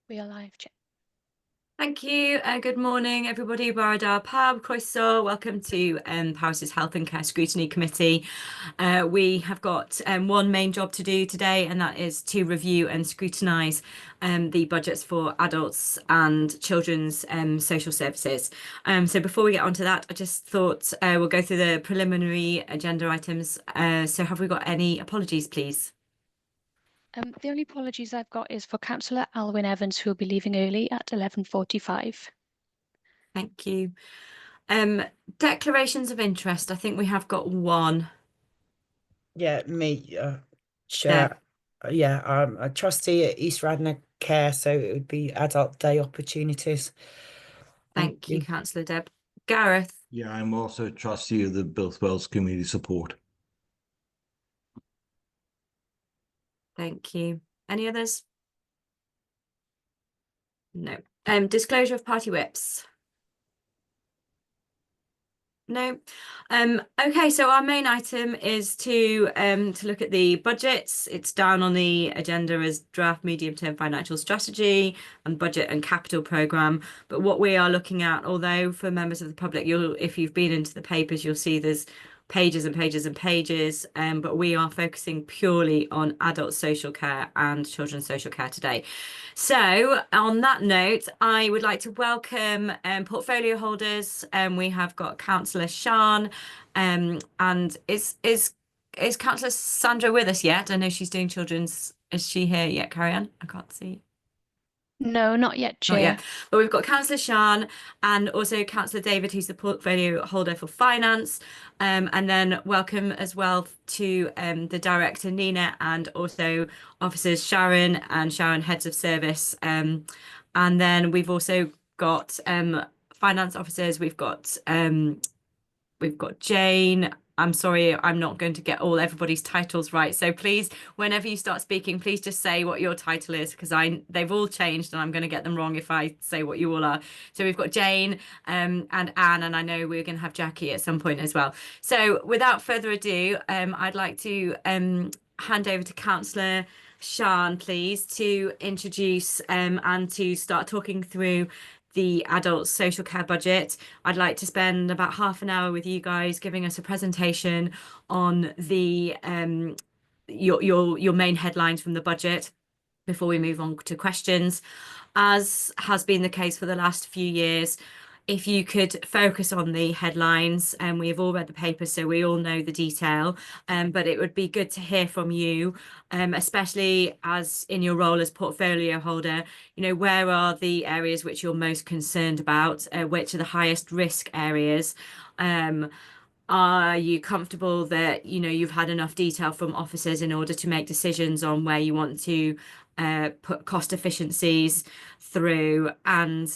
We are live. Thank you. Good morning, everybody. Barada Pab, Croeso. Welcome to Paris's Health and Care Scrutiny Committee. We have got one main job to do today, and that is to review and scrutinise the budgets for adults and children's social services. So before we get on to that, I just thought we'll go through the preliminary agenda items. So have we got any apologies, please? The only apologies I've got is for Councillor Alwyn Evans, who will be leaving early at 11:45. Thank you. Declarations of interest. I think we have got one. Yeah, me, Chair. Yeah, I'm a trustee at East Radnor Care, so it would be adult day opportunities. Thank you, Councillor Deb. Gareth. Yeah, I'm also a trustee of the Built Wells Community Support. Thank you. Any others? No. Disclosure of party whips. No. Okay, so our main item is to look at the budgets. It's down on the agenda as draft medium-term financial strategy and budget and capital programme. But what we are looking at, although for members of the public, if you've been into the papers, you'll see there's pages and pages and pages, but we are focusing purely on adult social care and children's social care today. So on that note, I would like to welcome portfolio holders. We have got Councillor Sian, and is Councillor Sandra with us yet? I know she's doing children's. Is she here yet? Carry on. I can't see. No, not yet, Chair. Not yet. But we've got Councillor Sian and also Councillor David, who's the portfolio holder for finance. And then welcome as well to the director, Nina, and also officers Sharon and Sharon, heads of service. And then we've also got finance officers. We've got Jane. I'm sorry, I'm not going to get everybody's titles right. So please, whenever you start speaking, please just say what your title is, because they've all changed and I'm going to get them wrong if I say what you all are. So we've got Jane and Anne, and I know we're going to have Jackie at some point as well. So without further ado, I'd like to hand over to Councillor Sian, please, to introduce and to start talking through the adult social care budget. I'd like to spend about half an hour with you guys giving us a presentation on the your main headlines from the budget before we move on to questions. As has been the case for the last few years, if you could focus on the headlines, and we have all read the paper, so we all know the detail, but it would be good to hear from you, especially as in your role as portfolio holder, where are the areas which you're most concerned about, which are the highest risk areas? Are you comfortable that, you've had enough detail from officers in order to make decisions on where you want to put cost efficiencies through? And,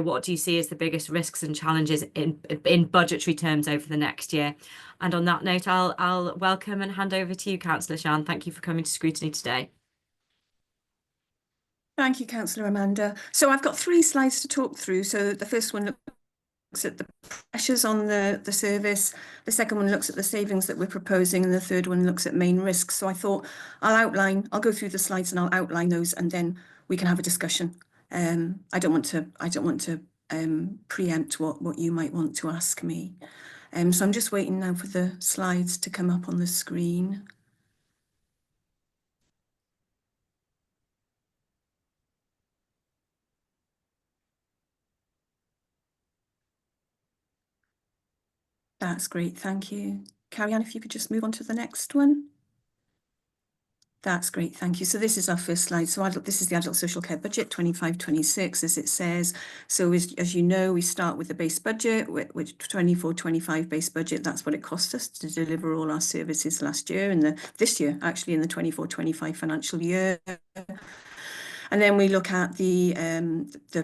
what do you see as the biggest risks and challenges in budgetary terms over the next year? And on that note, I'll welcome and hand over to you, Councillor Sian. Thank you for coming to Scrutiny today. Thank you, Councillor Amanda. So I've got 3 slides to talk through. So the first one looks at the pressures on the service, the second one looks at the savings that we're proposing, and the third one looks at main risks. So I thought I'll go through the slides and I'll outline those, and then we can have a discussion. I don't want to preempt what you might want to ask me. So I'm just waiting now for the slides to come up on the screen. That's great, thank you. Carrie Ann, if you could just move on to the next one. That's great, thank you. So this is our first slide. So this is the Adult Social Care Budget 25-26, as it says. So as you know, we start with the base budget, which 24-25 base budget. That's what it cost us to deliver all our services last year, and this year, actually, in the 24-25 financial year. And then we look at the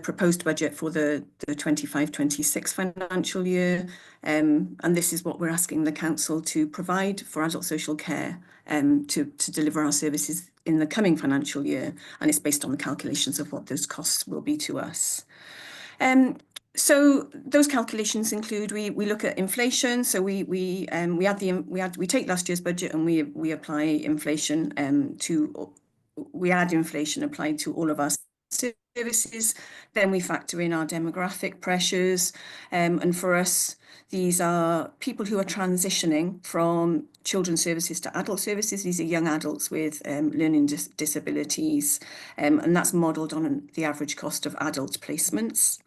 proposed budget for the 25-26 financial year. And this is what we're asking the council to provide for adult social care to deliver our services in the coming financial year. And it's based on the calculations of what those costs will be to us. So those calculations include, we look at inflation. So we take last year's budget and we apply inflation we add inflation applied to all of our services. Then we factor in our demographic pressures. And for us, these are people who are transitioning from children's services to adult services. These are young adults with learning disabilities, and that's modelled on the average cost of adult placements.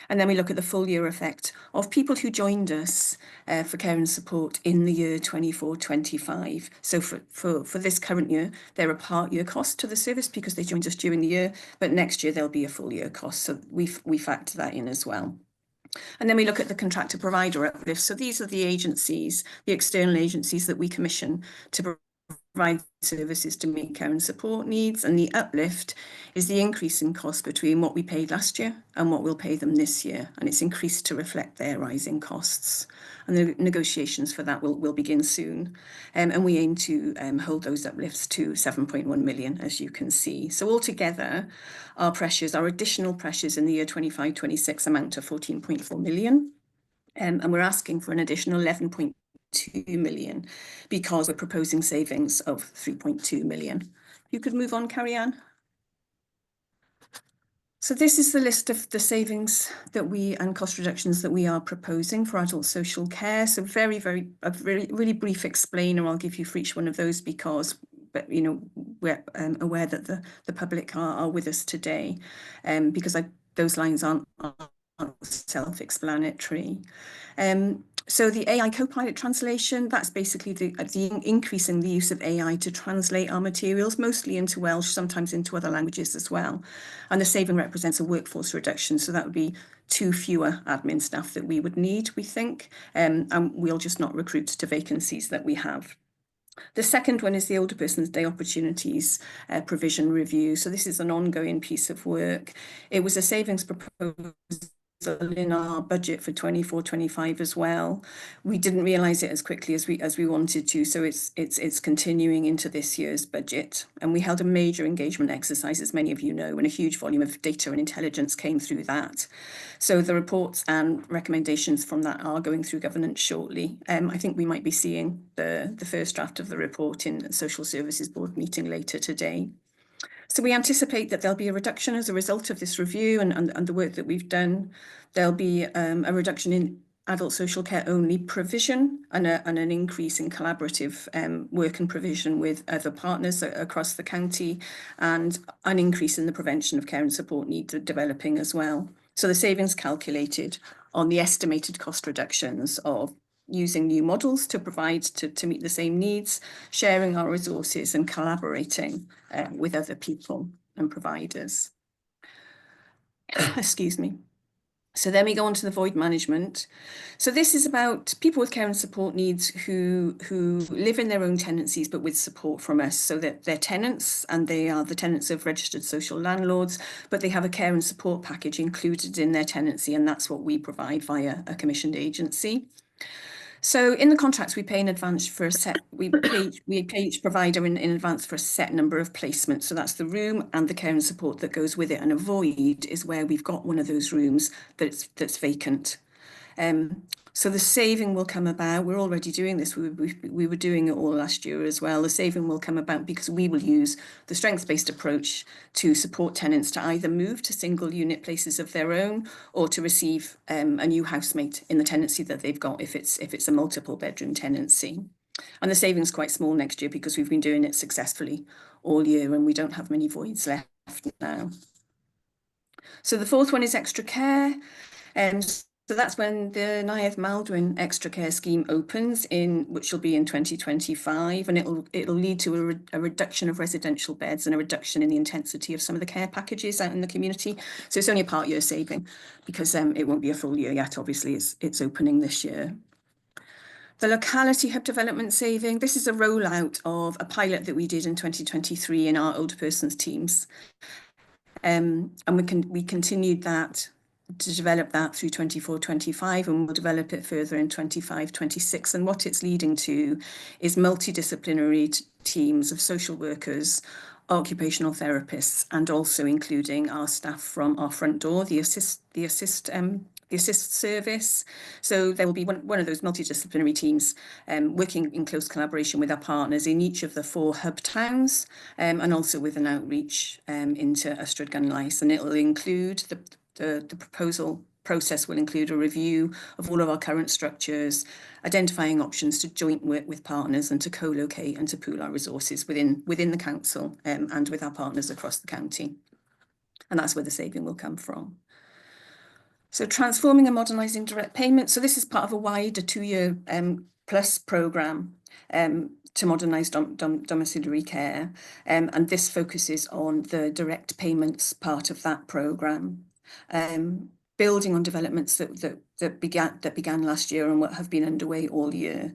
And then we look at the full year effect of people who joined us for care and support in the year 24-25. So for this current year, they're a part year cost to the service because they joined us during the year, but next year there'll be a full year cost. So we factor that in as well. And then we look at the contractor provider uplift. So these are the agencies, the external agencies that we commission to provide services to meet care and support needs, and the uplift is the increase in cost between what we paid last year and what we'll pay them this year, and it's increased to reflect their rising costs. And the negotiations for that will begin soon, and we aim to hold those uplifts to 7.1 million, as you can see. So altogether, our additional pressures in the year 25-26 amount to 14.4 million, and we're asking for an additional 11.2 million because we're proposing savings of 3.2 million. You could move on, Carrie-Anne. So this is the list of the savings that and cost reductions that we are proposing for adult social care. So really brief explainer I'll give you for each one of those because we're aware that the public are with us today, because those lines aren't self-explanatory. So the AI co-pilot translation, that's basically the increasing the use of AI to translate our materials, mostly into Welsh, sometimes into other languages as well. And the saving represents a workforce reduction. So that would be 2 fewer admin staff that we would need, we think, and we'll just not recruit to vacancies that we have. The second one is the Older Persons Day Opportunities Provision Review. So this is an ongoing piece of work. It was a savings proposal in our budget for 24-25 as well. We didn't realise it as quickly as we wanted to, so it's continuing into this year's budget. And we held a major engagement exercise, as many of you know, and a huge volume of data and intelligence came through that. So the reports and recommendations from that are going through governance shortly. I think we might be seeing the first draft of the report in the Social Services Board meeting later today. So we anticipate that there'll be a reduction as a result of this review and the work that we've done. There'll be a reduction in adult social care only provision and an increase in collaborative work and provision with other partners across the county, and an increase in the prevention of care and support needs developing as well. So the savings calculated on the estimated cost reductions of using new models to provide to meet the same needs, sharing our resources and collaborating with other people and providers. Excuse me. So then we go on to the void management. So this is about people with care and support needs who live in their own tenancies but with support from us. So that they're tenants and they are the tenants of registered social landlords, but they have a care and support package included in their tenancy, and that's what we provide via a commissioned agency. So in the contracts, we pay in advance for a set, we pay each provider in advance for a set number of placements. So that's the room and the care and support that goes with it. And a void is where we've got one of those rooms that's vacant. So the saving will come about. We're already doing this. We were doing it all last year as well. The saving will come about because we will use the strengths-based approach to support tenants to either move to single unit places of their own or to receive a new housemate in the tenancy that they've got if it's a multiple bedroom tenancy. And the saving's quite small next year because we've been doing it successfully all year and we don't have many voids left now. So the fourth one is extra care. So that's when the Naeth Maldwyn Extra Care Scheme opens, which will be in 2025, and it'll lead to a reduction of residential beds and a reduction in the intensity of some of the care packages out in the community. So it's only a part year saving because it won't be a full year yet. Obviously, it's opening this year. The locality hub development saving. This is a rollout of a pilot that we did in 2023 in our older persons teams, and we continued that to develop that through 24-25, and we'll develop it further in 25-26. And what it's leading to is multidisciplinary teams of social workers, occupational therapists, and also including our staff from our front door, the assist assist service. So there will be one of those multidisciplinary teams working in close collaboration with our partners in each of the 4 hub towns, and also with an outreach into Ystrad Gynlais. And it will include the proposal process will include a review of all of our current structures, identifying options to joint work with partners and to co-locate and to pool our resources within the council and with our partners across the county. And that's where the saving will come from. So transforming and modernising direct payments. So this is part of a wider 2-year plus programme to modernise domiciliary care. And this focuses on the direct payments part of that programme. Building on developments that began last year and what have been underway all year.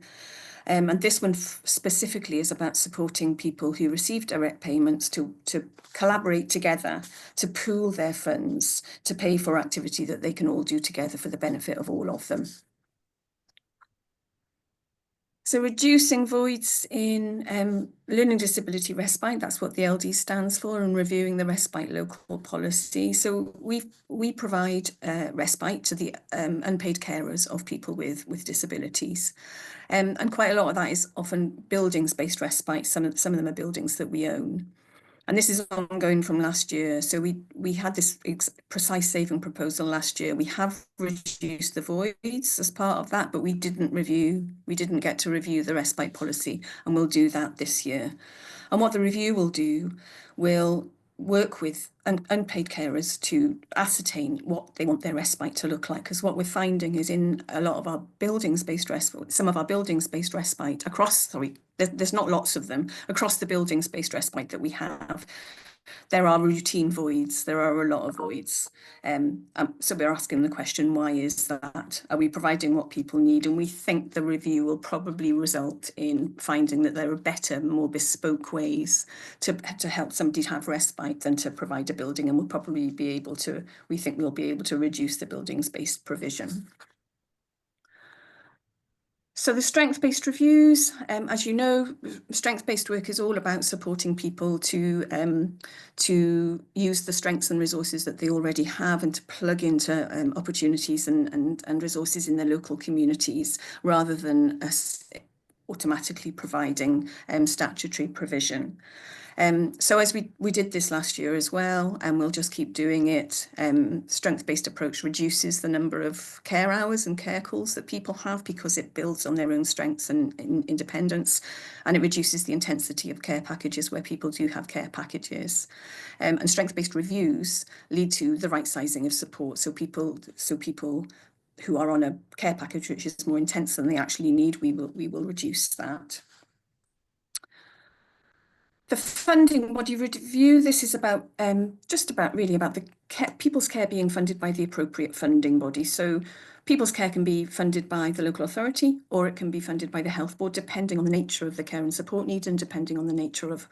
And this one specifically is about supporting people who receive direct payments to collaborate together, to pool their funds, to pay for activity that they can all do together for the benefit of all of them. So reducing voids in learning disability respite, that's what the LD stands for, and reviewing the respite local policy. So we provide respite to the unpaid carers of people with disabilities. And quite a lot of that is often buildings-based respite. Some of them are buildings that we own. And this is ongoing from last year. So we had this precise saving proposal last year. We have reduced the voids as part of that, but we didn't get to review the respite policy, and we'll do that this year. And what the review will do will work with unpaid carers to ascertain what they want their respite to look like. Because what we're finding is in a lot of our buildings-based respite, some of our buildings-based respite across, there's not lots of them, across the buildings-based respite that we have, there are routine voids, there are a lot of voids. So we're asking the question, why is that? Are we providing what people need? And we think the review will probably result in finding that there are better, more bespoke ways to help somebody to have respite than to provide a building. And we'll probably be able to, we think we'll be able to reduce the buildings-based provision. So the strength-based reviews, as you know, strength-based work is all about supporting people to use the strengths and resources that they already have and to plug into opportunities and resources in their local communities, rather than us automatically providing statutory provision. So as we did this last year as well, and we'll just keep doing it, strength-based approach reduces the number of care hours and care calls that people have because it builds on their own strengths and independence, and it reduces the intensity of care packages where people do have care packages. And strength-based reviews lead to the right sizing of support. So people who are on a care package which is more intense than they actually need, we will reduce that. The funding body review, this is about just about the people's care being funded by the appropriate funding body. So people's care can be funded by the local authority, or it can be funded by the health board, depending on the nature of the care and support need and depending on the nature of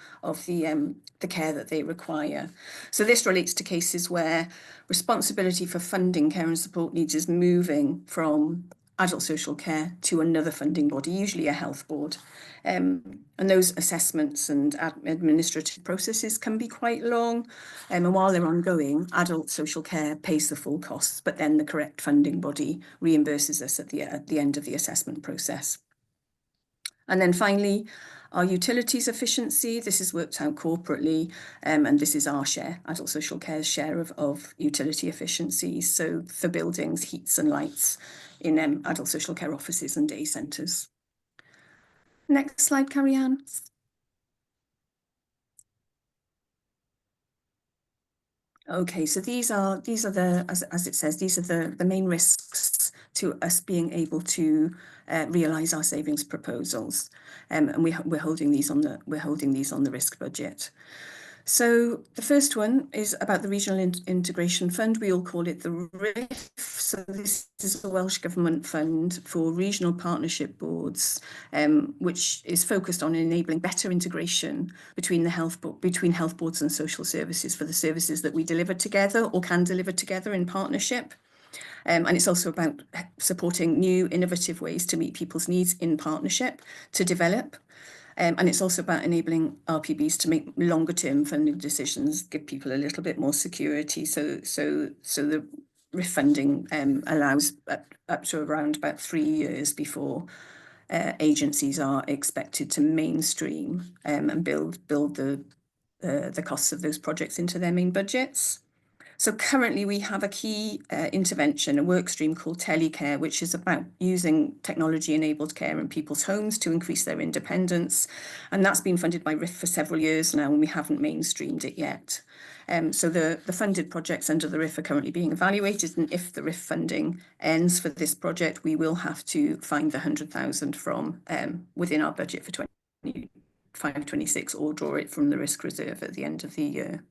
the care that they require. So this relates to cases where responsibility for funding care and support needs is moving from adult social care to another funding body, usually a health board. And those assessments and administrative processes can be quite long. And while they're ongoing, adult social care pays the full costs, but then the correct funding body reimburses us at the end of the assessment process. And then finally, our utilities efficiency. This is worked out corporately, and this is our share, adult social care's share of utility efficiencies. So for buildings, heats and lights in adult social care offices and day centres. Next slide, Carrie-Anne. Okay, so these are the, as it says, these are the main risks to us being able to realise our savings proposals, and we're holding these on the risk budget. So the first one is about the Regional Integration Fund. We all call it the RIF. So this is a Welsh Government fund for regional partnership boards, which is focused on enabling better integration between health boards and social services for the services that we deliver together or can deliver together in partnership. And it's also about supporting new innovative ways to meet people's needs in partnership to develop. And it's also about enabling RPBs to make longer term funding decisions, give people a little bit more security. So the RIF funding allows up to around about 3 years before agencies are expected to mainstream and build the costs of those projects into their main budgets. So currently we have a key intervention, a work stream called Telecare, which is about using technology-enabled care in people's homes to increase their independence. And that's been funded by RIF for several years now, and we haven't mainstreamed it yet. So the funded projects under the RIF are currently being evaluated, and if the RIF funding ends for this project, we will have to find the 100,000 from within our budget for 25-26 or draw it from the risk reserve at the end of the year.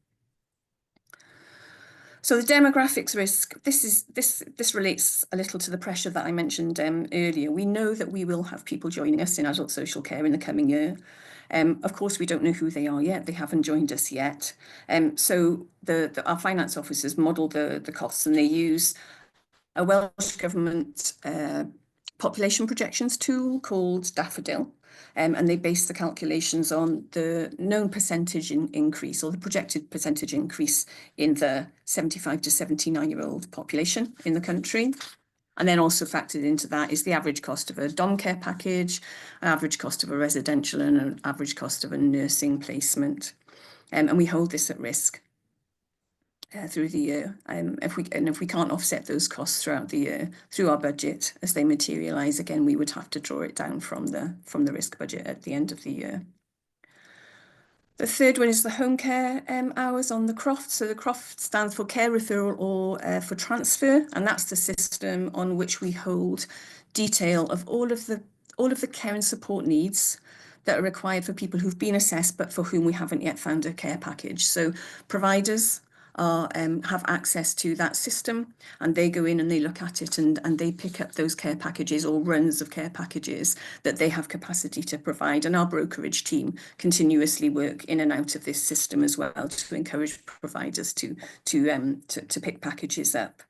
So the demographics risk, this relates a little to the pressure that I mentioned earlier. We know that we will have people joining us in adult social care in the coming year. Of course, we don't know who they are yet. They haven't joined us yet. So our finance officers model the costs, and they use a Welsh Government population projections tool called Daffodil. And they base the calculations on the known percentage increase, or the projected percentage increase in the 75 to 79-year-old population in the country. And then also factored into that is the average cost of a dom care package, an average cost of a residential, and an average cost of a nursing placement. And we hold this at risk through the year. If we can't offset those costs throughout the year through our budget as they materialise, again, we would have to draw it down from the risk budget at the end of the year. The third one is the home care hours on the CROFT. So the CROFT stands for Care Referral or for Transfer, and that's the system on which we hold detail of all of the care and support needs that are required for people who've been assessed but for whom we haven't yet found a care package. So providers have access to that system, and they go in and they look at it and they pick up those care packages or runs of care packages that they have capacity to provide. And our brokerage team continuously work in and out of this system as well to encourage providers to pick packages up.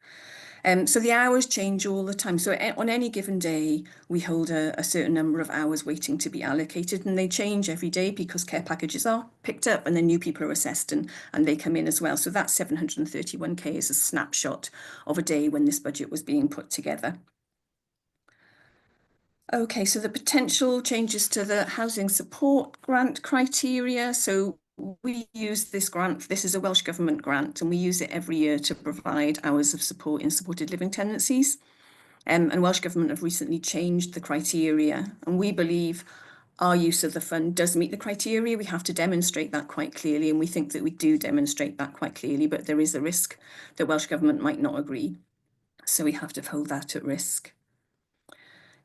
So the hours change all the time. So on any given day, we hold a certain number of hours waiting to be allocated, and they change every day because care packages are picked up and then new people are assessed and they come in as well. So that 731k is a snapshot of a day when this budget was being put together. Okay, so the potential changes to the housing support grant criteria. So we use this grant, this is a Welsh Government grant, and we use it every year to provide hours of support in supported living tenancies. And Welsh Government have recently changed the criteria, and we believe our use of the fund does meet the criteria. We have to demonstrate that quite clearly, and we think that we do demonstrate that quite clearly, but there is a risk that Welsh Government might not agree. So we have to hold that at risk.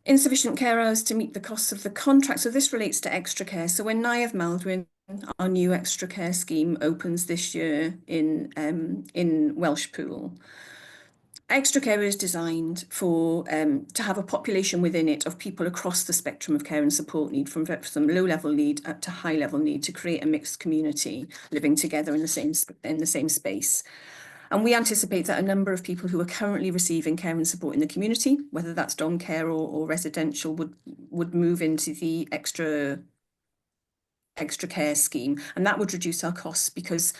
Insufficient care hours to meet the costs of the contract. So this relates to extra care. So when Naive Maldwyn, our new extra care scheme, opens this year in Welshpool, extra care is designed for to have a population within it of people across the spectrum of care and support need, from low-level need up to high-level need, to create a mixed community living together in the same space. And we anticipate that a number of people who are currently receiving care and support in the community, whether that's dom care or residential, would move into the extra care scheme, and that would reduce our costs, because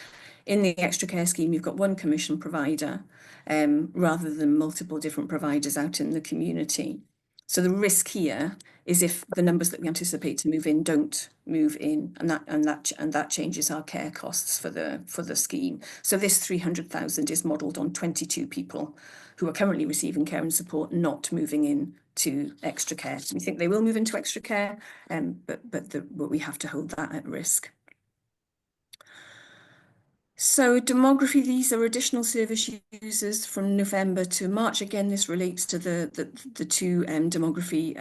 in the extra care scheme you've got one commission provider rather than multiple different providers out in the community. So the risk here is if the numbers that we anticipate to move in don't move in, and that changes our care costs for the scheme. So this 300,000 is modelled on 22 people who are currently receiving care and support not moving in to extra care. We think they will move into extra care, but we have to hold that at risk. So demography, these are additional service users from November to March. Again, this relates to the two demography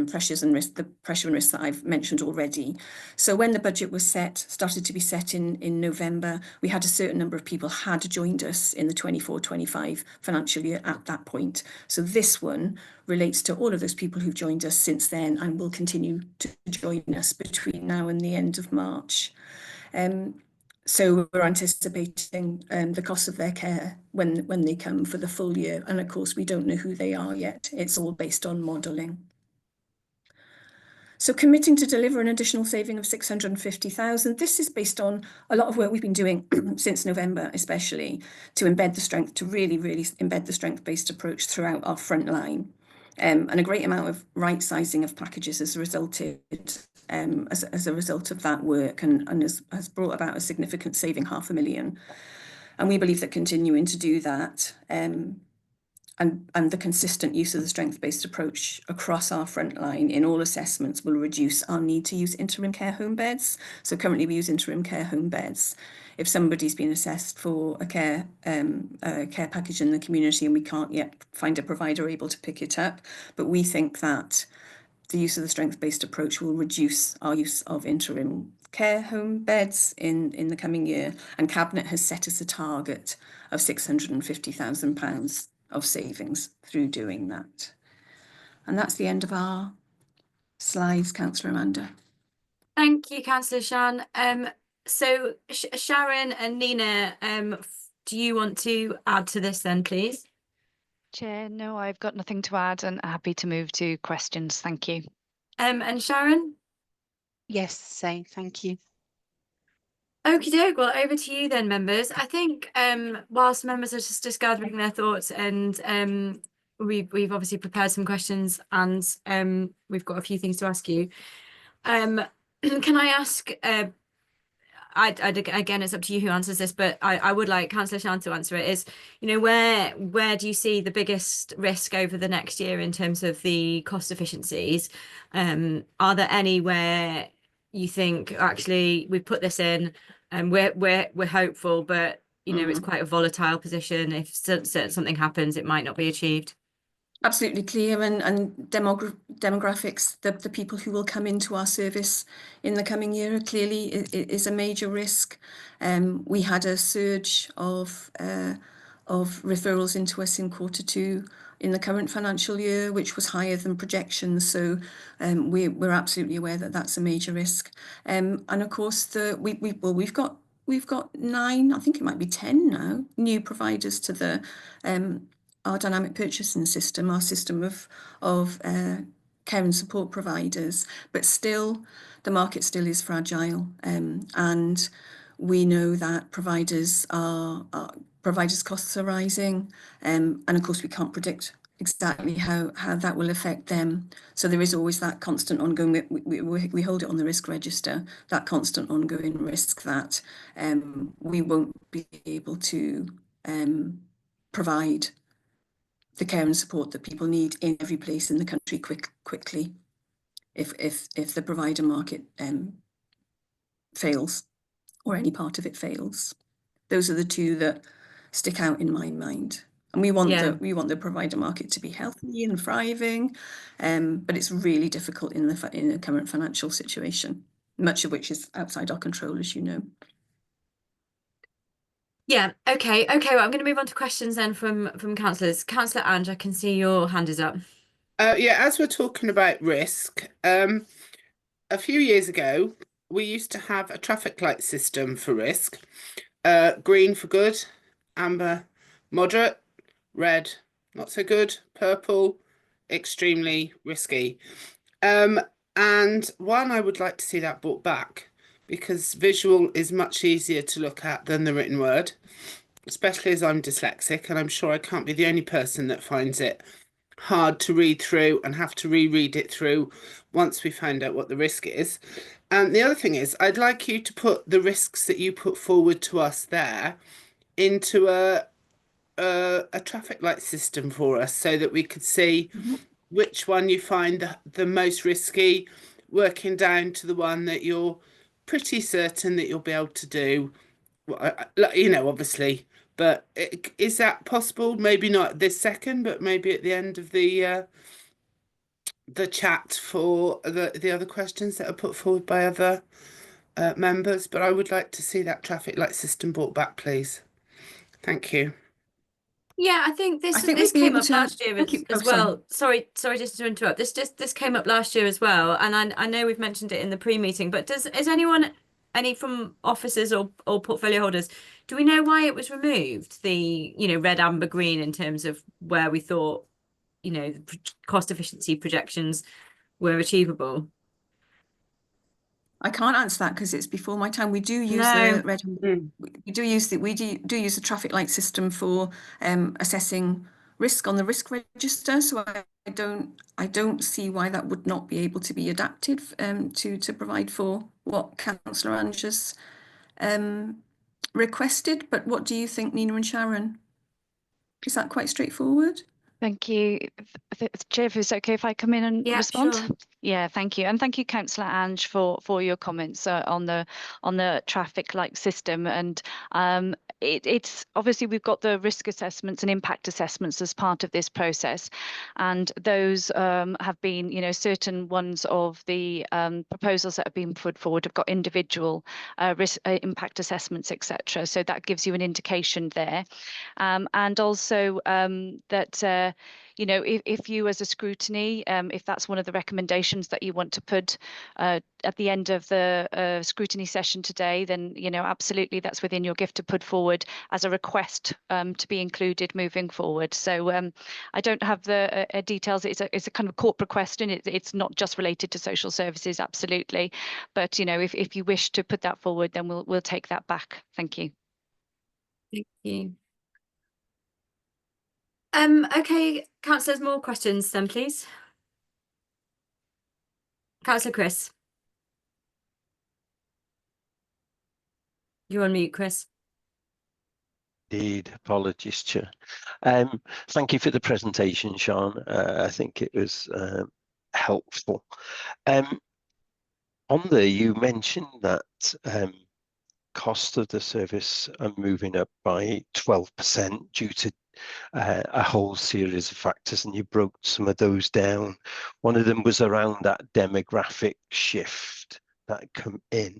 pressures and risk, the pressure and risk that I've mentioned already. So when the budget was started to be set in November, we had a certain number of people had joined us in the 24-25 financial year at that point. So this one relates to all of those people who've joined us since then and will continue to join us between now and the end of March. So we're anticipating the cost of their care when they come for the full year. And of course, we don't know who they are yet. It's all based on modelling. So committing to deliver an additional saving of 650,000. This is based on a lot of work we've been doing since November, especially to embed the strength, to really embed the strength-based approach throughout our front line. And a great amount of right sizing of packages has resulted as a result of that work, and has brought about a significant saving, 500,000. And we believe that continuing to do that and the consistent use of the strength-based approach across our front line in all assessments will reduce our need to use interim care home beds. So currently we use interim care home beds. If somebody's been assessed for a care package in the community and we can't yet find a provider able to pick it up, but we think that the use of the strength-based approach will reduce our use of interim care home beds in the coming year. And Cabinet has set us a target of £650,000 of savings through doing that. And that's the end of our slides, Councillor Amanda. Thank you, Councillor Shan. So Sharon and Nina, do you want to add to this then, please? Chair, no, I've got nothing to add and happy to move to questions. Thank you. And Sharon? Yes, same. Thank you. Okie doke. Well, over to you then, members. I think whilst members are just gathering their thoughts, and we've obviously prepared some questions, and we've got a few things to ask you. Can I ask? Again, it's up to you who answers this, but I would like Councillor Shan to answer it. Is, you know, where do you see the biggest risk over the next year in terms of the cost efficiencies? Are there any where you think actually we've put this in and we're hopeful, but you know it's quite a volatile position. If something happens, it might not be achieved. Absolutely clear, and demographics, the people who will come into our service in the coming year clearly is a major risk. We had a surge of referrals into us in Q2 in the current financial year, which was higher than projections. So we're absolutely aware that that's a major risk. And of course, we've got 9, I think it might be 10 now, new providers to the our dynamic purchasing system, our system of care and support providers. But still, the market still is fragile, and we know that providers costs are rising, and of course we can't predict exactly how that will affect them. So there is always that constant ongoing, we hold it on the risk register, that constant ongoing risk that we won't be able to provide the care and support that people need in every place in the country quickly if the provider market fails, or any part of it fails. Those are the two that stick out in my mind. And we want the provider market to be healthy and thriving, but it's really difficult in the current financial situation, much of which is outside our control, as you know. Yeah. Okay. Well, I'm going to move on to questions then from councillors. Councillor Ange, I can see your hand is up. Yeah, as we're talking about risk, a few years ago, we used to have a traffic light system for risk. Green for good, amber, moderate, red, not so good, purple, extremely risky. And one, I would like to see that brought back, because visual is much easier to look at than the written word, especially as I'm dyslexic, and I'm sure I can't be the only person that finds it hard to read through and have to reread it through once we find out what the risk is. And the other thing is, I'd like you to put the risks that you put forward to us there into a traffic light system for us, so that we could see which one you find the most risky, working down to the one that you're pretty certain that you'll be able to do. You know, obviously, but is that possible? Maybe not this second, but maybe at the end of the chat for the other questions that are put forward by other members. But I would like to see that traffic light system brought back, please. Thank you. Yeah, I think this came up last year as well. Sorry, just to interrupt. This came up last year as well, and I know we've mentioned it in the pre-meeting. But is any from officers or portfolio holders, do we know why it was removed? The red, amber, green, in terms of where we thought the cost efficiency projections were achievable. I can't answer that because it's before my time. We do use No. the red. We do use the traffic light system for assessing risk on the risk register. So I don't see why that would not be able to be adapted to provide for what Councillor Ange has requested. But what do you think, Nina and Sharon? Is that quite straightforward? Thank you. Chair, if it's okay if I come in and Yeah, respond? sure. Yeah, thank you. And thank you, Councillor Ange, for your comments on the traffic light system. And it's obviously we've got the risk assessments and impact assessments as part of this process. And those have been, certain ones of the proposals that have been put forward have got individual risk impact assessments, etc. So that gives you an indication there. And also that, if you as a scrutiny, if that's one of the recommendations that you want to put at the end of the scrutiny session today, then, absolutely that's within your gift to put forward as a request to be included moving forward. So I don't have the details. It's a kind of corporate question. It's not just related to social services, absolutely. But, if you wish to put that forward, then we'll take that back. Thank you. Thank you. Okay, councillors, more questions then, please. Councillor Chris. You're on mute, Chris. Indeed, apologies, Chair. Thank you for the presentation, Sean. I think it was helpful. On there, you mentioned that cost of the service are moving up by 12% due to a whole series of factors, and you broke some of those down. One of them was around that demographic shift that come in.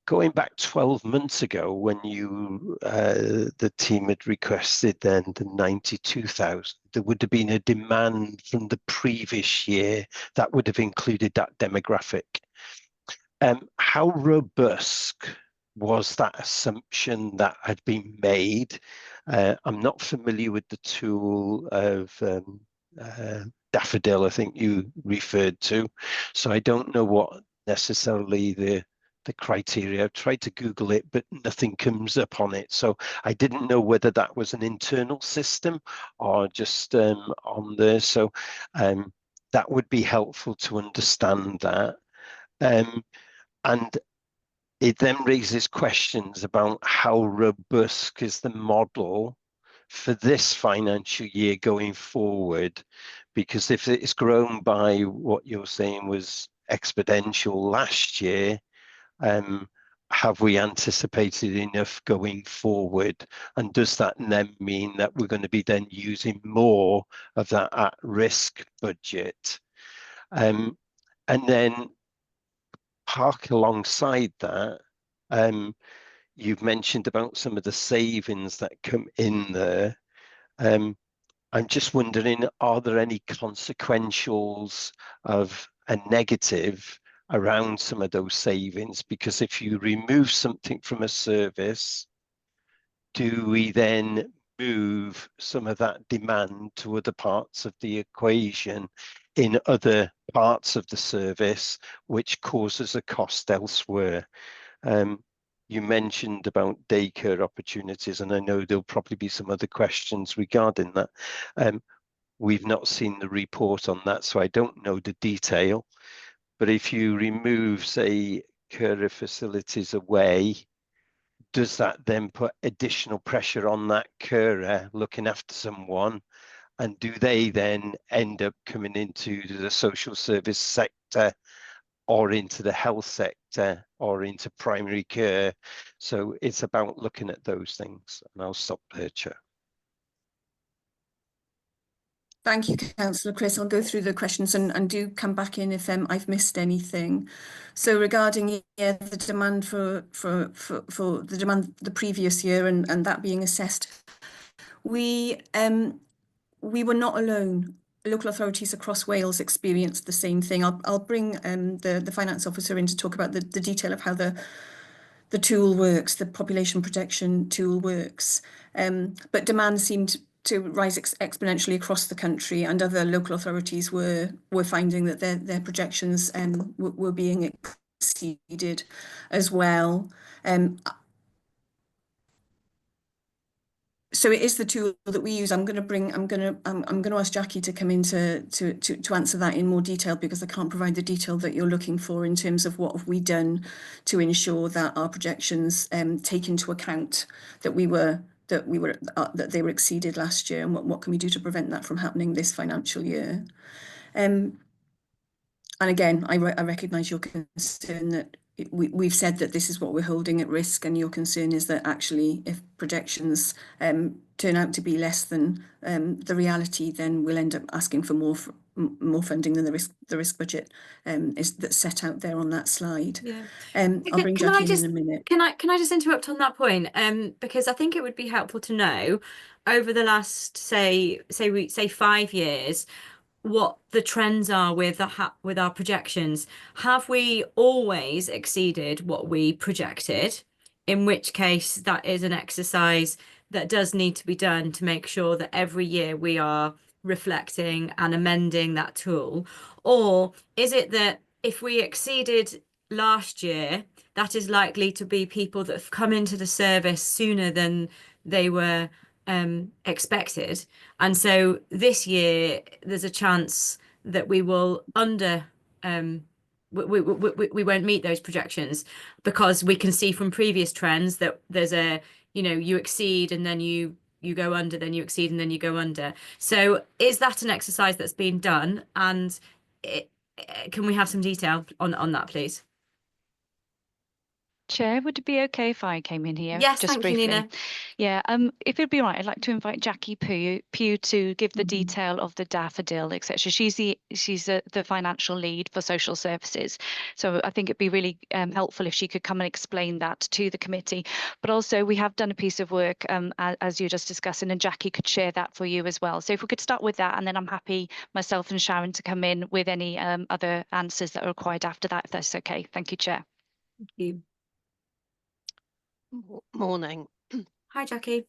Going back 12 months ago, when you the team had requested then the 92,000, there would have been a demand from the previous year that would have included that demographic. How robust was that assumption that had been made? I'm not familiar with the tool of Daffodil, I think you referred to, so I don't know what necessarily the criteria. I've tried to Google it, but nothing comes up on it. So I didn't know whether that was an internal system or just on there. So that would be helpful to understand that. And it then raises questions about how robust is the model for this financial year going forward, because if it's grown by what you're saying was exponential last year, have we anticipated enough going forward? And does that then mean that we're going to be then using more of that at-risk budget? And then park alongside that, you've mentioned about some of the savings that come in there. I'm just wondering, are there any consequentials of a negative around some of those savings? Because if you remove something from a service, do we then move some of that demand to other parts of the equation in other parts of the service, which causes a cost elsewhere? You mentioned about daycare opportunities, and I know there'll probably be some other questions regarding that. We've not seen the report on that, so I don't know the detail. But if you remove, say, carer facilities away, does that then put additional pressure on that carer looking after someone? And do they then end up coming into the social service sector or into the health sector or into primary care? So it's about looking at those things. And I'll stop there, Chair. Thank you, Councillor Chris. I'll go through the questions and do come back in if I've missed anything. So regarding the demand for the demand the previous year and that being assessed, we were not alone. Local authorities across Wales experienced the same thing. I'll bring the finance officer in to talk about the detail of how the tool works, the population protection tool works. But demand seemed to rise exponentially across the country, and other local authorities were finding that their projections were being exceeded as well. So it is the tool that we use. I'm going to ask Jackie to come in to answer that in more detail, because I can't provide the detail that you're looking for in terms of what have we done to ensure that our projections take into account that they were exceeded last year, and what can we do to prevent that from happening this financial year. And again, I recognise your concern that we've said that this is what we're holding at risk, and your concern is that actually if projections turn out to be less than the reality, then we'll end up asking for more funding than the risk budget that's set out there on that slide. Yeah. I'll bring Jackie in a minute. Can I just interrupt on that point? Because I think it would be helpful to know over the last say 5 years what the trends are with our projections. Have we always exceeded what we projected? In which case, that is an exercise that does need to be done to make sure that every year we are reflecting and amending that tool. Or is it that if we exceeded last year, that is likely to be people that have come into the service sooner than they were expected, and so this year there's a chance that we will we won't meet those projections, because we can see from previous trends that there's you exceed and then you go under, then you exceed and then you go under. So is that an exercise that's been done, and can we have some detail on that, please? Chair, would it be okay if I came in here? Yes, just thank briefly? you, Nina. Yeah, if it'd be right, I'd like to invite Jackie Pugh to give the detail of the daffodil, etc. She's the financial lead for social services. So I think it'd be really helpful if she could come and explain that to the committee. But also we have done a piece of work as you're just discussing, and Jackie could share that for you as well. So if we could start with that, and then I'm happy myself and Sharon to come in with any other answers that are required after that, if that's okay. Thank you, Chair. Thank you. Morning. Hi, Jackie.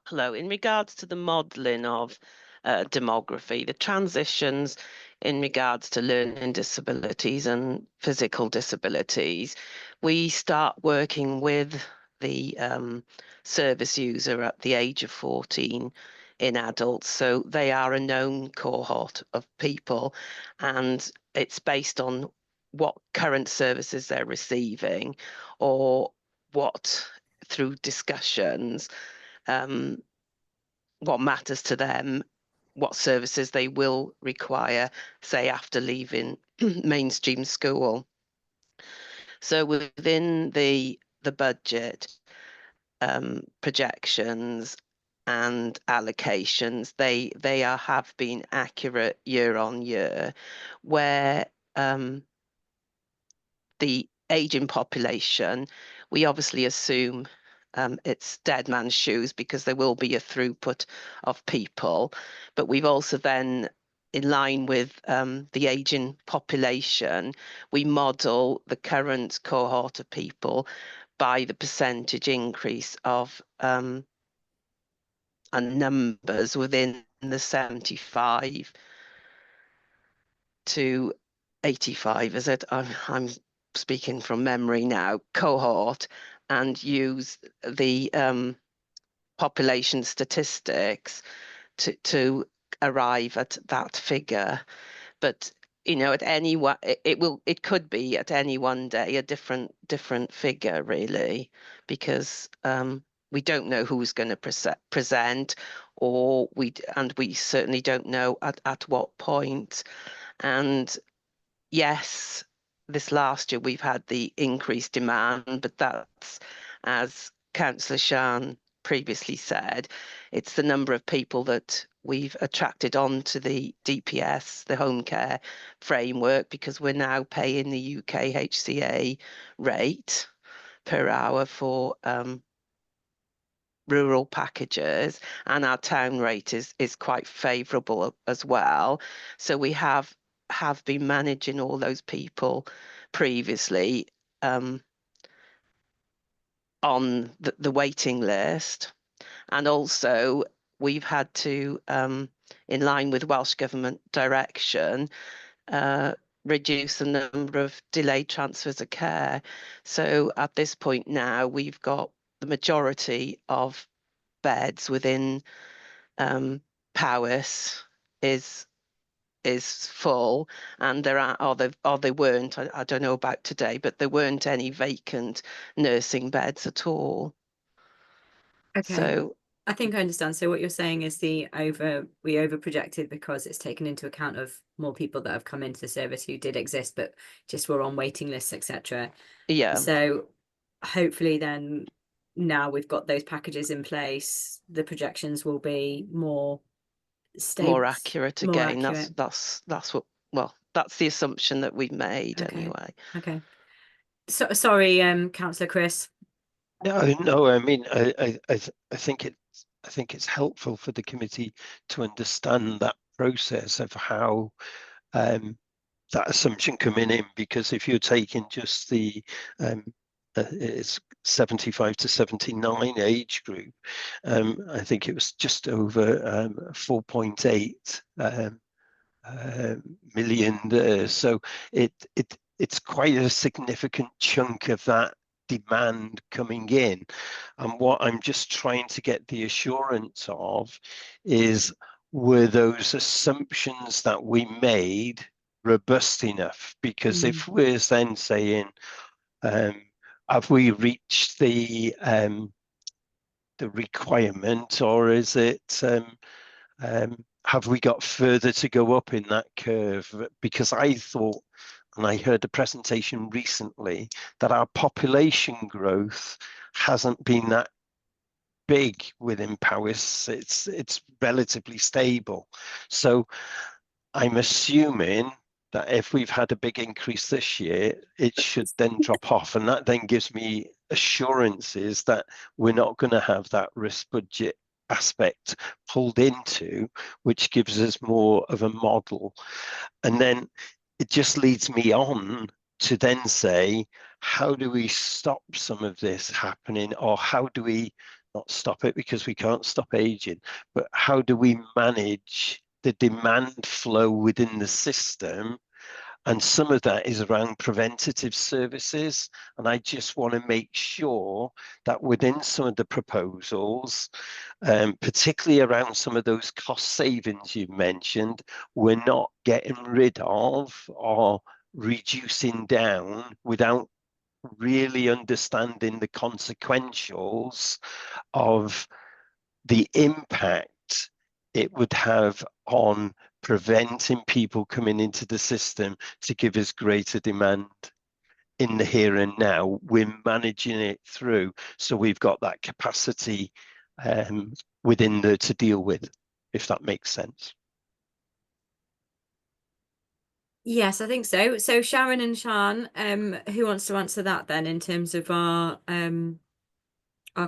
Hello. In regards to the modelling of demography, the transitions in regards to learning disabilities and physical disabilities, we start working with the service user at the age of 14 in adults. So they are a known cohort of people, and it's based on what current services they're receiving, or what through discussions, what matters to them, what services they will require, say after leaving mainstream school. So within the budget projections and allocations, they have been accurate year on year, where the aging population, we obviously assume it's dead man's shoes, because there will be a throughput of people. But we've also then, in line with the aging population, we model the current cohort of people by the percentage increase of and numbers within the 75 to 85, is it? I'm speaking from memory now, cohort, and use the population statistics to arrive at that figure. But at any one, it could be at any one day a different figure, really, because we don't know who's going to present, or we certainly don't know at what point. And yes, this last year we've had the increased demand, but that's, as Councillor Shan previously said, it's the number of people that we've attracted onto the DPS, the home care framework, because we're now paying the UK HCA rate per hour for rural packages, and our town rate is quite favourable as well. So we have been managing all those people previously on the waiting list, and also we've had to, in line with Welsh Government direction, reduce the number of delayed transfers of care. So at this point now, we've got the majority of beds within Powys is full, and there are, or they weren't, I don't know about today, but there weren't any vacant nursing beds at all. Okay. So I think I understand. So what you're saying is we over projected because it's taken into account of more people that have come into the service who did exist but just were on waiting lists, etc. yeah, So hopefully then now we've got those packages in place, the projections will be more stable, more accurate more again. accurate. That's what, well, that's the assumption that we've made Okay. anyway. Okay. So sorry, Councillor Chris. No. I mean, I think it's helpful for the committee to understand that process of how that assumption coming in, because if you're taking just the it's 75 to 79 age group, I think it was just over 4.8 million there. So it's quite a significant chunk of that demand coming in. And what I'm just trying to get the assurance of is, were those assumptions that we made robust enough? Because if we're then saying, have we reached the requirement, or is it have we got further to go up in that curve? Because I thought, and I heard a presentation recently, that our population growth hasn't been that big within Powys. It's relatively stable. So I'm assuming that if we've had a big increase this year, it should then drop off. And that then gives me assurances that we're not going to have that risk budget aspect pulled into, which gives us more of a model. And then it just leads me on to then say, how do we stop some of this happening? Or how do we not stop it, because we can't stop aging, but how do we manage the demand flow within the system? And some of that is around preventative services. And I just want to make sure that within some of the proposals, particularly around some of those cost savings you mentioned, we're not getting rid of or reducing down without really understanding the consequentials of the impact it would have on preventing people coming into the system to give us greater demand in the here and now. We're managing it through, so we've got that capacity within there to deal with, if that makes sense. Yes, I think so. So Sharon and Sian, who wants to answer that then, in terms of our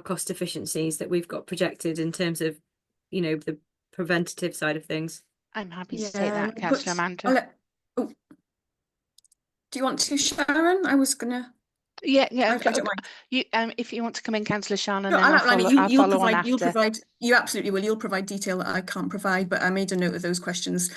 cost efficiencies that we've got projected in terms of, you know, the preventative side of things? I'm happy to take that, Councillor Amanda. Do you want to, Sharon? I was gonna. Yeah. I don't mind. You, if you want to come in, Councillor Sian, and No, then I'll outline it. I'll follow on after. You'll provide. You absolutely will. You'll provide detail that I can't provide, but I made a note of those questions,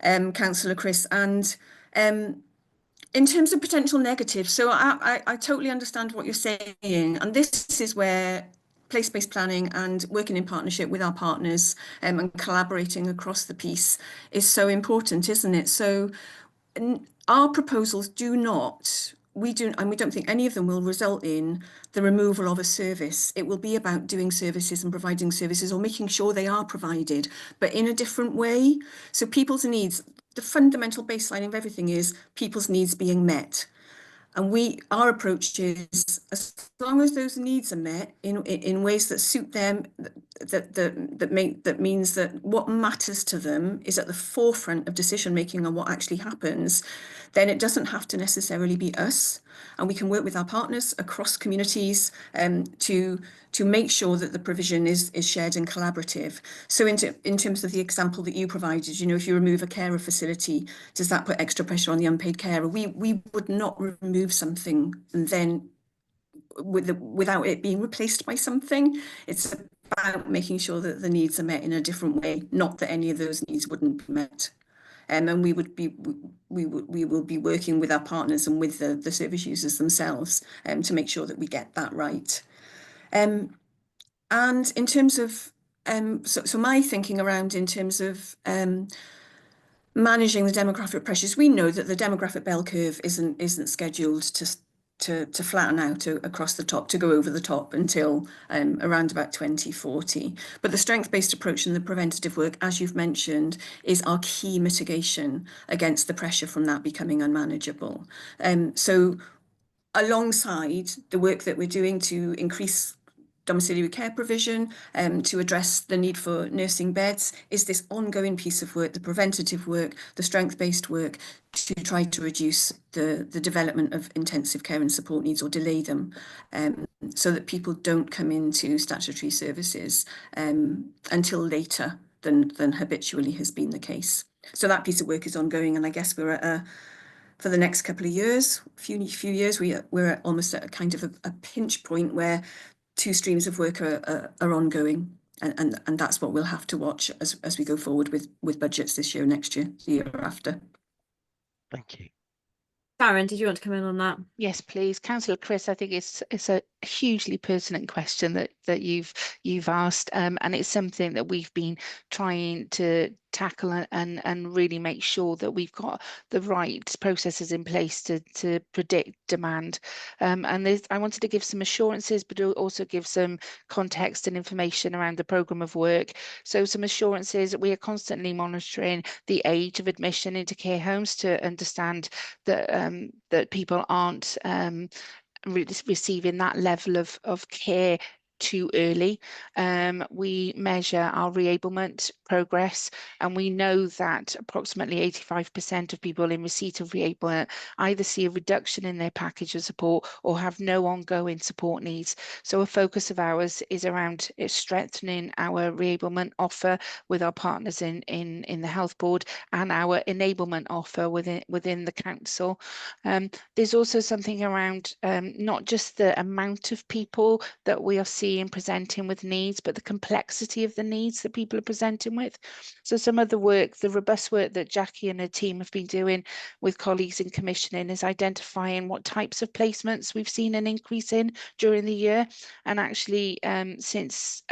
Councillor Chris. And in terms of potential negatives, so I totally understand what you're saying, and this is where place-based planning and working in partnership with our partners and collaborating across the piece is so important, isn't it? So our proposals do not, we don't think any of them will result in the removal of a service. It will be about doing services and providing services, or making sure they are provided, but in a different way. So people's needs, the fundamental baseline of everything is people's needs being met. And our approach is, as long as those needs are met in ways that suit them, that means that what matters to them is at the forefront of decision making on what actually happens, then it doesn't have to necessarily be us. And we can work with our partners across communities to make sure that the provision is shared and collaborative. So in terms of the example that you provided, you know, if you remove a carer facility, does that put extra pressure on the unpaid carer? We would not remove something and then without it being replaced by something. It's about making sure that the needs are met in a different way, not that any of those needs wouldn't be met. and we will be working with our partners and with the service users themselves to make sure that we get that right. And in terms of so my thinking around in terms of managing the demographic pressures, we know that the demographic bell curve isn't scheduled to flatten out across the top, to go over the top until around about 2040. But the strength-based approach and the preventative work, as you've mentioned, is our key mitigation against the pressure from that becoming unmanageable. So alongside the work that we're doing to increase domiciliary care provision, to address the need for nursing beds, is this ongoing piece of work, the preventative work, the strength-based work, to try to reduce the development of intensive care and support needs, or delay them, so that people don't come into statutory services until later than habitually has been the case. So that piece of work is ongoing, and I guess we're at for the next couple of years, few years, we're almost at a kind of a pinch point where two streams of work are ongoing, and that's what we'll have to watch as we go forward with budgets this year, next year, the year after. Thank you. Karen, did you want to come in on that? Yes, please. Councillor Chris, I think it's a hugely pertinent question that you've asked, and it's something that we've been trying to tackle and really make sure that we've got the right processes in place to predict demand. And I wanted to give some assurances, but also give some context and information around the programme of work. So some assurances: we are constantly monitoring the age of admission into care homes to understand that that people aren't receiving that level of care too early. We measure our reablement progress, and we know that approximately 85% of people in receipt of reablement either see a reduction in their package of support or have no ongoing support needs. So a focus of ours is around strengthening our reablement offer with our partners in the health board, and our enablement offer within the council. There's also something around not just the amount of people that we are seeing presenting with needs, but the complexity of the needs that people are presenting with. So some of the work, the robust work that Jackie and her team have been doing with colleagues in commissioning, is identifying what types of placements we've seen an increase in during the year. And actually, since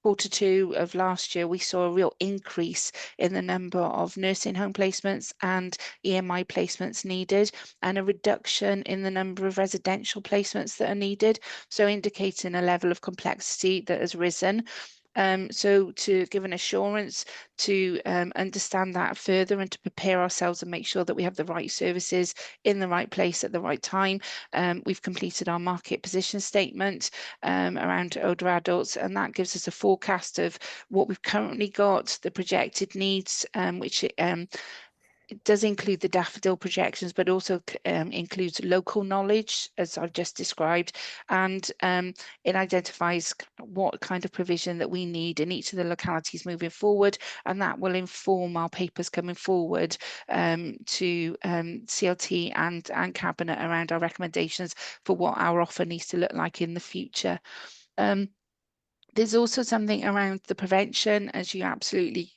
Q2 of last year, we saw a real increase in the number of nursing home placements and EMI placements needed, and a reduction in the number of residential placements that are needed, so indicating a level of complexity that has risen. So to give an assurance to understand that further and to prepare ourselves and make sure that we have the right services in the right place at the right time, we've completed our market position statement around older adults, and that gives us a forecast of what we've currently got, the projected needs, which it does include the daffodil projections, but also includes local knowledge, as I've just described, and it identifies what kind of provision that we need in each of the localities moving forward, and that will inform our papers coming forward to CLT and Cabinet around our recommendations for what our offer needs to look like in the future. There's also something around the prevention, as you absolutely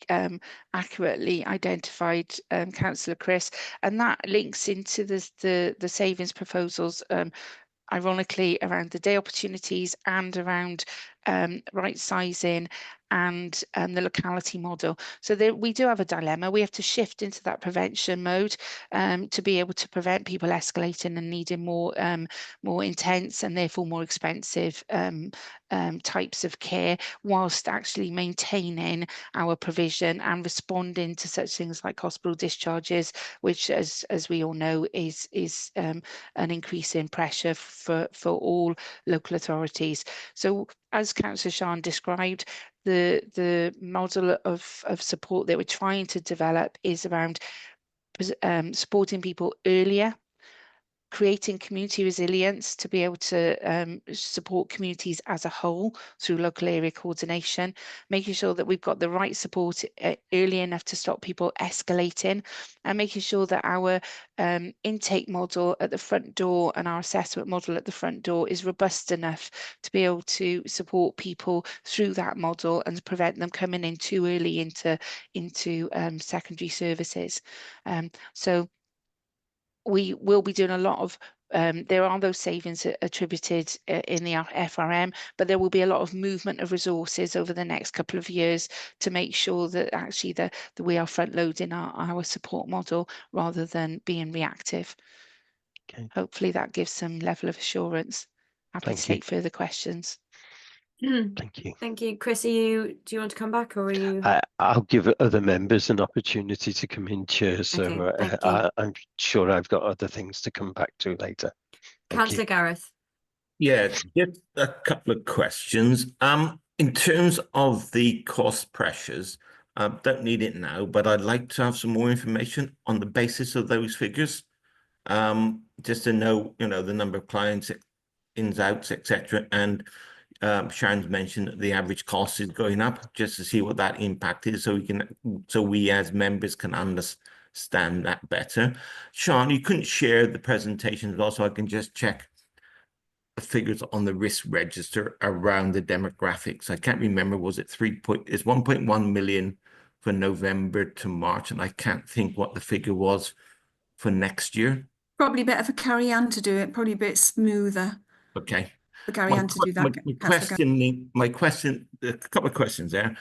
accurately identified, Councillor Chris, and that links into the savings proposals, ironically, around the day opportunities and around right sizing and the locality model. So there, we do have a dilemma. We have to shift into that prevention mode to be able to prevent people escalating and needing more intense and therefore more expensive types of care, whilst actually maintaining our provision and responding to such things like hospital discharges, which, as we all know, is an increase in pressure for all local authorities. So, as Councillor Sean described, the model of support that we're trying to develop is around supporting people earlier, creating community resilience to be able to support communities as a whole through local area coordination, making sure that we've got the right support early enough to stop people escalating, and making sure that our intake model at the front door and our assessment model at the front door is robust enough to be able to support people through that model and prevent them coming in too early into secondary services. So we will be doing a lot of there are those savings attributed in the FRM, but there will be a lot of movement of resources over the next couple of years to make sure that actually that we are front loading our support model rather than being reactive. Okay. Hopefully that gives some level of assurance. Happy Thank to you. take further questions. Thank you. Thank you. Chris, do you want to come back, or are you? I'll give other members an opportunity to come in, Chair. So Okay, thank you. I'm sure I've got other things to come back to later. Thank you. Councillor Gareth. Yeah, just a couple of questions. In terms of the cost pressures, don't need it now, but I'd like to have some more information on the basis of those figures. Just to know, the number of clients, ins, outs, etc. And Sharon's mentioned that the average cost is going up, just to see what that impact is, so we as members can understand that better. Sean, you couldn't share the presentation as well, so I can just check the figures on the risk register around the demographics. I can't remember, was it it's 1.1 million for November to March, and I can't think what the figure was for next year. Probably better for Carrie Ann to do it, probably a bit smoother Okay. for Carrie Ann to do that. My question, a couple of questions there.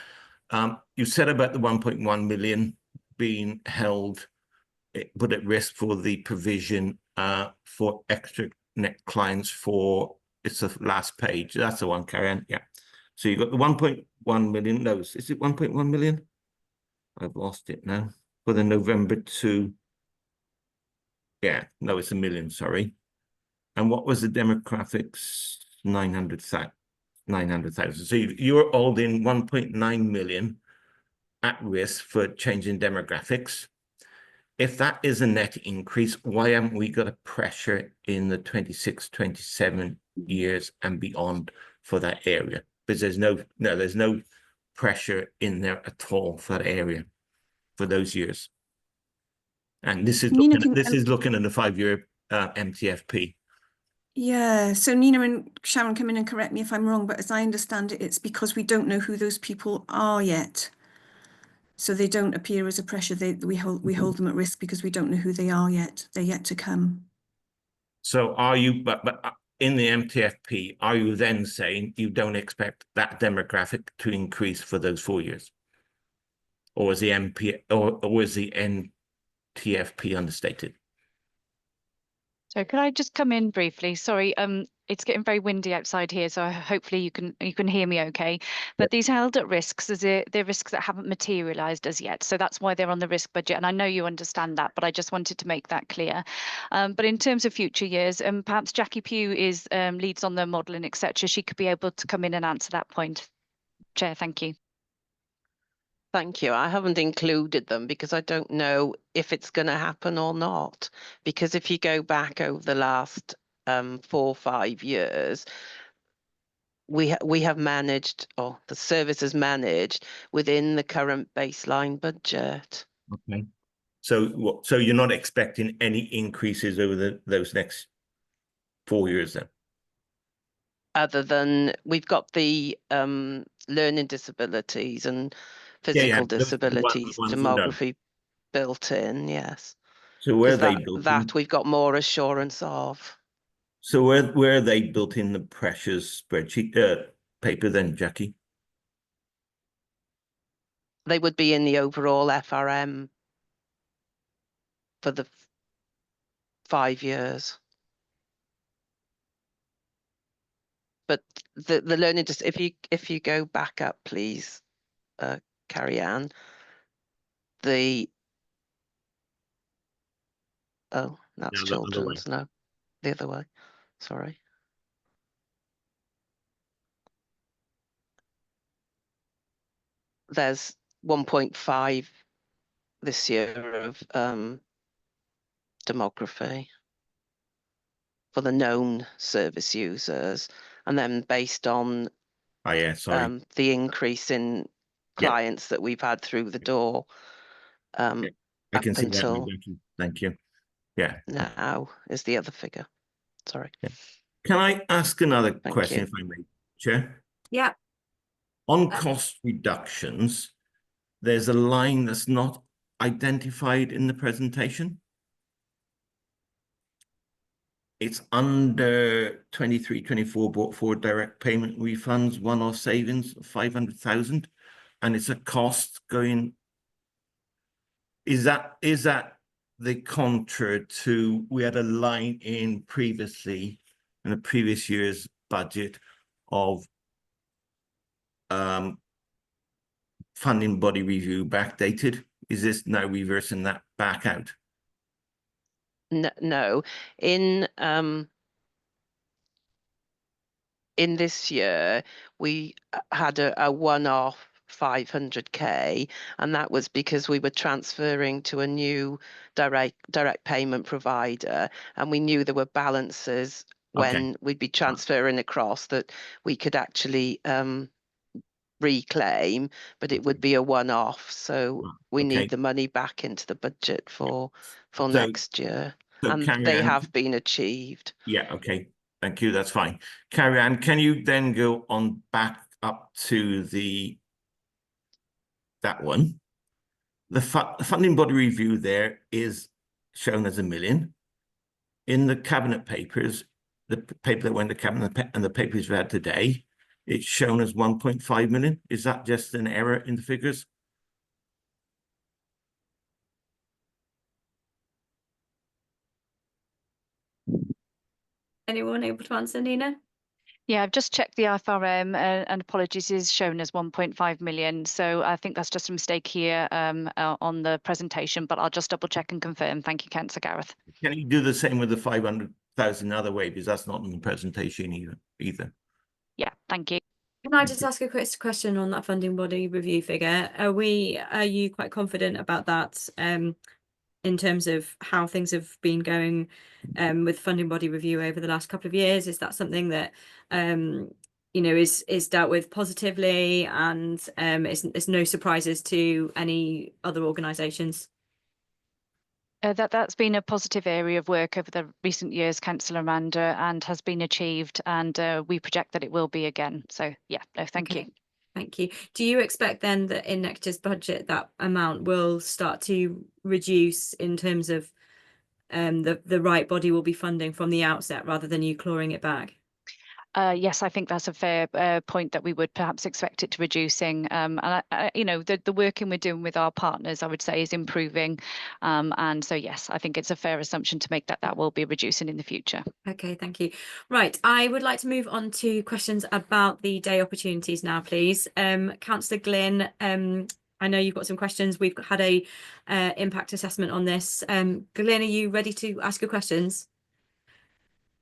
You said about the 1.1 million being held, put at risk for the provision for extra net clients for, it's the last page. That's the one, Karen. Yeah. So you got the 1.1 million. No, is it 1.1 million? I've lost it now. For the November to, yeah, no, it's a million, sorry. And what was the demographics? 900,000. So you're holding 1.9 million at risk for changing demographics. If that is a net increase, why haven't we got a pressure in the 26, 27 years and beyond for that area? Because there's no pressure in there at all for that area for those years. And this is looking at the 5-year MTFP. Yeah, so Nina and Sharon, come in and correct me if I'm wrong, but as I understand it, it's because we don't know who those people are yet. So they don't appear as a pressure. We hold them at risk because we don't know who they are yet. They're yet to come. So are you, but in the MTFP, are you then saying you don't expect that demographic to increase for those 4 years? Or is the or is the NTFP understated? So could I just come in briefly? Sorry, it's getting very windy outside here, so hopefully you can hear me okay. But these held at risks, they're risks that haven't materialised as yet. So that's why they're on the risk budget. And I know you understand that, but I just wanted to make that clear. But in terms of future years, perhaps Jackie Pugh leads on the modelling, etc. She could be able to come in and answer that point. Chair, thank you. Thank you. I haven't included them because I don't know if it's going to happen or not. Because if you go back over the last 4 or 5 years, we have managed, or the service has managed within the current baseline budget. Okay. So you're not expecting any increases over those next 4 years then? Other than we've got the learning disabilities and physical disabilities demography built in, yes. So where are they built in? That we've got more assurance of. So where are they built in the pressures spreadsheet paper then, Jackie? They would be in the overall FRM for the 5 years. But the learning, just if you go back up, please, Carrie Ann. Oh, that's children's. No, the other way. Sorry. There's 1.5 this year of demography. for the known service users, and then based on Oh yeah, sorry. the increase in Yeah. clients that we've had through the door Yeah. I can up see that. until Thank you. Thank you. Yeah. now is the other figure. Sorry. Can I ask another Thank question, you. if I may, Chair? Yeah. On cost reductions, there's a line that's not identified in the presentation. It's under 23-24 brought forward direct payment refunds, one-off savings of 500,000, and it's a cost going. Is that the contra to, we had a line in previously in the previous year's budget of funding body review backdated? Is this now reversing that back out? No, in this year we had a one-off 500k, and that was because we were transferring to a new direct payment provider, and we knew there were balances when we'd be transferring across that we could actually reclaim, but it would be a one-off, so we need the money back into the budget for next year, and they have been achieved. Yeah, okay, thank you, that's fine. Carrie Ann, can you then go on back up to that one? The funding body review there is shown as 1 million. In the cabinet papers, the paper that went to cabinet and the papers we had today, it's shown as 1.5 million. Is that just an error in the figures? Anyone able to answer, Nina? Yeah, I've just checked the IFRM and apologies, is shown as 1.5 million. So I think that's just a mistake here on the presentation, but I'll just double check and confirm. Thank you, Councillor Gareth. Can you do the same with the 500,000 other way, because that's not in the presentation either? Yeah, thank you. Can I just ask a quick question on that funding body review figure? Are you quite confident about that in terms of how things have been going with funding body review over the last couple of years? Is that something that is dealt with positively, and it's no surprises to any other organisations? That's been a positive area of work over the recent years, Councillor Amanda, and has been achieved, and we project that it will be again. So yeah, no, thank you. Thank you. Do you expect then that in next year's budget that amount will start to reduce in terms of the right body will be funding from the outset rather than you clawing it back? Yes, I think that's a fair point, that we would perhaps expect it to reducing. And the working we're doing with our partners, I would say, is improving. And so, yes, I think it's a fair assumption to make that will be reducing in the future. Okay, thank you. Right, I would like to move on to questions about the day opportunities now, please. Councillor Glynn, I know you've got some questions. We've had a impact assessment on this. Glynn, are you ready to ask your questions?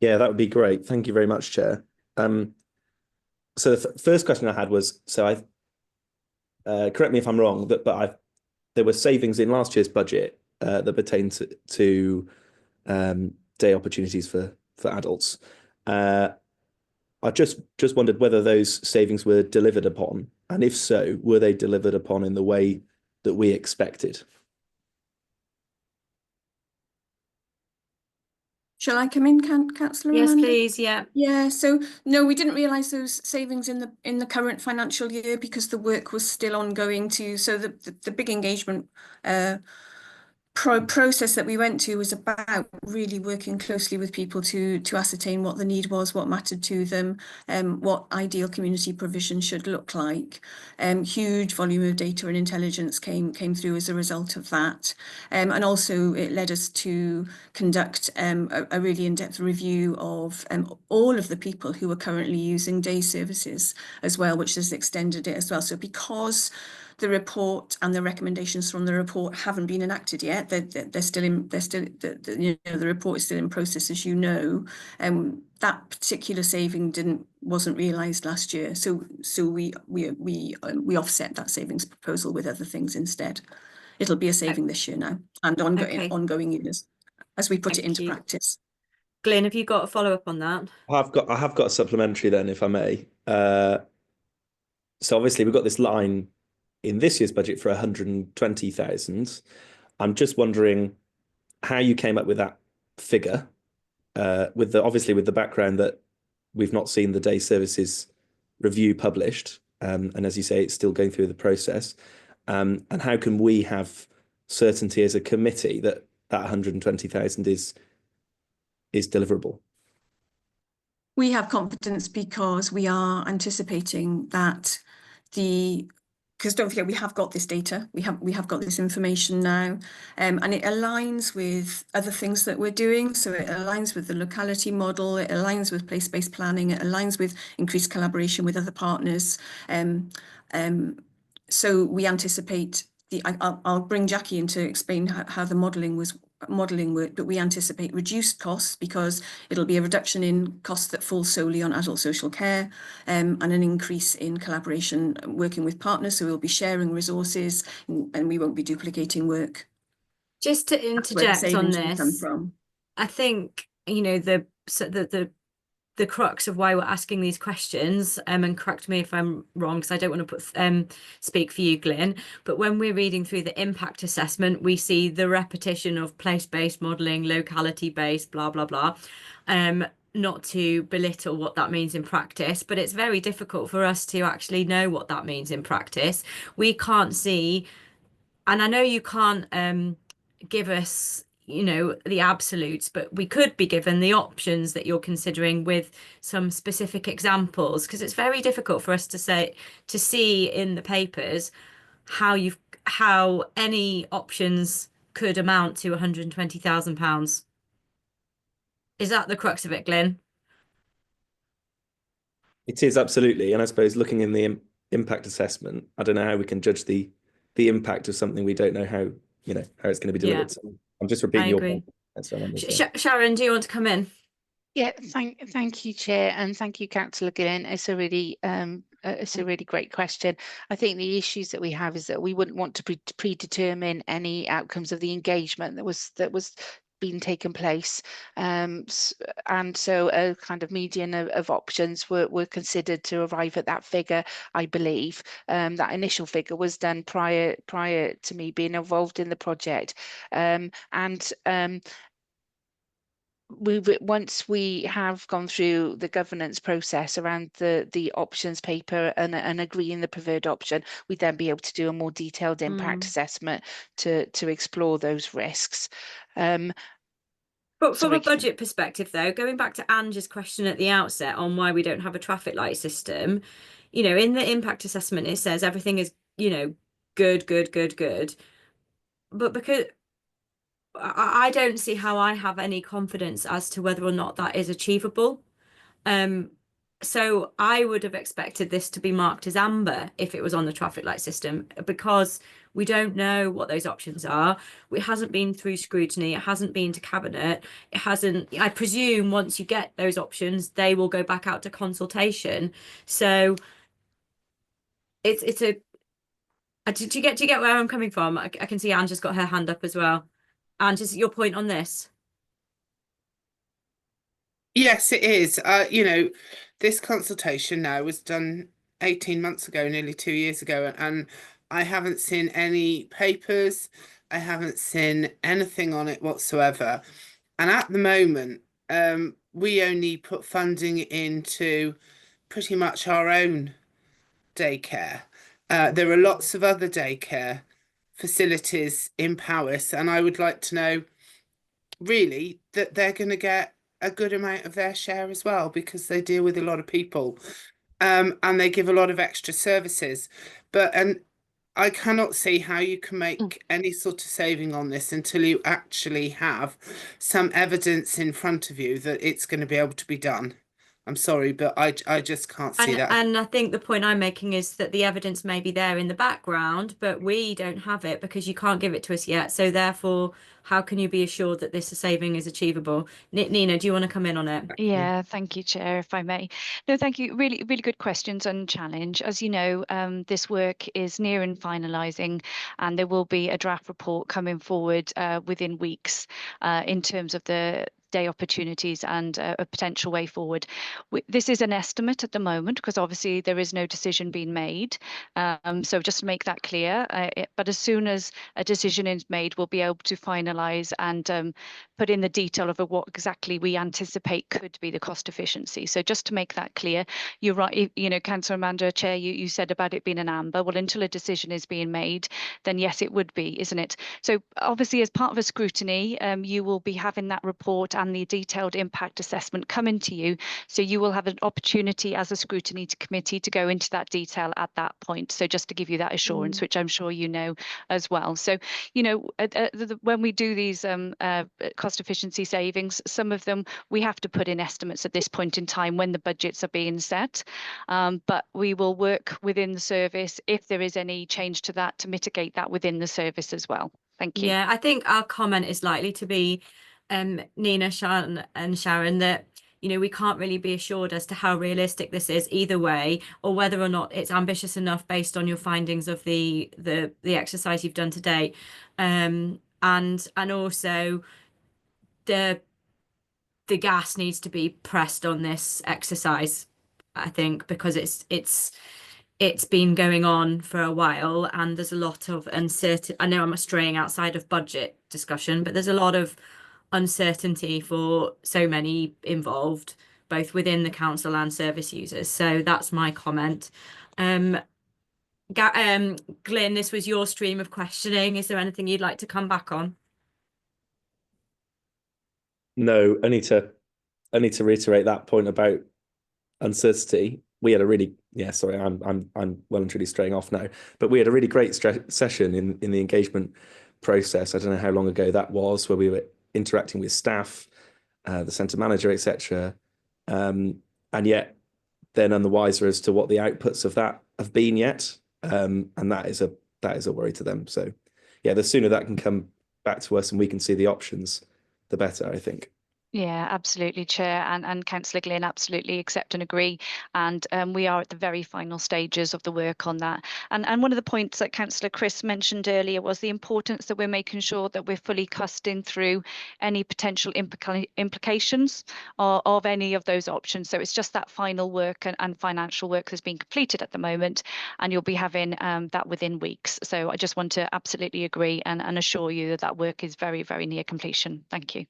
Yeah, that would be great. Thank you very much, Chair. So the first question I had was, so correct me if I'm wrong, there were savings in last year's budget that pertain to day opportunities for adults. I just wondered whether those savings were delivered upon, and if so, were they delivered upon in the way that we expected? Shall I come in, Councillor? Yes, Amanda? please. Yeah. Yeah. So no, we didn't realise those savings in the current financial year because the work was still ongoing. So the big engagement process that we went to was about really working closely with people to ascertain what the need was, what mattered to them, what ideal community provision should look like. Huge volume of data and intelligence came through as a result of that, and also it led us to conduct a really in-depth review of all of the people who are currently using day services as well, which has extended it as well. So because the report and the recommendations from the report haven't been enacted yet, the report is still in process, as you know. That particular saving wasn't realised last year, so we offset that savings proposal with other things instead. It'll be a saving this year now and ongoing years as we put it into practice. Glyn, have you got a follow-up on that? I have got a supplementary then, if I may. So obviously we've got this line in this year's budget for 120,000. I'm just wondering how you came up with that figure, with the background that we've not seen the day services review published, and as you say, it's still going through the process. And how can we have certainty as a committee that 120,000 is deliverable? We have confidence because we are anticipating that because don't forget, we have got this data, we have got this information now, and it aligns with other things that we're doing. So it aligns with the locality model, it aligns with place-based planning, it aligns with increased collaboration with other partners. So we anticipate I'll bring Jackie in to explain how the modelling worked, but we anticipate reduced costs because it'll be a reduction in costs that fall solely on adult social care, and an increase in collaboration working with partners. So we'll be sharing resources and we won't be duplicating work. Just to interject on this, from. I think, you know, the crux of why we're asking these questions, and correct me if I'm wrong, because I don't want to speak for you, Glyn, but when we're reading through the impact assessment, we see the repetition of place-based modelling, locality-based, blah, blah, blah. Not to belittle what that means in practice, but it's very difficult for us to actually know what that means in practice. We can't see, and I know you can't give us, you know, the absolutes, but we could be given the options that you're considering with some specific examples, because it's very difficult for us to see in the papers how any options could amount to £120,000. Is that the crux of it, Glyn? It is, absolutely. And I suppose looking in the impact assessment, I don't know how we can judge the impact of something we don't know how it's going to be delivered. Yeah. So I'm just repeating your point. Sharon, do you want to come in? Yeah, thank you, Chair, and thank you, Councillor Glyn. It's a really great question. I think the issues that we have is that we wouldn't want to predetermine any outcomes of the engagement that was been taken place, and so a kind of median of options were considered to arrive at that figure. I believe that initial figure was done prior to me being involved in the project, once we have gone through the governance process around the options paper and agreeing the preferred option, we'd then be able to do a more detailed impact assessment to explore those risks. But from a budget perspective, though, going back to Angie's question at the outset on why we don't have a traffic light system, you know, in the impact assessment, it says everything is, you know, good. But because I don't see how I have any confidence as to whether or not that is achievable. So I would have expected this to be marked as amber if it was on the traffic light system, because we don't know what those options are. It hasn't been through scrutiny. It hasn't been to cabinet. It hasn't. I presume once you get those options, they will go back out to consultation. So it's a. Do you get where I'm coming from? I can see Anne just got her hand up as well. Anne, just your point on this. Yes, it is. You know, this consultation now was done 18 months ago, nearly 2 years ago, and I haven't seen any papers. I haven't seen anything on it whatsoever. And at the moment, we only put funding into pretty much our own daycare. There are lots of other daycare facilities in Powys, and I would like to know really that they're going to get a good amount of their share as well, because they deal with a lot of people, and they give a lot of extra services. And I cannot see how you can make any sort of saving on this until you actually have some evidence in front of you that it's going to be able to be done. I'm sorry, but I just can't see that. And I think the point I'm making is that the evidence may be there in the background, but we don't have it because you can't give it to us yet. So therefore, how can you be assured that this saving is achievable? Nina, do you want to come in on it? Yeah, thank you, Chair, if I may. No, thank you. Really, really good questions and challenge. As you know, this work is near and finalising, and there will be a draft report coming forward within weeks in terms of the day opportunities and a potential way forward. This is an estimate at the moment because obviously there is no decision being made. So just to make that clear, but as soon as a decision is made, we'll be able to finalise and put in the detail of what exactly we anticipate could be the cost efficiency. So just to make that clear, you're right, you know, Councillor Amanda, Chair, you said about it being an amber. Well, until a decision is being made, then yes, it would be, isn't it? So obviously as part of a scrutiny, you will be having that report and the detailed impact assessment coming to you. So you will have an opportunity as a scrutiny committee to go into that detail at that point. So just to give you that assurance, which I'm sure you know as well. So, you know, when we do these cost efficiency savings, some of them we have to put in estimates at this point in time when the budgets are being set. But we will work within the service if there is any change to that to mitigate that within the service as well. Thank you. Yeah, I think our comment is likely to be, Nina, Sharon, that, you know, we can't really be assured as to how realistic this is either way, or whether or not it's ambitious enough based on your findings of the exercise you've done today, and also the gas needs to be pressed on this exercise, I think, because it's been going on for a while and there's a lot of uncertainty. I know I'm straying outside of budget discussion, but there's a lot of uncertainty for so many involved, both within the council and service users. So that's my comment. Glyn, this was your stream of questioning. Is there anything you'd like to come back on? No, I need to reiterate that point about uncertainty. We had a really, sorry, I'm well and truly straying off now, but we had a really great session in the engagement process. I don't know how long ago that was, where we were interacting with staff, the centre manager, etc. And yet they're none the wiser as to what the outputs of that have been yet. And that is a worry to them. So yeah, the sooner that can come back to us and we can see the options, the better, I think. Yeah, absolutely, Chair, and Councillor Glynn, absolutely accept and agree. And we are at the very final stages of the work on that. And one of the points that Councillor Chris mentioned earlier was the importance that we're making sure that we're fully costing through any potential implications of any of those options. So it's just that final work and financial work that's being completed at the moment, and you'll be having that within weeks. So I just want to absolutely agree and assure you that that work is very, very near completion. Thank you.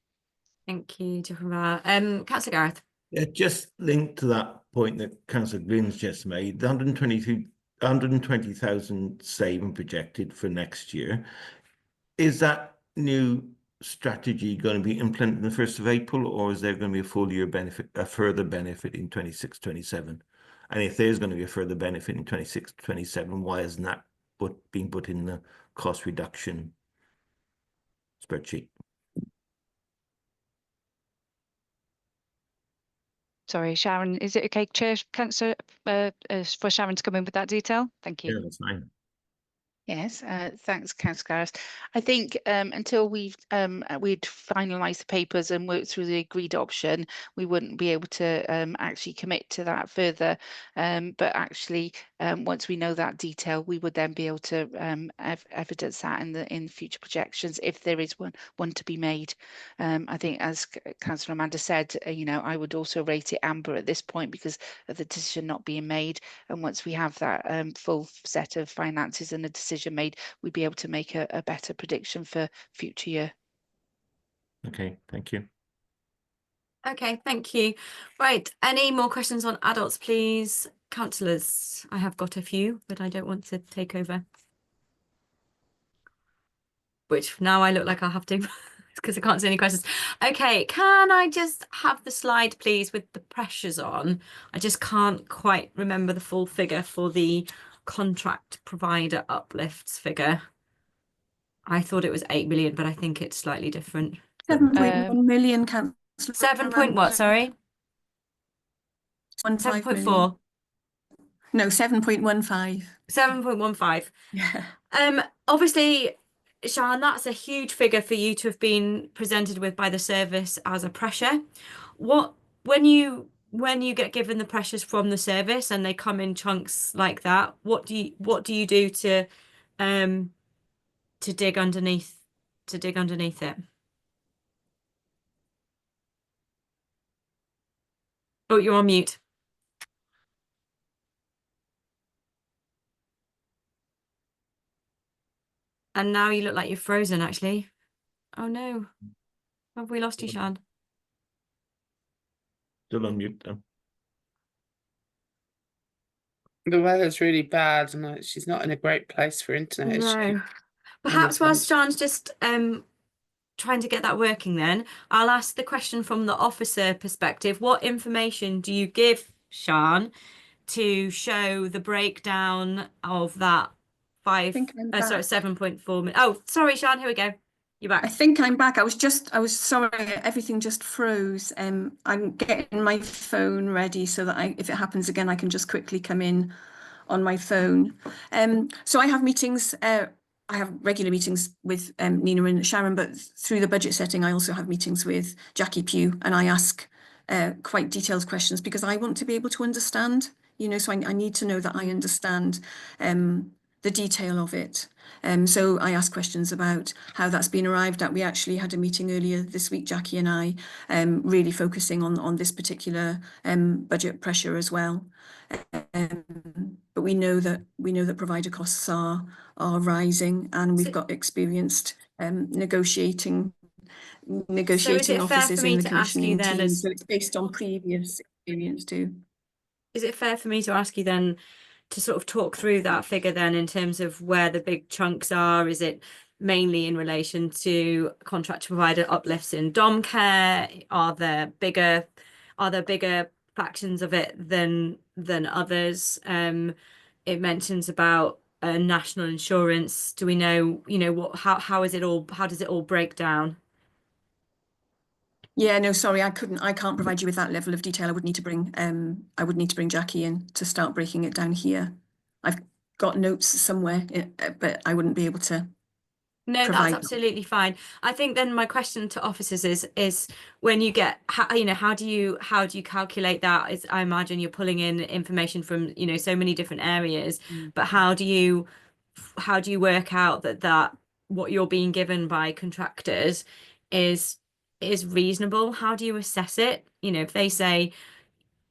Thank you, Councillor Gareth. Yeah, just linked to that point that Councillor Glyn's just made, the 120,000 saving projected for next year. Is that new strategy going to be implemented on the 1st of April, or is there going to be a full year benefit, a further benefit in 26-27? And if there's going to be a further benefit in 26-27, why isn't that being put in the cost reduction spreadsheet? Sorry, Sharon, is it okay, Chair, Councillor, for Sharon to come in with that detail? Thank you. Yeah, that's fine. Yes, thanks, Councillor Gareth. I think until we'd finalised the papers and worked through the agreed option, we wouldn't be able to actually commit to that further. But actually, once we know that detail, we would then be able to evidence that in future projections if there is one to be made. I think, as Councillor Amanda said, you know, I would also rate it amber at this point because of the decision not being made. And once we have that full set of finances and a decision made, we'd be able to make a better prediction for future year. Okay, thank you. Okay, thank you. Right, any more questions on adults, please? Councillors, I have got a few, but I don't want to take over. Which now I look like I'll have to because I can't see any questions. Okay, can I just have the slide, please, with the pressures on? I just can't quite remember the full figure for the contract provider uplifts figure. I thought it was 8 million, but I think it's slightly different. 7.1 million, Councillor. 7 point what, sorry? 7.4. No, 7.15. 7.15. Yeah. Obviously, Sharon, that's a huge figure for you to have been presented with by the service as a pressure. When you get given the pressures from the service and they come in chunks like that, what do you do to dig underneath it? Oh, you're on mute. And now you look like you're frozen, actually. Oh no. Have we lost you, Sian? Still on mute though. The weather's really bad, and she's not in a great place for internet, is she? No. Perhaps whilst Sian's just trying to get that working then, I'll ask the question from the officer perspective. What information do you give Sian to show the breakdown of that I think I'm back. 7.4 million? Oh, sorry, Sian, here we go. You're back. I think I'm back. I was sorry, everything just froze. I'm getting my phone ready so that if it happens again, I can just quickly come in on my phone. So I have meetings, I have regular meetings with Nina and Sharon, but through the budget setting, I also have meetings with Jackie Pugh, and I ask quite detailed questions because I want to be able to understand, so I need to know that I understand the detail of it. So I asked questions about how that's been arrived at. We actually had a meeting earlier this week, Jackie and I, really focusing on this particular budget pressure as well. But we know that provider costs are rising, and we've got experienced negotiating So is it fair officers for me in the to ask you commissioning then, team. So it's based on previous experience too. is it fair for me to ask you then to sort of talk through that figure then in terms of where the big chunks are? Is it mainly in relation to contract provider uplifts in dom care? Are there bigger factions of it than others? It mentions about national insurance. Do we know, how does it all break down? Yeah, no, sorry, I can't provide you with that level of detail. I would need to bring Jackie in to start breaking it down here. I've got notes somewhere, but I wouldn't be able to. No, that's absolutely fine. I think then my question to officers is when you get, how do you calculate that? I imagine you're pulling in information from, so many different areas, but how do you work out that what you're being given by contractors is reasonable? How do you assess it? If they say,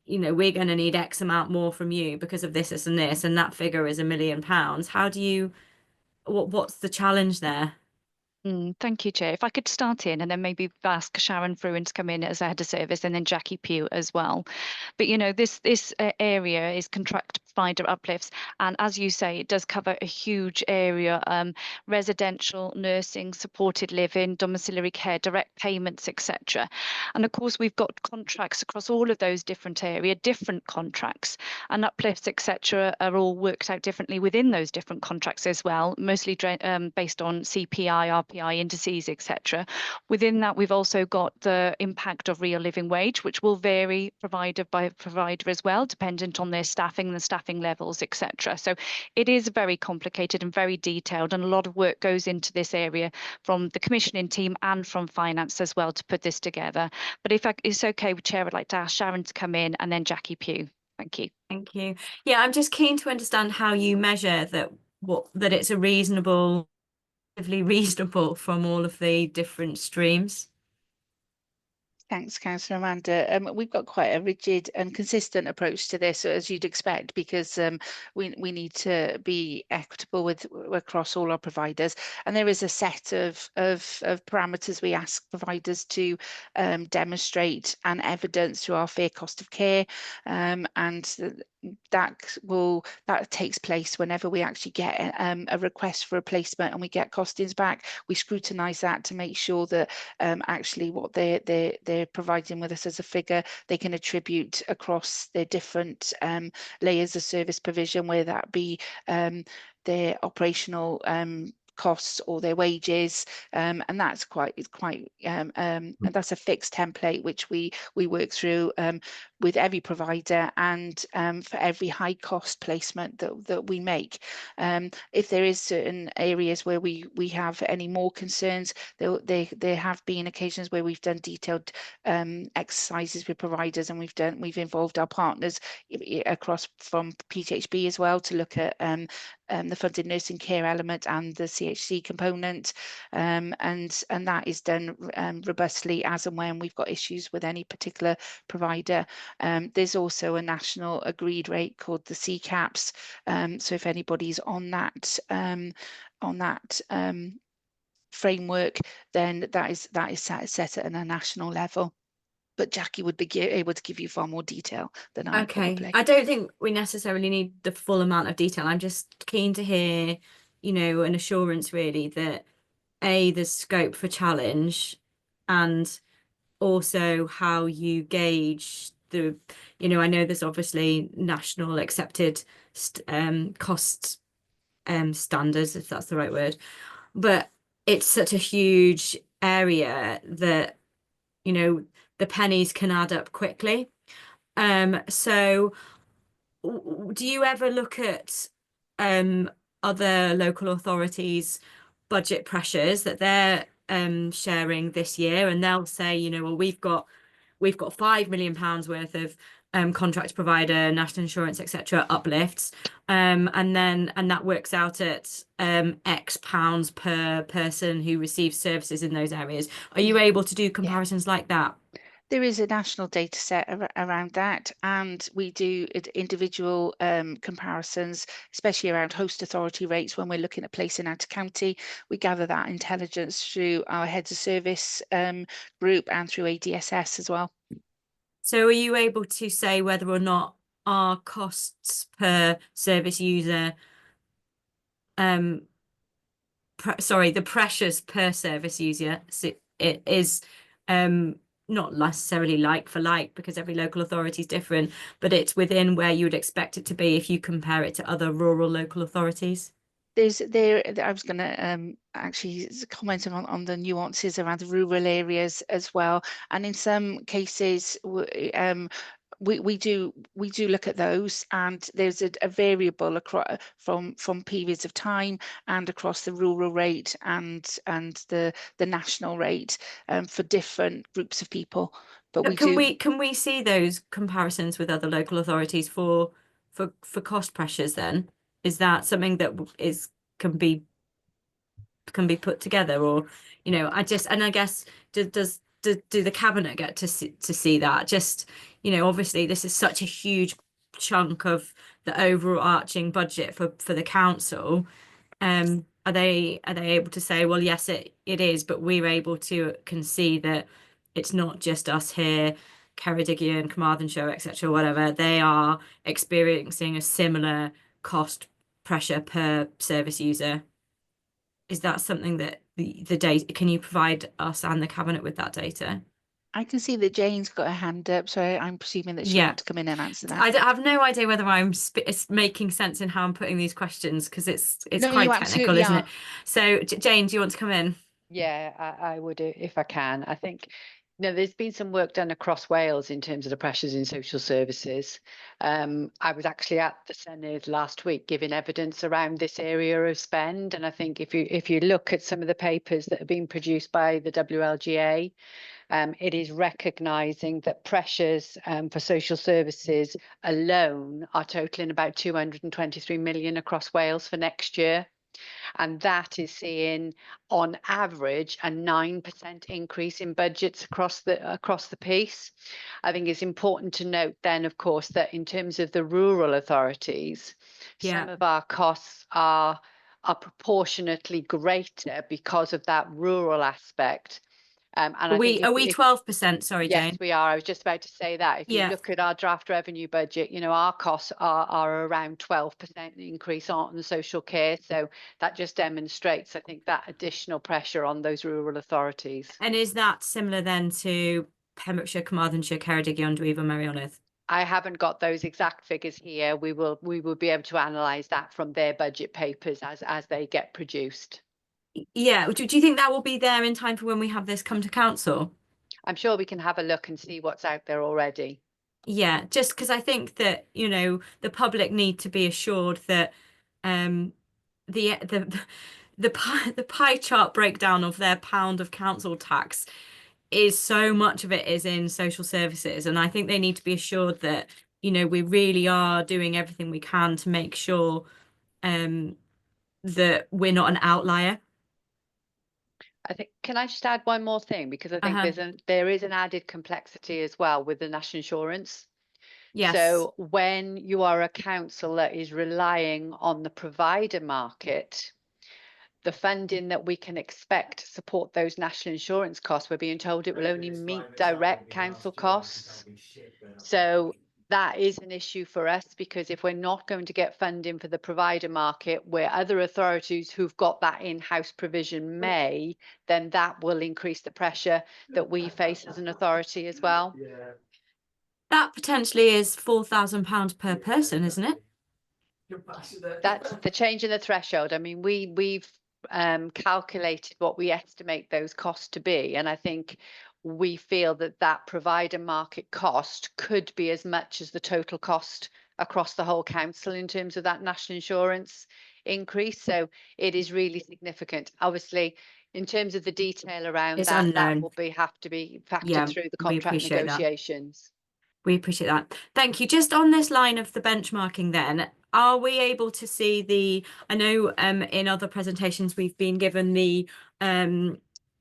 we're going to need X amount more from you because of this and this, and that figure is £1 million, how do you, what's the challenge there? Thank you, Chair. If I could start in and then maybe ask Sharon Fruin to come in as a head of service, and then Jackie Pugh as well. But this area is contract provider uplifts, and as you say, it does cover a huge area: residential, nursing, supported living, domiciliary care, direct payments, etc. And of course, we've got contracts across all of those different areas, different contracts, and uplifts, etc., are all worked out differently within those different contracts as well, mostly based on CPI, RPI indices, etc. Within that, we've also got the impact of real living wage, which will vary provider by provider as well, dependent on their staffing, the staffing levels, etc. So it is very complicated and very detailed, and a lot of work goes into this area from the commissioning team and from finance as well to put this together. But if it's okay with Chair, I'd like to ask Sharon to come in, and then Jackie Pugh. Thank you. Thank you. Yeah, I'm just keen to understand how you measure that it's reasonable from all of the different streams. Thanks, Councillor Amanda. We've got quite a rigid and consistent approach to this, as you'd expect, because we need to be equitable across all our providers. And there is a set of parameters we ask providers to demonstrate and evidence through our fair cost of care, and that takes place whenever we actually get a request for a placement and we get costings back. We scrutinise that to make sure that actually what they're providing with us as a figure, they can attribute across their different layers of service provision, whether that be their operational costs or their wages, and that's and that's a fixed template which we work through with every provider, and for every high cost placement that we make. If there is certain areas where we have any more concerns, there have been occasions where we've done detailed exercises with providers, and we've involved our partners across from PTHB as well to look at the funded nursing care element and the CHC component, and that is done robustly as and when we've got issues with any particular provider. There's also a national agreed rate called the CCAPS. So if anybody's on that framework, then that is set at a national level. But Jackie would be able to give you far more detail than I probably. I don't think we necessarily need the full amount of detail. I'm just keen to hear, you know, an assurance really that there's scope for challenge, and also how you gauge the, you know, I know there's obviously national accepted cost standards, if that's the right word, but it's such a huge area that, you know, the pennies can add up quickly. So do you ever look at other local authorities' budget pressures that they're sharing this year, and they'll say, you know, well, we've got £5 million worth of contract provider, national insurance, etc. uplifts, and that works out at X pounds per person who receives services in those areas. Are you able to do comparisons like that? There is a national data set around that, and we do individual comparisons, especially around host authority rates when we're looking at placing out of county. We gather that intelligence through our heads of service group and through ADSS as well. So are you able to say whether or not our costs per service user, the pressures per service user, it is not necessarily like for like, because every local authority is different, but it's within where you would expect it to be if you compare it to other rural local authorities? I was going to actually comment on the nuances around the rural areas as well, and in some cases we do look at those, and there's a variable across from periods of time and across the rural rate and the national rate for different groups of people. But can we see those comparisons with other local authorities for cost pressures then? Is that something that can be put together, or, you know, I guess do the cabinet get to see that? Just, you know, obviously this is such a huge chunk of the overarching budget for the council. Are they able to say, well, yes, it is, but we're able to can see that it's not just us here, Ceredigion, Carmarthenshire, etc., whatever, they are experiencing a similar cost pressure per service user? Is that something that the data, can you provide us and the cabinet with that data? I can see that Jane's got a hand up, so I'm presuming that she wants to come in and answer that. I have no idea whether I'm making sense in how I'm putting these questions, because it's No, quite you technical, absolutely isn't are. it? So Jane, do you want to come in? Yeah, I would if I can. I think, you know, there's been some work done across Wales in terms of the pressures in social services. I was actually at the Senedd last week giving evidence around this area of spend, and I think if you look at some of the papers that have been produced by the WLGA, it is recognising that pressures for social services alone are totaling about 223 million across Wales for next year. And that is seeing, on average, a 9% increase in budgets across the piece. I think it's important to note then, of course, that in terms of the rural authorities, some of our costs are proportionately greater because of that rural aspect. And are we 12%? Sorry, Jane. Yes, we are. I was just about to say that. If you look at our draft revenue budget, you know, our costs are around 12% increase on the social care. So that just demonstrates, I think, that additional pressure on those rural authorities. And is that similar then to Pembrokeshire, Carmarthenshire, Ceredigion, Dwyfor, Meirionydd? I haven't got those exact figures here. We will be able to analyse that from their budget papers as they get produced. Yeah. Do you think that will be there in time for when we have this come to council? I'm sure we can have a look and see what's out there already. Yeah, just because I think that, you know, the public need to be assured that the pie chart breakdown of their pound of council tax is, so much of it is in social services, and I think they need to be assured that, you know, we really are doing everything we can to make sure that we're not an outlier. I think, can I just add one more thing? Because I think there is an added complexity as well with the national insurance. Yes. So when you are a council that is relying on the provider market, the funding that we can expect to support those national insurance costs, we're being told it will only meet direct council costs. So that is an issue for us, because if we're not going to get funding for the provider market where other authorities who've got that in-house provision may, then that will increase the pressure that we face as an authority as well. That potentially is £4,000 per person, isn't it? That's the change in the threshold. I mean, we've calculated what we estimate those costs to be, and I think we feel that that provider market cost could be as much as the total cost across the whole council in terms of that national insurance increase. So it is really significant. Obviously, in terms of the detail around It's that, that unknown. will have to be factored Yeah, through the we contract appreciate that. negotiations. We appreciate that. Thank you. Just on this line of the benchmarking then, are we able to see the, I know in other presentations we've been given the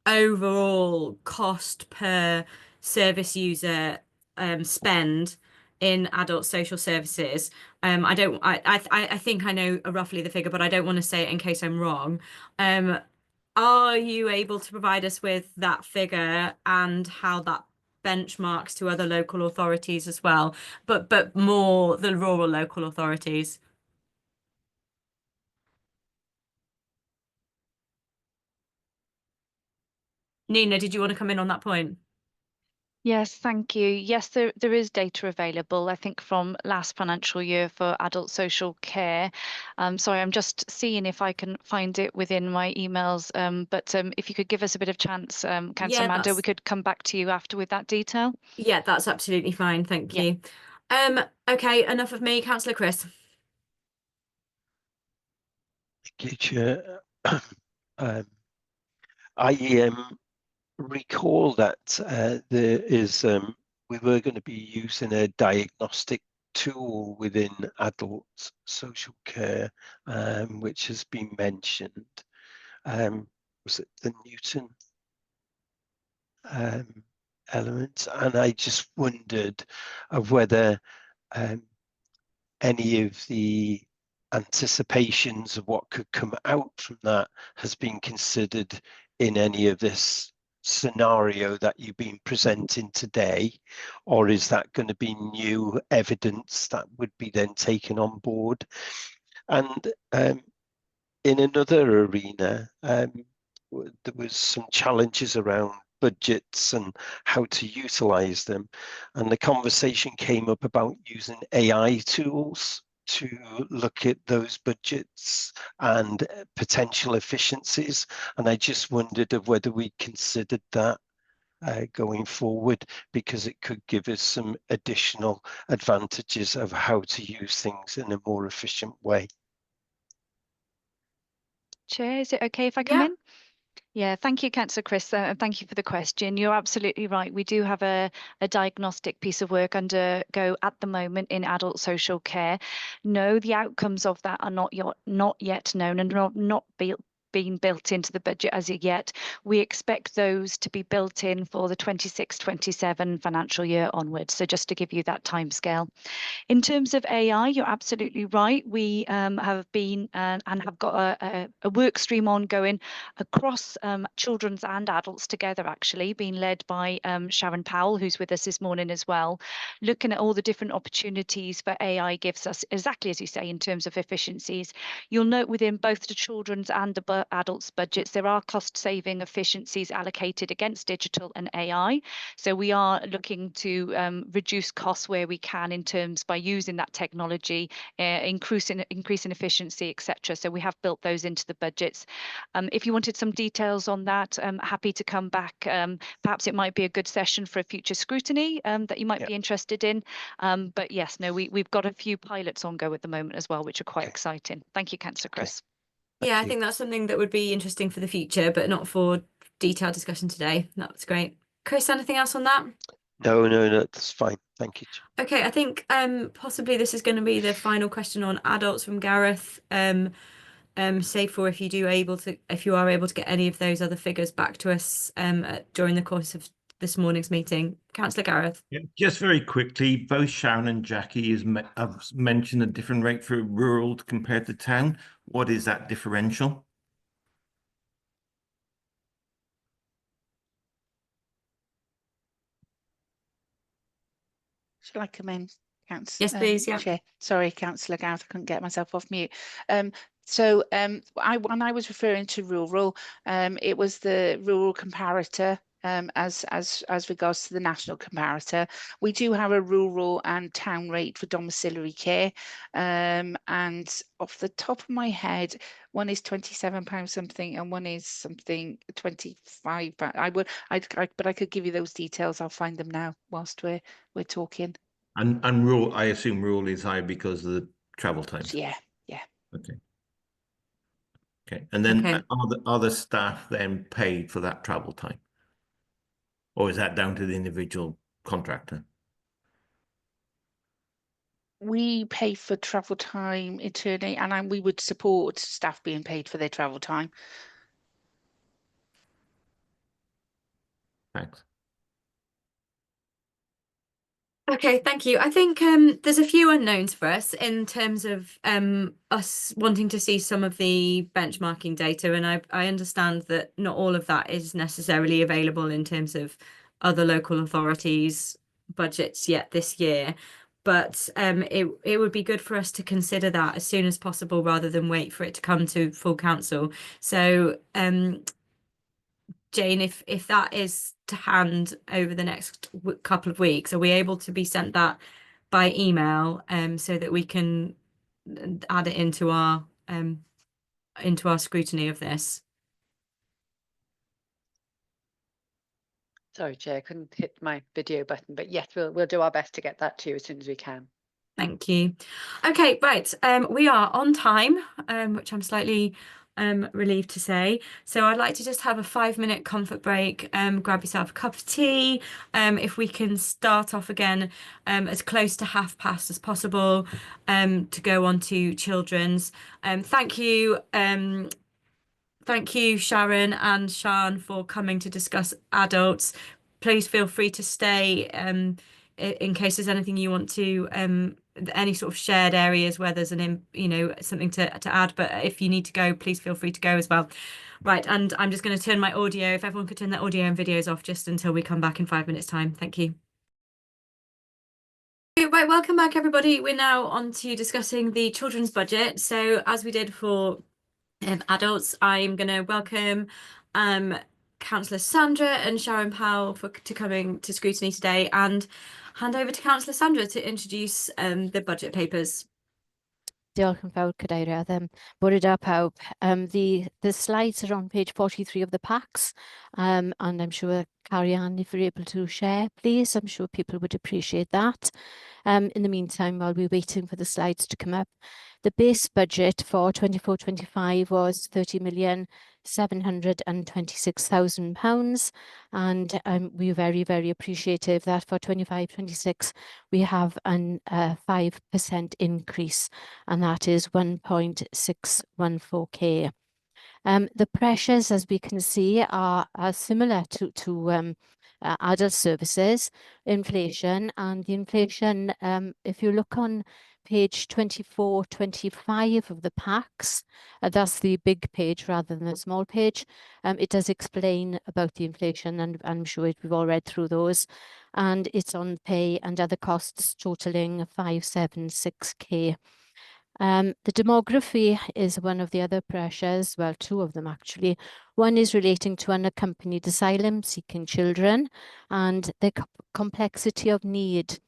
overall cost per service user spend in adult social services. I think I know roughly the figure, but I don't want to say it in case I'm wrong. Are you able to provide us with that figure and how that benchmarks to other local authorities as well, but more the rural local authorities? Nina, did you want to come in on that point? Yes, thank you. Yes, there is data available, I think, from last financial year for adult social care. Sorry, I'm just seeing if I can find it within my emails. But if you could give us a bit of chance, Councillor Amanda, we could come back to you after with that detail. Yeah, that's absolutely fine. Thank you. Okay, enough of me. Councillor Chris. Thank you, Chair. I recall that there is we were going to be using a diagnostic tool within adult social care, which has been mentioned. Was it the Newton element? And I just wondered of whether any of the anticipations of what could come out from that has been considered in any of this scenario that you've been presenting today, or is that going to be new evidence that would be then taken on board? And in another arena, there was some challenges around budgets and how to utilize them, and the conversation came up about using AI tools to look at those budgets and potential efficiencies. And I just wondered of whether we considered that going forward, because it could give us some additional advantages of how to use things in a more efficient way. Chair, is it okay if I come in? Yeah, thank you, Councillor Chris, and thank you for the question. You're absolutely right. We do have a diagnostic piece of work undergo at the moment in adult social care. No, the outcomes of that are not yet known and not being built into the budget as of yet. We expect those to be built in for the 26-27 financial year onwards. So just to give you that timescale. In terms of AI, you're absolutely right. We have been and have got a work stream ongoing across children's and adults together, actually, being led by Sharon Powell, who's with us this morning as well, looking at all the different opportunities for AI gives us, exactly as you say, in terms of efficiencies. You'll note within both the children's and the adults budgets, there are cost saving efficiencies allocated against digital and AI. So we are looking to reduce costs where we can in terms by using that technology, increasing efficiency, etc. So we have built those into the budgets. If you wanted some details on that, I'm happy to come back. Perhaps it might be a good session for a future scrutiny that you might be interested in. But yes, no, we've got a few pilots on go at the moment as well, which are quite exciting. Thank you, Councillor Chris. Yeah, I think that's something that would be interesting for the future, but not for detailed discussion today. That's great. Chris, anything else on that? No, that's fine. Thank you. Okay, I think possibly this is going to be the final question on adults from Gareth. Save for if you are able to get any of those other figures back to us during the course of this morning's meeting. Councillor Gareth. Yeah, just very quickly, both Sharon and Jackie have mentioned a different rate for rural compared to town. What is that differential? Shall I come in, Yes, please. Yeah. Chair? Sorry, Councillor Gareth, I couldn't get myself off mute. When I was referring to rural, it was the rural comparator. As regards to the national comparator, we do have a rural and town rate for domiciliary care, and off the top of my head, one is £27 something, and one is something £25. But I could give you those details. I'll find them now whilst we're talking. And rural, I assume rural is high because of the travel times. Yeah. Okay. Okay. And then Okay. are the staff then paid for that travel time? Or is that down to the individual contractor? We pay for travel time internally, and we would support staff being paid for their travel time. Thanks. Okay, thank you. I think there's a few unknowns for us in terms of us wanting to see some of the benchmarking data, and I understand that not all of that is necessarily available in terms of other local authorities' budgets yet this year. But it would be good for us to consider that as soon as possible rather than wait for it to come to full council. So Jane, if that is to hand over the next couple of weeks, are we able to be sent that by email so that we can add it into our scrutiny of this? Sorry, Chair, I couldn't hit my video button, but yes, we'll do our best to get that to you as soon as we can. Thank you. Okay, right. We are on time, which I'm slightly relieved to say. So I'd like to just have a 5-minute comfort break, grab yourself a cup of tea. If we can start off again as close to past as possible to go on to children's. Thank you. Thank you, Sharon and Sian, for coming to discuss adults. Please feel free to stay in case there's anything you want to, any sort of shared areas where there's something to add. But if you need to go, please feel free to go as well. Right, and I'm just going to turn my audio. If everyone could turn their audio and videos off just until we come back in 5 minutes' time. Thank you. Right, welcome back, everybody. We're now on to discussing the children's budget. So as we did for adults, I'm going to welcome Councillor Sandra and Sharon Powell to coming to scrutiny today, and hand over to Councillor Sandra to introduce the budget papers. Diolch yn fawr, Cadeirydd. Bore da pawb. The slides are on page 43 of the packs, and I'm sure Carrie Ann, if you're able to share, please. I'm sure people would appreciate that. In the meantime, while we're waiting for the slides to come up, the base budget for 24-25 was £30,726,000, and we're very, very appreciative that for 25-26 we have a 5% increase, and that is 1.614k. The pressures, as we can see, are similar to adult services, inflation, and the inflation, if you look on page 24-25 of the packs, that's the big page rather than the small page, it does explain about the inflation, and I'm sure we've all read through those, and it's on pay and other costs totaling 576k. The demography is one of the other pressures, well, two of them actually. One is relating to unaccompanied asylum-seeking children and the complexity of need,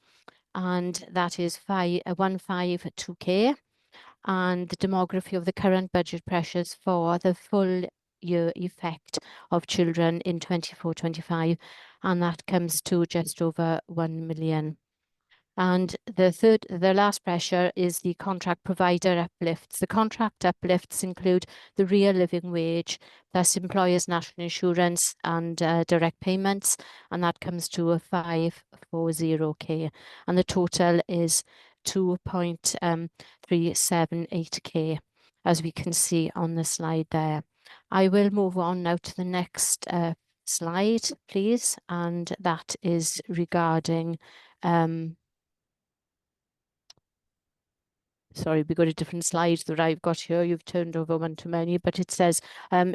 and that is 152k. And the demography of the current budget pressures for the full year effect of children in 24-25, and that comes to just over 1 million. And the last pressure is the contract provider uplifts. The contract uplifts include the real living wage, plus employers' national insurance and direct payments, and that comes to a 540k. And the total is 2.378k, as we can see on the slide there. I will move on now to the next slide, please, and that is regarding sorry, we got a different slide that I've got here. You've turned over one too many, but it says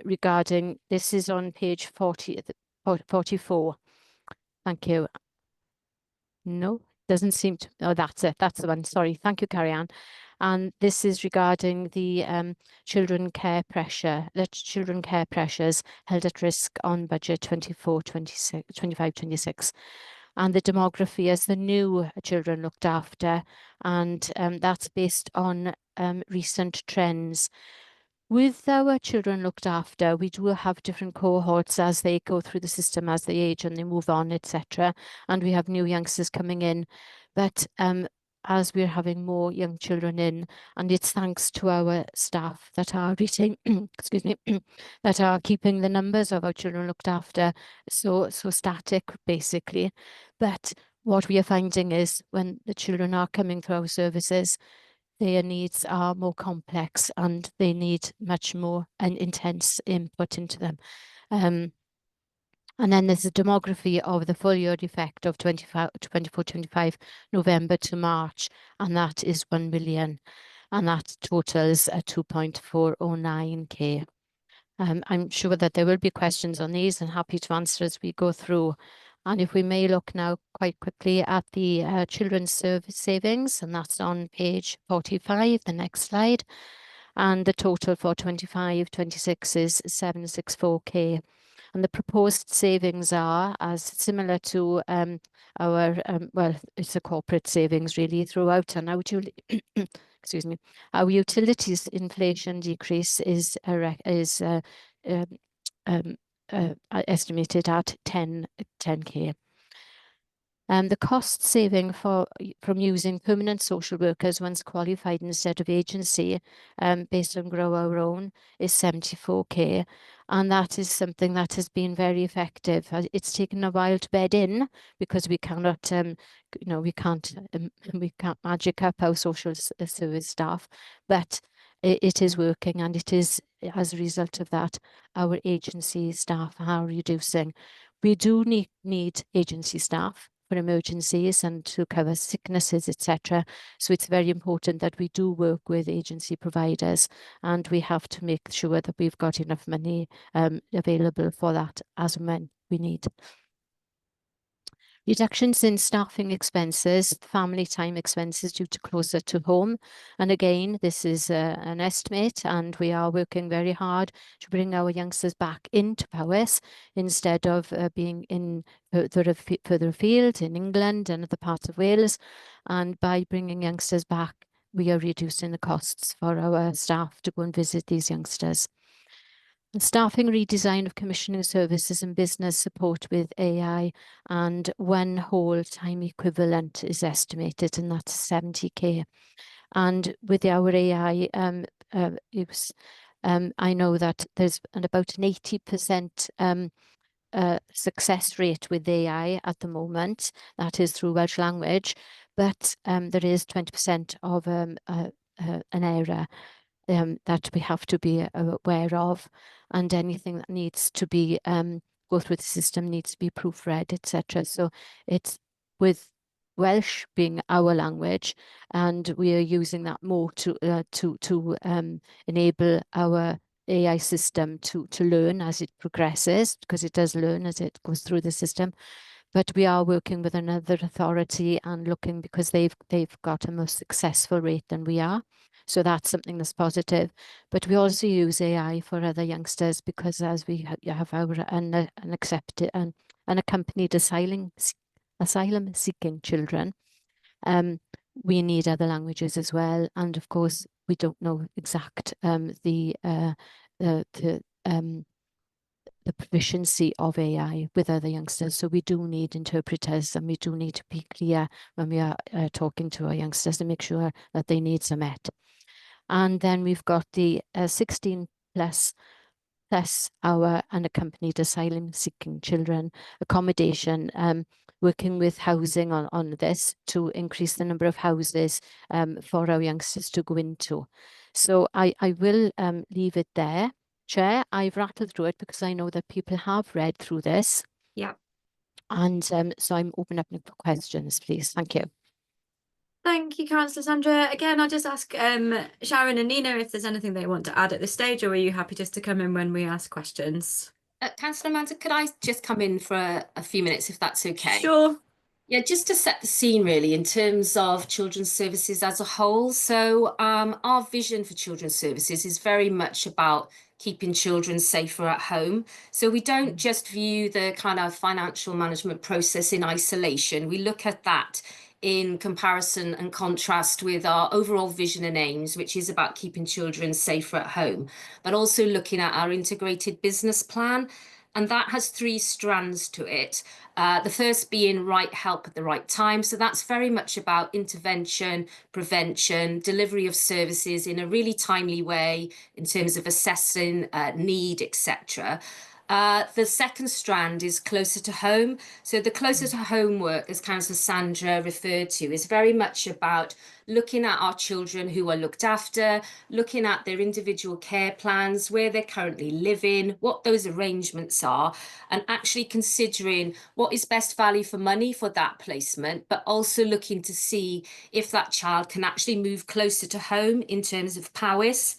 regarding, this is on page 44. Thank you. No, doesn't seem to, oh, that's it. That's the one. Sorry. Thank you, Carrie Ann. And this is regarding the children care pressure, children care pressures held at risk on budget 25-26. And the demography as the new children looked after, and that's based on recent trends. With our children looked after, we do have different cohorts as they go through the system, as they age and they move on, etc. And we have new youngsters coming in. But as we're having more young children in, and it's thanks to our staff that are reaching, excuse me, that are keeping the numbers of our children looked after so static, basically. But what we are finding is when the children are coming through our services, their needs are more complex and they need much more and intense input into them. And then there's the demography of the full year effect of 24-25 November to March, and that is 1 million, and that totals 2.409k. I'm sure that there will be questions on these and happy to answer as we go through. And if we may look now quite quickly at the children's service savings, and that's on page 45, the next slide. And the total for 25-26 is 764k. And the proposed savings are as similar to our, well, it's a corporate savings really throughout, and our excuse me, our utilities inflation decrease is estimated at 10k. The cost saving from using permanent social workers once qualified instead of agency, based on Grow Our Own, is 74k, and that is something that has been very effective. It's taken a while to bed in because we cannot, we can't magic up our social service staff, but it is working, and it is as a result of that our agency staff are reducing. We do need agency staff for emergencies and to cover sicknesses, etc. So it's very important that we do work with agency providers, and we have to make sure that we've got enough money available for that as and when we need. Reductions in staffing expenses, family time expenses due to closer to home. And again, this is an estimate, and we are working very hard to bring our youngsters back into Powys instead of being in further afield in England and other parts of Wales. And by bringing youngsters back, we are reducing the costs for our staff to go and visit these youngsters. Staffing redesign of commissioning services and business support with AI, and one whole time equivalent is estimated, and that's 70k. And with our AI use, I know that there's about an 80% success rate with AI at the moment. That is through Welsh language, but there is 20% of an error that we have to be aware of, and anything that needs to be go through the system needs to be proofread, etc. So it's with Welsh being our language, and we are using that more to enable our AI system to learn as it progresses, because it does learn as it goes through the system. But we are working with another authority and looking, because they've got a more successful rate than we are. So that's something that's positive. But we also use AI for other youngsters, because as we have our unaccompanied asylum seeking children, we need other languages as well. And of course, we don't know exact the proficiency of AI with other youngsters. So we do need interpreters, and we do need to be clear when we are talking to our youngsters to make sure that their needs are met. And then we've got the 16 plus our unaccompanied asylum seeking children accommodation, working with housing on this to increase the number of houses for our youngsters to go into. So I will leave it there. Chair, I've rattled through it because I know that people have read through this. Yeah. And so I'm open up for questions, please. Thank you. Thank you, Councillor Sandra. Again, I'll just ask Sharon and Nina if there's anything they want to add at this stage, or are you happy just to come in when we ask questions? Councillor Amanda, could I just come in for a few minutes, if that's okay? Sure. Yeah, just to set the scene really in terms of children's services as a whole. So our vision for children's services is very much about keeping children safer at home. So we don't just view the kind of financial management process in isolation. We look at that in comparison and contrast with our overall vision and aims, which is about keeping children safer at home, but also looking at our integrated business plan. And that has 3 strands to it. The first being right help at the right time. So that's very much about intervention, prevention, delivery of services in a really timely way in terms of assessing need, etc. The second strand is closer to home. So the closer to home work, as Councillor Sandra referred to, is very much about looking at our children who are looked after, looking at their individual care plans, where they're currently living, what those arrangements are, and actually considering what is best value for money for that placement, but also looking to see if that child can actually move closer to home in terms of POWIS.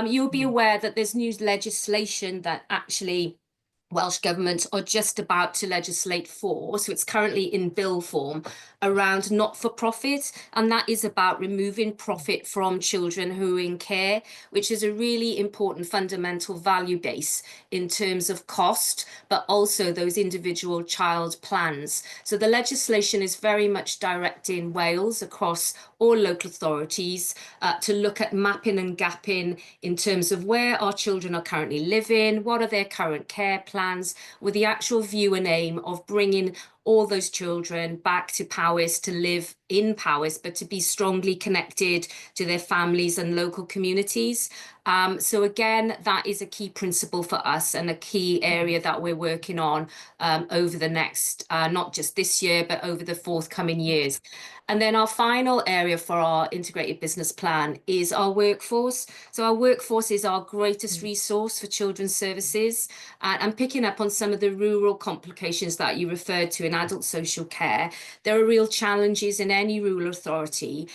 You'll be aware that there's new legislation that actually Welsh Government are just about to legislate for, so it's currently in bill form, around not-for-profit, and that is about removing profit from children who are in care, which is a really important fundamental value base in terms of cost, but also those individual child plans. So the legislation is very much directing Wales across all local authorities to look at mapping and gapping in terms of where our children are currently living, what are their current care plans, with the actual view and aim of bringing all those children back to Powys, to live in Powys, but to be strongly connected to their families and local communities. So again, that is a key principle for us and a key area that we're working on over the next, not just this year, but over the forthcoming years. And then our final area for our integrated business plan is our workforce. So our workforce is our greatest resource for children's services. And picking up on some of the rural complications that you referred to in adult social care, there are real challenges in any rural authority,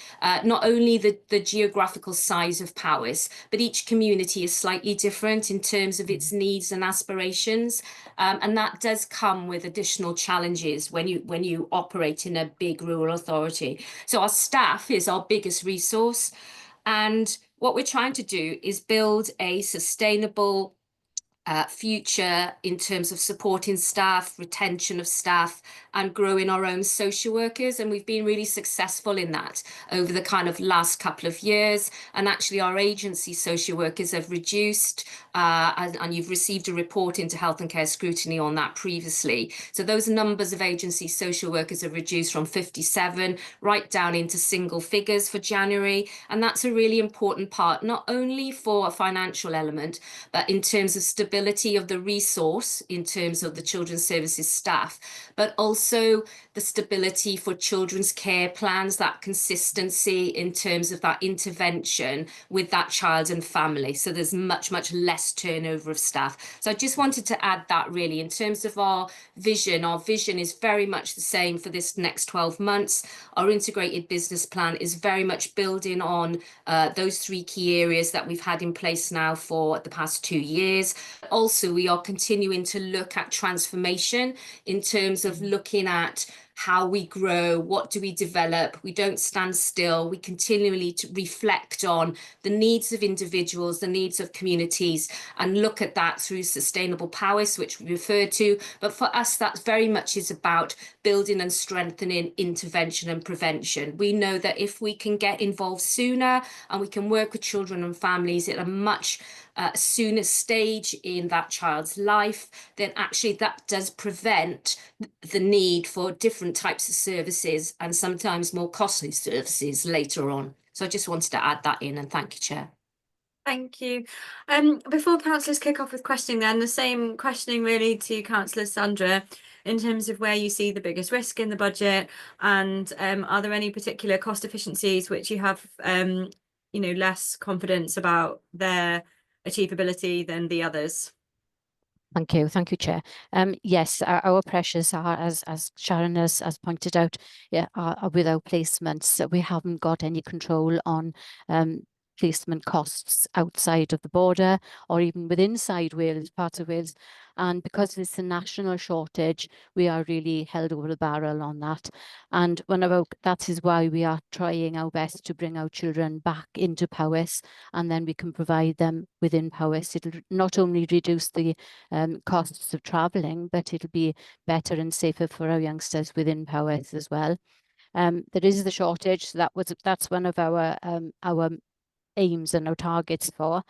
not only the geographical size of Powys, but each community is slightly different in terms of its needs and aspirations. And that does come with additional challenges when you operate in a big rural authority. So our staff is our biggest resource. And what we're trying to do is build a sustainable future in terms of supporting staff, retention of staff, and growing our own social workers. And we've been really successful in that over the kind of last couple of years. And actually our agency social workers have reduced, and you've received a report into Health and Care Scrutiny on that previously. So those numbers of agency social workers have reduced from 57 right down into single figures for January. And that's a really important part, not only for a financial element, but in terms of stability of the resource in terms of the children's services staff, but also the stability for children's care plans, that consistency in terms of that intervention with that child and family. So there's much, much less turnover of staff. So I just wanted to add that really in terms of our vision is very much the same for this next 12 months. Our integrated business plan is very much building on those 3 key areas that we've had in place now for the past 2 years. Also, we are continuing to look at transformation in terms of looking at how we grow, what do we develop. We don't stand still. We continually reflect on the needs of individuals, the needs of communities, and look at that through sustainable Powys, which we referred to. But for us, that very much is about building and strengthening intervention and prevention. We know that if we can get involved sooner and we can work with children and families at a much sooner stage in that child's life, then actually that does prevent the need for different types of services and sometimes more costly services later on. So I just wanted to add that in, and thank you, Chair. Thank you. Before councillors kick off with questioning, then the same questioning really to Councillor Sandra in terms of where you see the biggest risk in the budget, and are there any particular cost efficiencies which you have less confidence about their achievability than the others? Thank you, Chair. Yes, our pressures are, as Sharon has pointed out, yeah, are without placements. We haven't got any control on placement costs outside of the border or even within inside Wales, parts of Wales. And because it's a national shortage, we are really held over the barrel on that. And that is why we are trying our best to bring our children back into Powys, and then we can provide them within Powys. It'll not only reduce the costs of travelling, but it'll be better and safer for our youngsters within Powys as well. There is the shortage, so that's one of our aims and our targets for.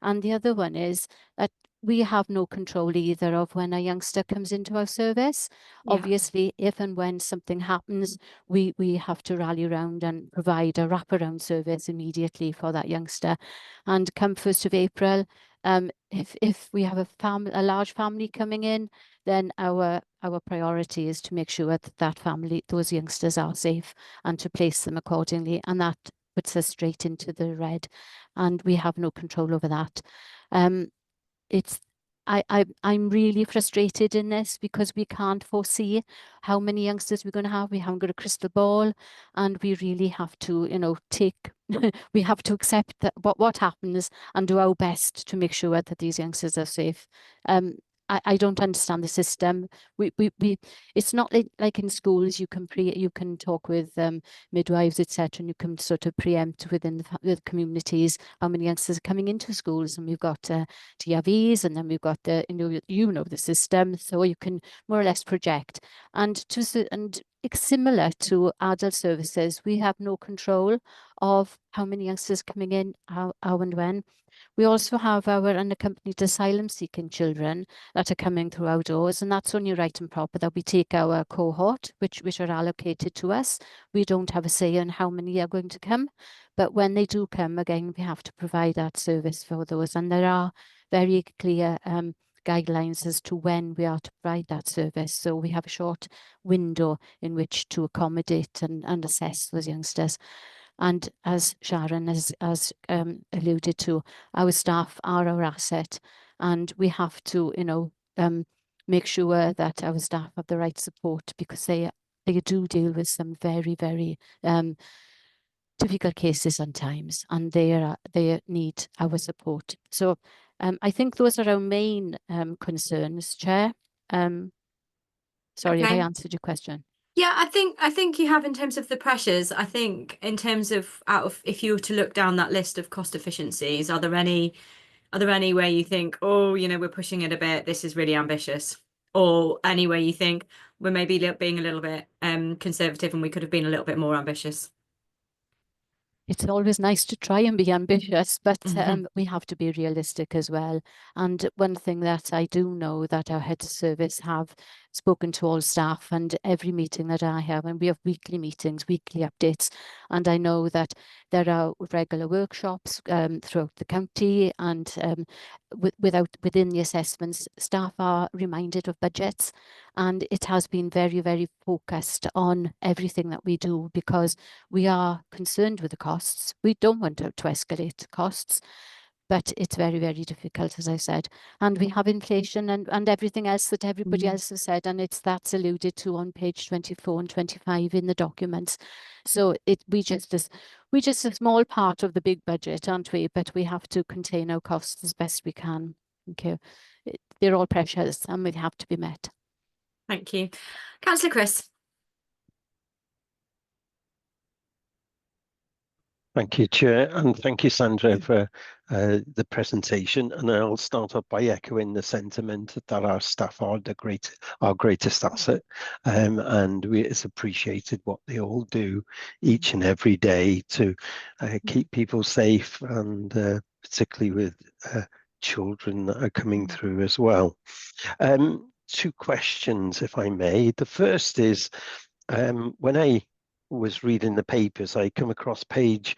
And the other one is that we have no control either of when a youngster comes into our service. Yeah. Obviously, if and when something happens, we have to rally around and provide a wraparound service immediately for that youngster. And come 1st of April, if we have a large family coming in, then our priority is to make sure that those youngsters are safe and to place them accordingly. And that puts us straight into the red, and we have no control over that. I'm really frustrated in this because we can't foresee how many youngsters we're going to have. We haven't got a crystal ball, and we really have to, we have to accept that what happens and do our best to make sure that these youngsters are safe. I don't understand the system. It's not like in schools you can talk with midwives, etc., and you can sort of preempt within the communities how many youngsters are coming into schools, and we've got TRVs, and then we've got the the system, so you can more or less project. And it's similar to adult services, we have no control of how many youngsters coming in, how and when. We also have our unaccompanied asylum-seeking children that are coming through our doors, and that's only right and proper that we take our cohort, which are allocated to us. We don't have a say on how many are going to come, but when they do come, again, we have to provide that service for those, and there are very clear guidelines as to when we are to provide that service. So we have a short window in which to accommodate and assess those youngsters. And as Sharon has alluded to, our staff are our asset, and we have to, make sure that our staff have the right support, because they do deal with some very, very difficult cases sometimes, and they need our support. So I think those are our main concerns, Chair. Sorry if I answered your question. Yeah, I think you have in terms of the pressures. I think in terms of if you were to look down that list of cost efficiencies, are there any where you think, oh, we're pushing it a bit, this is really ambitious, or any where you think we're maybe being a little bit conservative and we could have been a little bit more ambitious? It's always nice to try and be ambitious, but we have to be realistic as well. And one thing that I do know that our head of service have spoken to all staff, and every meeting that I have, and we have weekly meetings, weekly updates, and I know that there are regular workshops throughout the county, and within the assessments, staff are reminded of budgets, and it has been very, very focused on everything that we do, because we are concerned with the costs. We don't want to escalate costs, but it's very, very difficult, as I said. And we have inflation and everything else that everybody else has said, and that's alluded to on page 24 and 25 in the documents. So we just a small part of the big budget, aren't we? But we have to contain our costs as best we can. Thank you. They're all pressures, and they have to be met. Thank you. Councillor Chris. Thank you, Chair, and thank you, Sandra, for the presentation. And I'll start off by echoing the sentiment that our staff are our greatest asset, and it's appreciated what they all do each and every day to keep people safe, and particularly with children that are coming through as well. Two questions, if I may. The first is, when I was reading the papers, I come across the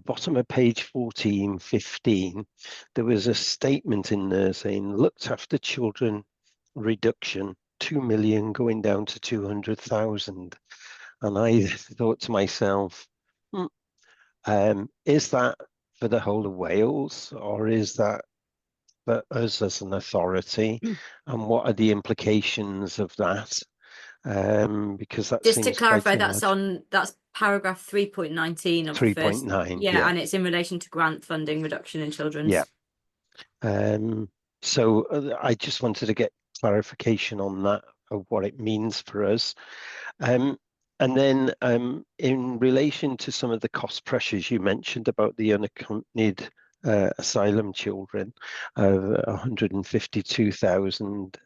bottom of page 14-15. There was a statement in there saying looked after children reduction 2 million going down to 200,000, and I thought to myself, is that for the whole of Wales, or is that for us as an authority, and what are the implications of that? Because that Just to seems clarify, quite that's paragraph 3.19 of the first. 3.9. Yeah, and it's in relation to grant funding reduction in children's. Yeah. So I just wanted to get clarification on that, of what it means for us. And then in relation to some of the cost pressures you mentioned about the unaccompanied asylum children of 152,000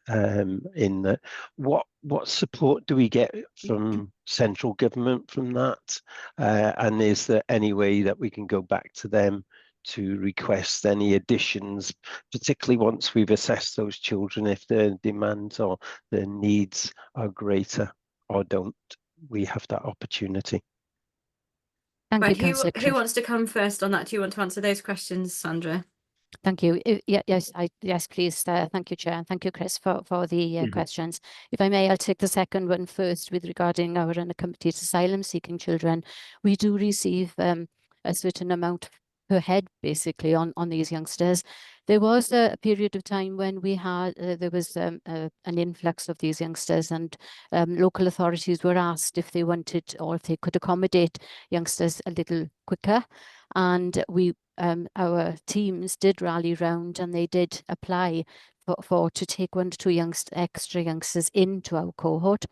in that, what support do we get from central government from that? And is there any way that we can go back to them to request any additions, particularly once we've assessed those children, if their demands or their needs are greater, or don't we have that opportunity? Thank Right, you, Councillor who wants to come first on that? Do you want to answer those questions, Sandra? Thank you. Yes, please. Thank you, Chair. And thank you, Chris, for the questions. If I may, I'll take the second one first with regarding our unaccompanied asylum seeking children. We do receive a certain amount per head, basically, on these youngsters. There was a period of time when we had there was an influx of these youngsters, and local authorities were asked if they wanted or if they could accommodate youngsters a little quicker. And our teams did rally round, and they did apply to take 1 to 2 extra youngsters into our cohort.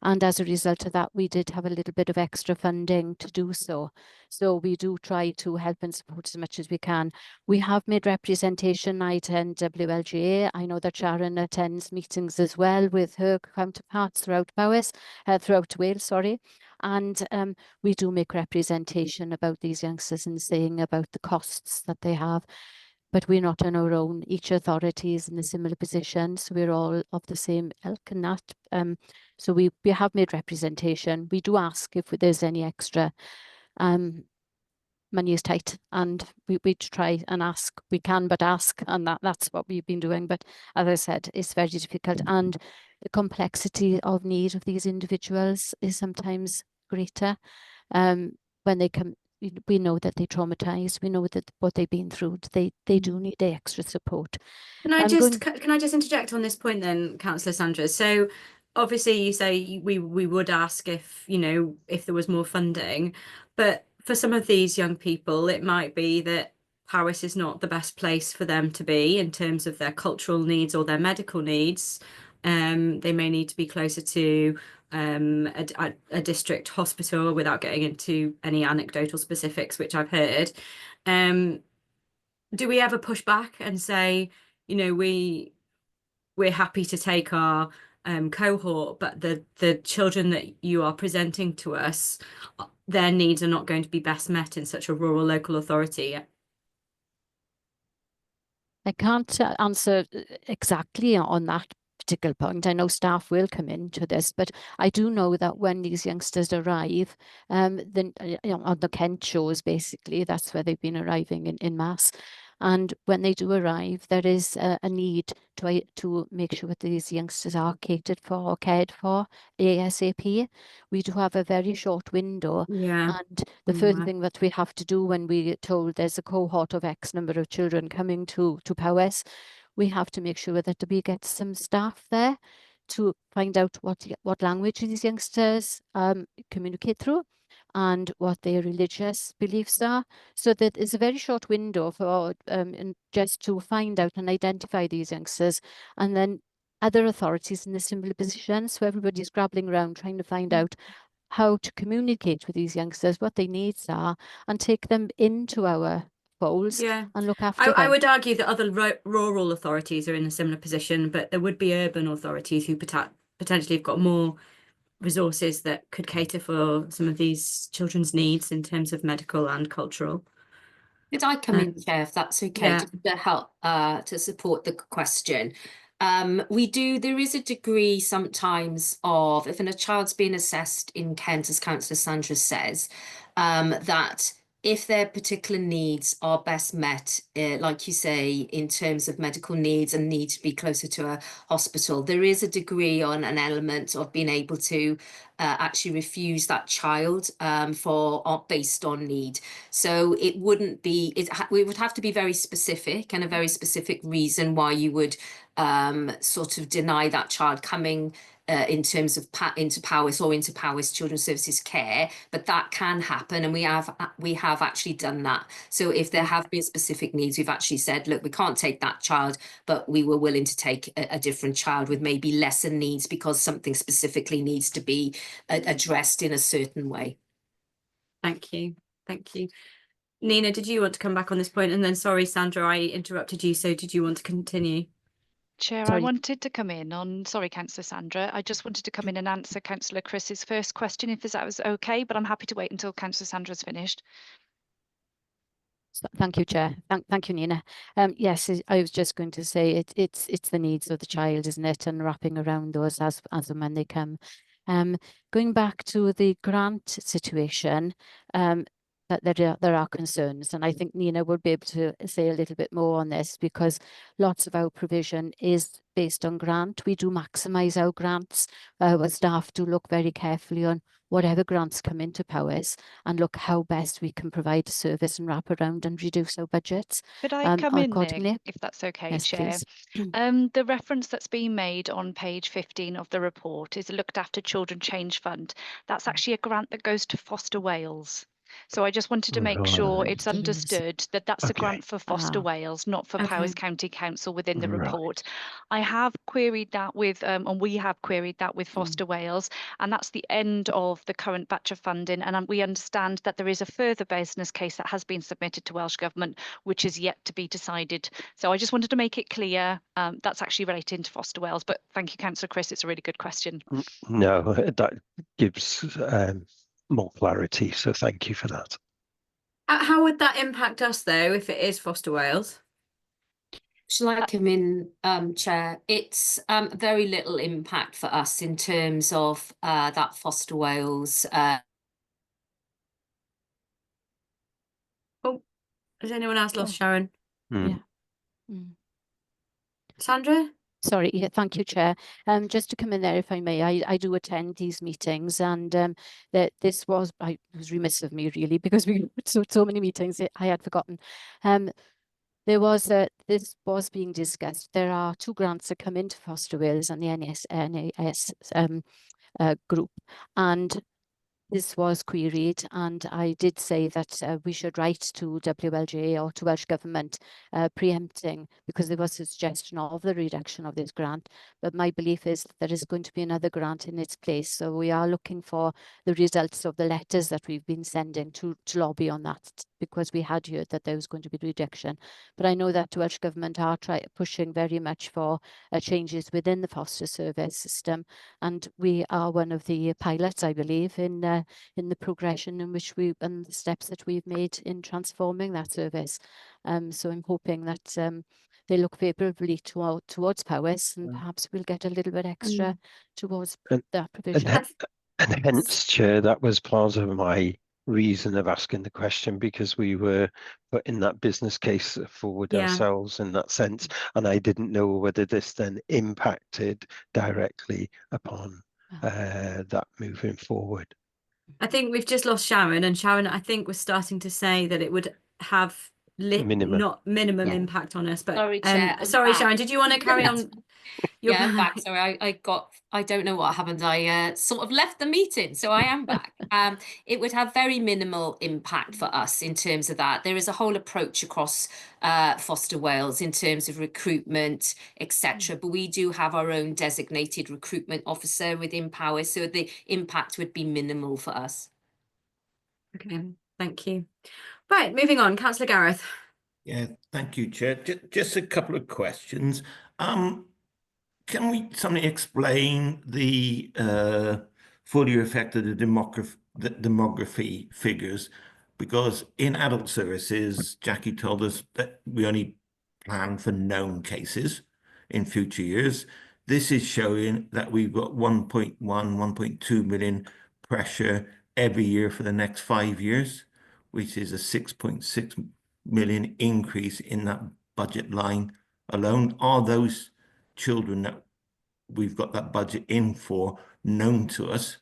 And as a result of that, we did have a little bit of extra funding to do so. So we do try to help and support as much as we can. We have made representation. I attend WLGA. I know that Sharon attends meetings as well with her counterparts throughout Wales. And we do make representation about these youngsters and saying about the costs that they have. But we're not on our own. Each authority is in a similar position, so we're all of the same ilk and that. So we have made representation. We do ask if there's any extra. Money is tight, and we try and ask. We can but ask, and that's what we've been doing. But as I said, it's very difficult, and the complexity of need of these individuals is sometimes greater. When they come, we know that they're traumatized. We know that what they've been through, they do need the extra support. Can I just interject on this point then, Councillor Sandra? So obviously you say we would ask if, if there was more funding, but for some of these young people, it might be that Powys is not the best place for them to be in terms of their cultural needs or their medical needs. They may need to be closer to a district hospital, without getting into any anecdotal specifics, which I've heard. Do we ever push back and say, we're happy to take our cohort, but the children that you are presenting to us, their needs are not going to be best met in such a rural local authority? I can't answer exactly on that particular point. I know staff will come into this, but I do know that when these youngsters arrive, then on the Kent shows, basically, that's where they've been arriving in mass. And when they do arrive, there is a need to make sure that these youngsters are catered for or cared for ASAP. We do have a very short window. Yeah. And the first thing that we have to do when we get told there's a cohort of X number of children coming to Powys, we have to make sure that we get some staff there to find out what language these youngsters communicate through, and what their religious beliefs are. So that is a very short window for just to find out and identify these youngsters, and then other authorities in a similar position. So everybody's grappling around trying to find out how to communicate with these youngsters, what their needs are, and take them into our folds and look after them. I would argue that other rural authorities are in a similar position, but there would be urban authorities who potentially have got more resources that could cater for some of these children's needs in terms of medical and cultural. Could I come in, Chair, if that's okay, just to help to support the question? There is a degree sometimes of, if a child's being assessed in Kent, as Councillor Sandra says, that if their particular needs are best met, like you say, in terms of medical needs and need to be closer to a hospital, there is a degree on an element of being able to actually refuse that child based on need. So it wouldn't be, we would have to be very specific, and a very specific reason why you would sort of deny that child coming in terms of into Powys Children's Services care, but that can happen, and we have actually done that. So if there have been specific needs, we've actually said, look, we can't take that child, but we were willing to take a different child with maybe lesser needs because something specifically needs to be addressed in a certain way. Thank you. Thank you. Nina, did you want to come back on this point? And then, sorry, Sandra, I interrupted you. So did you want to continue? Chair, Sorry. I wanted to come in on, sorry, Councillor Sandra, I just wanted to come in and answer Councillor Chris's first question, if that was okay, but I'm happy to wait until Councillor Sandra's finished. Thank you, Chair. Thank you, Nina. Yes, I was just going to say it's the needs of the child, isn't it, and wrapping around those as and when they come. Going back to the grant situation, that there are concerns, and I think Nina would be able to say a little bit more on this, because lots of our provision is based on grant. We do maximise our grants. Our staff do look very carefully on whatever grants come into Powys and look how best we can provide a service and wrap around and reduce our budgets. Could I come in there, accordingly. if that's okay, Yes, Chair? please. The reference that's being made on page 15 of the report is a Looked After Children Change Fund. That's actually a grant that goes to Foster Wales. So I just wanted to make sure it's It is. understood that that's a Okay. grant for Foster Wales, not for Okay. Powys County Council within the Right. report. I have queried that with, and we have queried that with Foster Wales, and that's the end of the current batch of funding. And we understand that there is a further business case that has been submitted to Welsh Government, which is yet to be decided. So I just wanted to make it clear that's actually relating to Foster Wales. But thank you, Councillor Chris. It's a really good question. No, that gives more clarity. So thank you for that. How would that impact us, though, if it is Foster Wales? Shall I come in, Chair? It's very little impact for us in terms of that Foster Wales. Oh, has anyone else lost Sharon? Yeah. Sandra? Sorry, yeah, thank you, Chair. Just to come in there, if I may, I do attend these meetings, and that this was, it was remiss of me really, because we so many meetings I had forgotten. There was this was being discussed. There are 2 grants that come into Foster Wales and the NAS group, and this was queried, and I did say that we should write to WLJ or to Welsh Government preempting, because there was a suggestion of the reduction of this grant. But my belief is that there is going to be another grant in its place. So we are looking for the results of the letters that we've been sending to lobby on that, because we had heard that there was going to be reduction. But I know that Welsh Government are pushing very much for changes within the foster service system. And we are one of the pilots, I believe, in the progression in which and the steps that we've made in transforming that service. So I'm hoping that they look favourably towards Powys, and perhaps we'll get a little bit extra towards that provision. And hence, Chair, that was part of my reason of asking the question, because we were putting that business case forward ourselves in that sense, and I didn't know whether this then impacted directly upon that moving forward. I think we've just lost Sharon, and Sharon, I think, was starting to say that it would have minimum impact on us. But sorry, Chair, sorry, back. Sharon, did you want to carry on? Yeah, I'm back. Sorry, I don't know what happened. I sort of left the meeting, so I am back. It would have very minimal impact for us in terms of that. There is a whole approach across Foster Wales in terms of recruitment, etc. But we do have our own designated recruitment officer within Powys, so the impact would be minimal for us. Okay, thank you. Right, moving on, Councillor Gareth. Yeah, thank you, Chair. Just a couple of questions. Can we somebody explain the full year effect of the demography figures? Because in adult services, Jackie told us that we only plan for known cases in future years. This is showing that we've got 1.1, 1.2 million pressure every year for the next 5 years. which is a 6.6 million increase in that budget line alone. Are those children that we've got that budget in for known to us?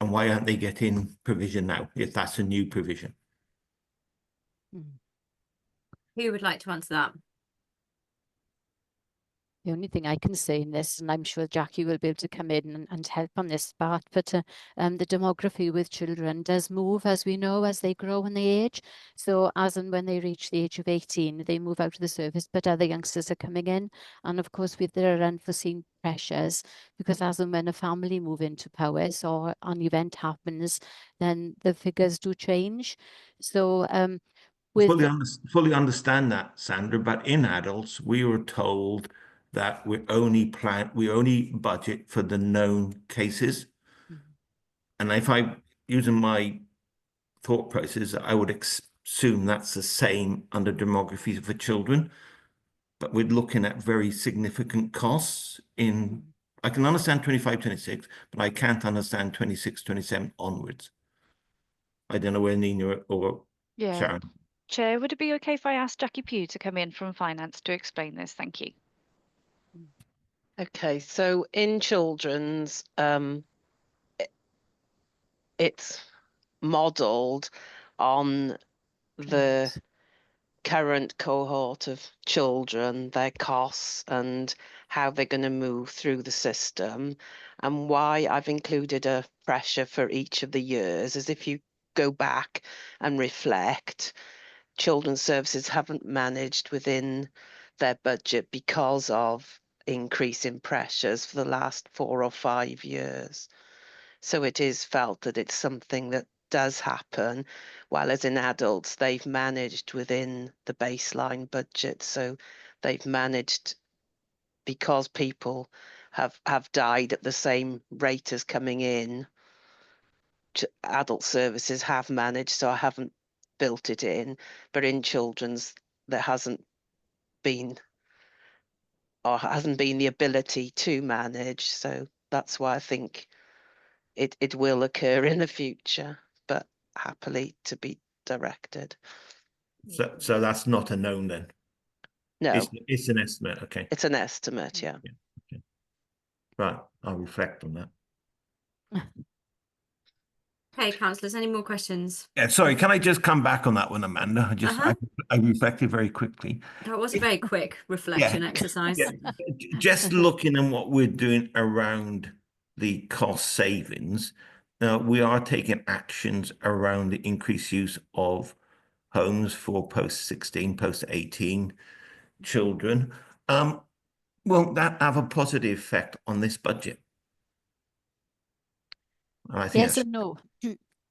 And why aren't they getting provision now, if that's a new provision? Who would like to answer that? The only thing I can say in this, and I'm sure Jackie will be able to come in and help on this part, but the demography with children does move, as we know, as they grow and they age. So as and when they reach the age of 18, they move out of the service, but other youngsters are coming in. And of course, with there are unforeseen pressures, because as and when a family move into Powys or an event happens, then the figures do change. So fully understand that, Sandra, but in adults, we were told that we only budget for the known cases. And if I using my thought process, I would assume that's the same under demography for children, but we're looking at very significant costs in, I can understand 25, 26, but I can't understand 26, 27 onwards. I don't know where Nina or Sharon. Chair, would it be okay if I asked Jackie Pugh to come in from finance to explain this? Thank you. Okay, so in children's, it's modelled on the current cohort of children, their costs and how they're going to move through the system. And why I've included a pressure for each of the years is if you go back and reflect, children's services haven't managed within their budget because of increase in pressures for the last 4 or 5 years. So it is felt that it's something that does happen, while as in adults, they've managed within the baseline budget. So they've managed, because people have died at the same rate as coming in, adult services have managed, so I haven't built it in, but in children's there hasn't been the ability to manage. So that's why I think it will occur in the future, but happily to be directed. So that's not a known then? No. It's an estimate, okay. It's an estimate, yeah. Okay. Right, I'll reflect on that. Okay, councillors, any more questions? Yeah, sorry, can I just come back on that one, Amanda? I reflected very quickly. That was a very quick reflection exercise. Yeah. Just looking at what we're doing around the cost savings, we are taking actions around the increased use of homes for post-16, post-18 children. Won't that have a positive effect on this budget? I think yes and no.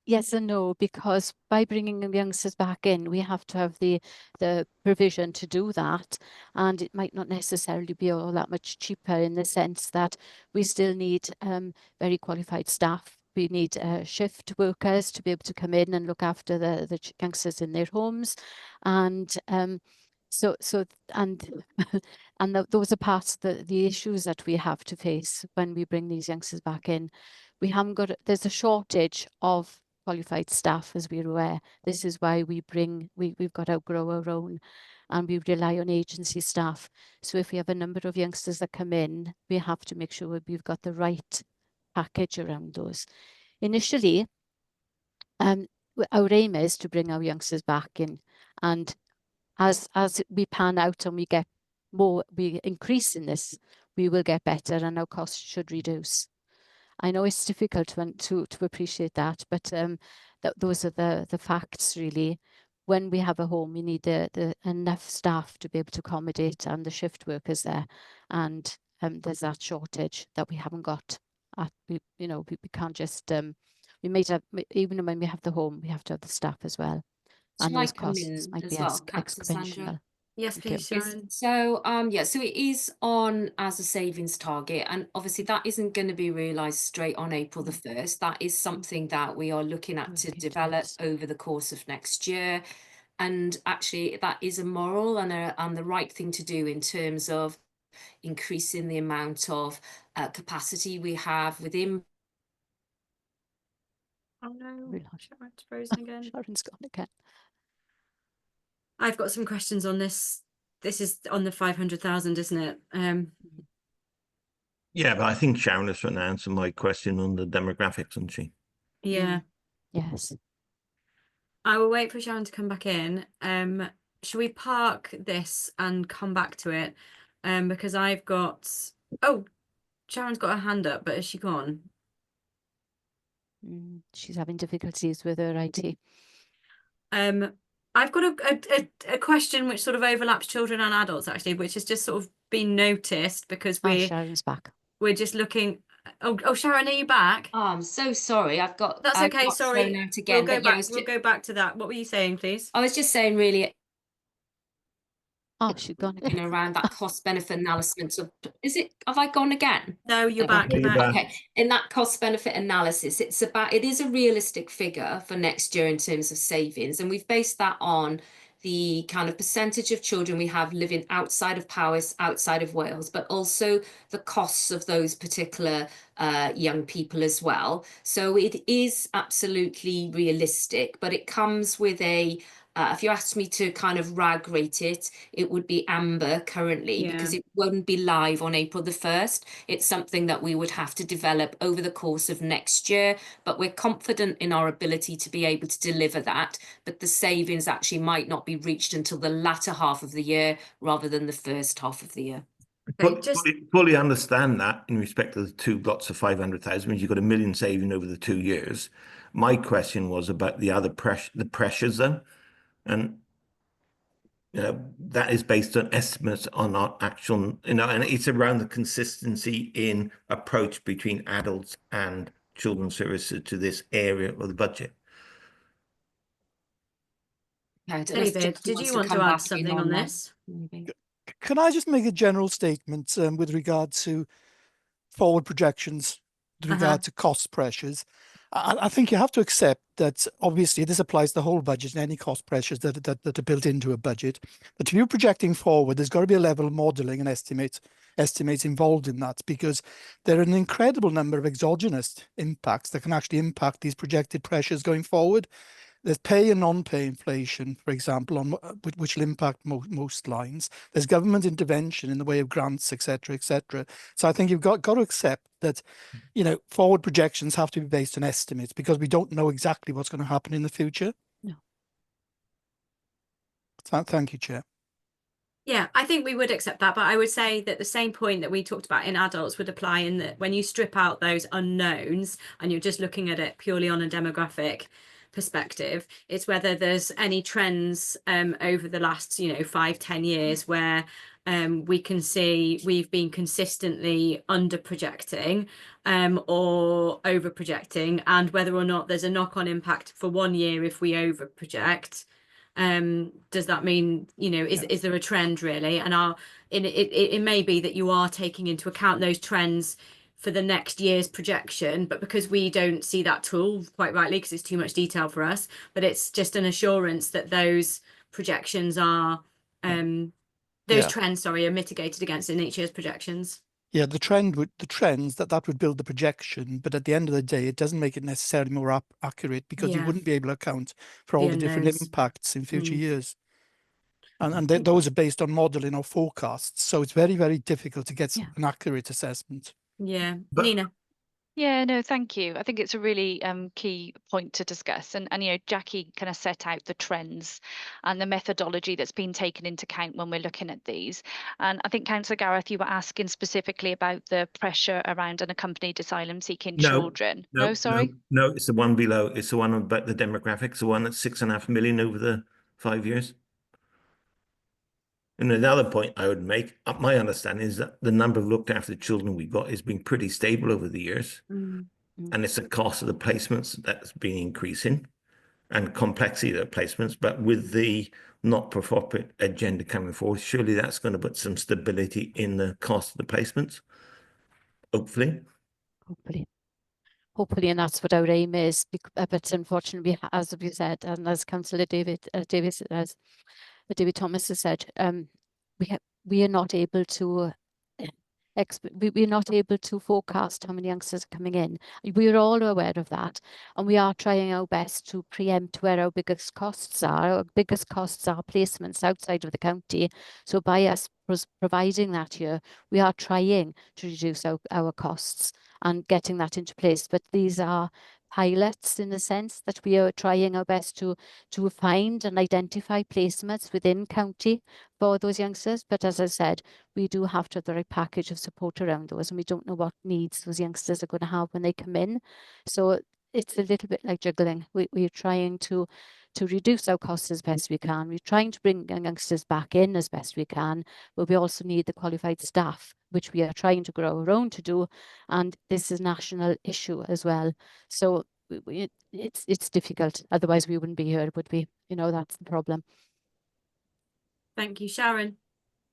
Yes and no, because by bringing the youngsters back in, we have to have the provision to do that, and it might not necessarily be all that much cheaper in the sense that we still need very qualified staff. We need shift workers to be able to come in and look after the youngsters in their homes, and those are parts of the issues that we have to face when we bring these youngsters back in. We haven't got, there's a shortage of qualified staff, as we're aware. This is why we've got to outgrow our own, and we rely on agency staff. So if we have a number of youngsters that come in, we have to make sure we've got the right package around those. Initially, our aim is to bring our youngsters back in, and as we pan out and we get more, we increase in this, we will get better and our costs should reduce. I know it's difficult to appreciate that, but those are the facts really. When we have a home, we need the enough staff to be able to accommodate and the shift workers there, and there's that shortage that we haven't got. We can't just we might have, even when we have the home, we have to have the staff as well, and those costs might be exponential. Yes, please, Sharon. So so it is on as a savings target, and obviously that isn't going to be realised straight on April the 1st. That is something that we are looking at to develop over the course of next year, and actually that is a moral and the right thing to do in terms of increasing the amount of capacity we have within Oh no, We lost- Sharon's frozen again. Sharon's gone again. I've got some questions on this. This is on the 500,000, isn't it? Yeah, but I think Sharon is trying to answer my question on the demographics, isn't she? Yeah. Yes. I will wait for Sharon to come back in. Should we park this and come back to it? Because I've got, oh, Sharon's got her hand up, but is she gone? She's having difficulties with her IT. I've got a question which sort of overlaps children and adults actually, which has just sort of been noticed because Sharon's back. we're just looking. Oh, Sharon, are you back? Oh, I'm so sorry. That's okay. got Sorry, thrown out again. We'll go but yeah, back. We'll go back to that. What were you saying, please? I was just saying, really, Oh, she's gone again. around that cost benefit analysis of, have I gone again? No, you're back. You're back. Okay. In that cost benefit analysis, it is a realistic figure for next year in terms of savings. And we've based that on the kind of percentage of children we have living outside of Powys, outside of Wales, but also the costs of those particular young people as well. So it is absolutely realistic, but it comes with if you asked me to kind of RAG rate it, it would be amber currently because it won't be live on April the 1st. It's something that we would have to develop over the course of next year, but we're confident in our ability to be able to deliver that. But the savings actually might not be reached until the latter half of the year rather than the first half of the year. But fully understand that in respect to the two lots of 500,000, means you've got $1 million saving over the 2 years. My question was about the other pressures though. And that is based on estimates on our actual, and it's around the consistency in approach between adults and children's services to this area of the budget. David, did you want to add something on this? Can I just make a general statement with regard to forward projections, with regard to cost pressures? I think you have to accept that obviously this applies to the whole budget and any cost pressures that are built into a budget. But if you're projecting forward, there's got to be a level of modelling and estimates involved in that, because there are an incredible number of exogenous impacts that can actually impact these projected pressures going forward. There's pay and non-pay inflation, for example, which will impact most lines. There's government intervention in the way of grants, etc., etc. So I think you've got to accept that, forward projections have to be based on estimates because we don't know exactly what's going to happen in the future. No. Thank you, Chair. Yeah, I think we would accept that, but I would say that the same point that we talked about in adults would apply in that when you strip out those unknowns and you're just looking at it purely on a demographic perspective, it's whether there's any trends over the last 5-10 years where we can see we've been consistently under projecting or over projecting, and whether or not there's a knock-on impact for 1 year if we over project. Does that mean, is there a trend really? And it may be that you are taking into account those trends for the next year's projection, but because we don't see that tool, quite rightly, because it's too much detail for us, but it's just an assurance that those projections are, trends, are mitigated against in each year's projections. Yeah, the trends that would build the projection, but at the end of the day, it doesn't make it necessarily more accurate because you wouldn't be able to account for all the different impacts in future years. And those are based on modelling or forecasts. So it's very, very difficult to get an accurate assessment. Yeah. Nina. Yeah, no, thank you. I think it's a really key point to discuss. And Jackie kind of set out the trends and the methodology that's been taken into account when we're looking at these. And I think, Councillor Gareth, you were asking specifically about the pressure around unaccompanied asylum-seeking children. No, sorry? No, it's the one below. It's the one about the demographics, the one that's 6.5 million over the 5 years. And another point I would make, my understanding is that the number of looked after children we've got has been pretty stable over the years. And it's the cost of the placements that's been increasing and complexity of the placements. But with the not-for-profit agenda coming forward, surely that's going to put some stability in the cost of the placements. Hopefully. Hopefully, and that's what our aim is. But unfortunately, as we said, and as Councillor David Thomas has said, we are not able to we're not able to forecast how many youngsters are coming in. We're all aware of that, and we are trying our best to preempt where our biggest costs are. Our biggest costs are placements outside of the county. So by us providing that here, we are trying to reduce our costs and getting that into place. But these are pilots in the sense that we are trying our best to find and identify placements within county for those youngsters. But as I said, we do have to have the right package of support around those, and we don't know what needs those youngsters are going to have when they come in. So it's a little bit like juggling. We're trying to reduce our costs as best we can. We're trying to bring youngsters back in as best we can, but we also need the qualified staff, which we are trying to grow our own to do. And this is a national issue as well. So it's difficult. Otherwise we wouldn't be here, would we? You know, that's the problem. Thank you, Sharon.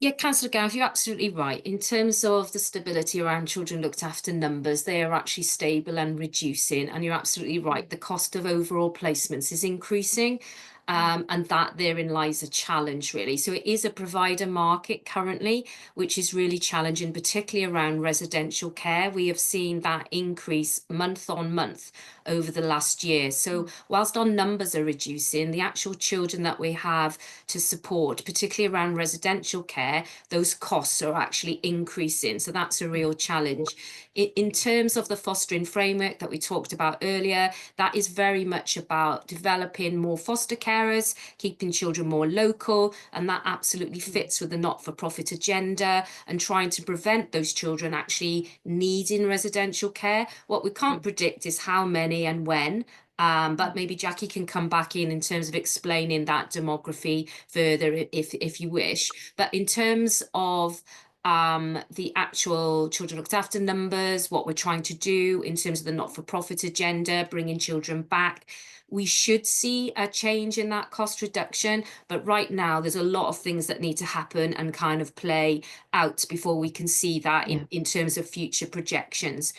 Yeah, Councillor Gareth, you're absolutely right. In terms of the stability around children looked after numbers, they are actually stable and reducing. And you're absolutely right. The cost of overall placements is increasing. And that therein lies a challenge, really. So it is a provider market currently, which is really challenging, particularly around residential care. We have seen that increase month on month over the last year. So whilst our numbers are reducing, the actual children that we have to support, particularly around residential care, those costs are actually increasing. So that's a real challenge. In terms of the fostering framework that we talked about earlier, that is very much about developing more foster carers, keeping children more local, and that absolutely fits with the not-for-profit agenda and trying to prevent those children actually needing residential care. What we can't predict is how many and when, but maybe Jackie can come back in terms of explaining that demography further if you wish. But in terms of the actual children looked after numbers, what we're trying to do in terms of the not-for-profit agenda, bringing children back, we should see a change in that cost reduction. But right now, there's a lot of things that need to happen and kind of play out before we can see that in terms of future projections.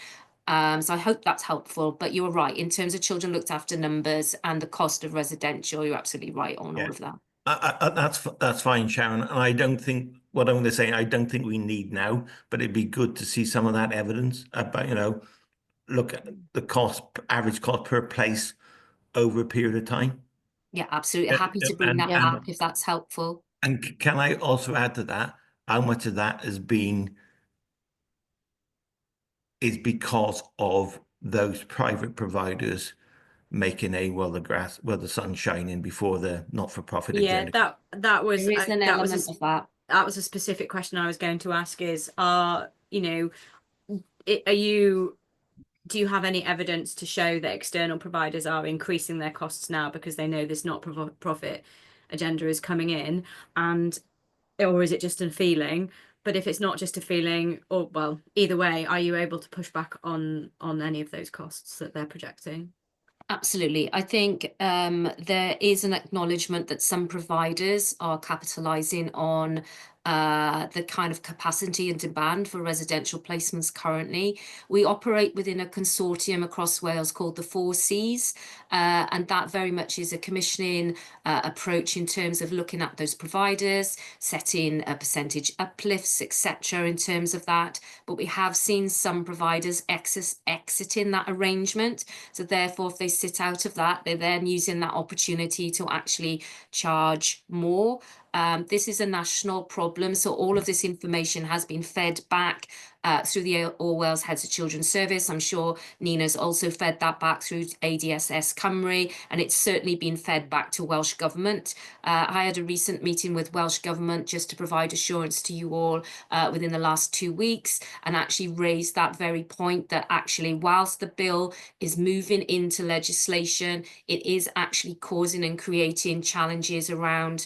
So I hope that's helpful, but you're right. In terms of children looked after numbers and the cost of residential, you're absolutely right on all of that. That's fine, Sharon. And I don't think what I'm going to say, I don't think we need now, but it'd be good to see some of that evidence about, look at the average cost per place over a period of time. Yeah, absolutely. Happy to bring that back if that's helpful. And can I also add to that, how much of that is because of those private providers making the sun's shining before the not-for-profit agenda. That was there is an element of that. That was a specific question I was going to ask is, do you have any evidence to show that external providers are increasing their costs now because they know this not-for-profit agenda is coming in, or is it just a feeling? But if it's not just a feeling, or well, either way, are you able to push back on any of those costs that they're projecting? Absolutely. I think there is an acknowledgement that some providers are capitalising on the kind of capacity and demand for residential placements currently. We operate within a consortium across Wales called the 4Cs, and that very much is a commissioning approach in terms of looking at those providers, setting a percentage uplifts, etc. in terms of that. But we have seen some providers exiting that arrangement. So therefore, if they sit out of that, they're then using that opportunity to actually charge more. This is a national problem, so all of this information has been fed back through the All Wales Heads of Children's Service. I'm sure Nina's also fed that back through ADSS Cymru, and it's certainly been fed back to Welsh Government. I had a recent meeting with Welsh Government just to provide assurance to you all within the last 2 weeks, and actually raised that very point that actually whilst the bill is moving into legislation, it is actually causing and creating challenges around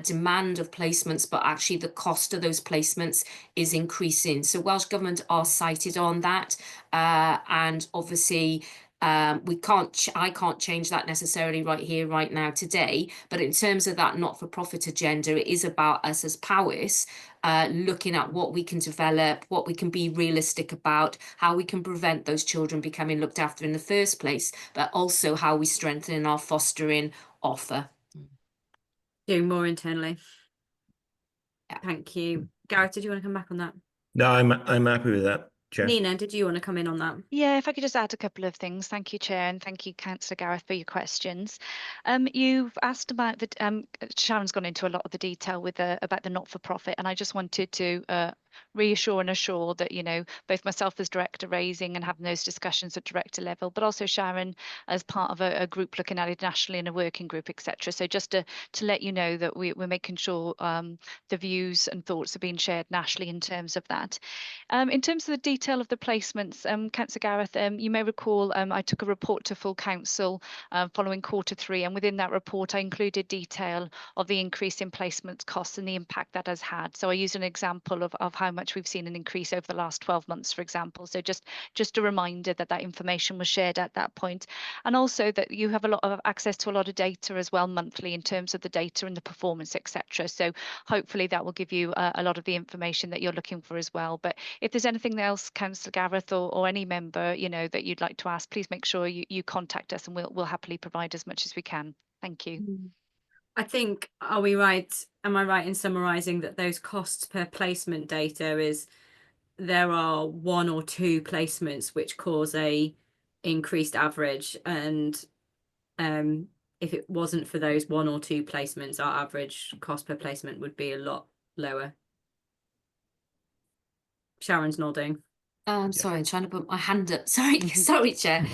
demand of placements, but actually the cost of those placements is increasing. So Welsh Government are cited on that, and obviously I can't change that necessarily right here, right now, today. But in terms of that not-for-profit agenda, it is about us as Powys looking at what we can develop, what we can be realistic about, how we can prevent those children becoming looked after in the first place, but also how we strengthen our fostering offer. Doing more internally. Thank you. Gareth, did you want to come back on that? No, I'm happy with that, Chair. Nina, did you want to come in on that? Yeah, if I could just add a couple of things. Thank you, Chair, and thank you, Councillor Gareth, for your questions. You've asked about the Sharon's gone into a lot of the detail with about the not-for-profit, and I just wanted to reassure and assure that, you know, both myself as director raising and having those discussions at director level, but also Sharon as part of a group looking at it nationally in a working group, etc. So just to let you know that we're making sure the views and thoughts are being shared nationally in terms of that. In terms of the detail of the placements, Councillor Gareth, you may recall I took a report to full council following Q3, and within that report I included detail of the increase in placement costs and the impact that has had. So I used an example of how much we've seen an increase over the last 12 months, for example. So just a reminder that that information was shared at that point, and also that you have a lot of access to a lot of data as well monthly in terms of the data and the performance, etc. So hopefully that will give you a lot of the information that you're looking for as well. But if there's anything else, Councillor Gareth or any member, you know, that you'd like to ask, please make sure you contact us, and we'll happily provide as much as we can. Thank you. I think, are we right? Am I right in summarising that those costs per placement data is there are 1 or 2 placements which cause a increased average, and if it wasn't for those 1 or 2 placements, our average cost per placement would be a lot lower. Sharon's nodding. Sorry, I'm trying to put my hand up. Sorry, sorry, Chair.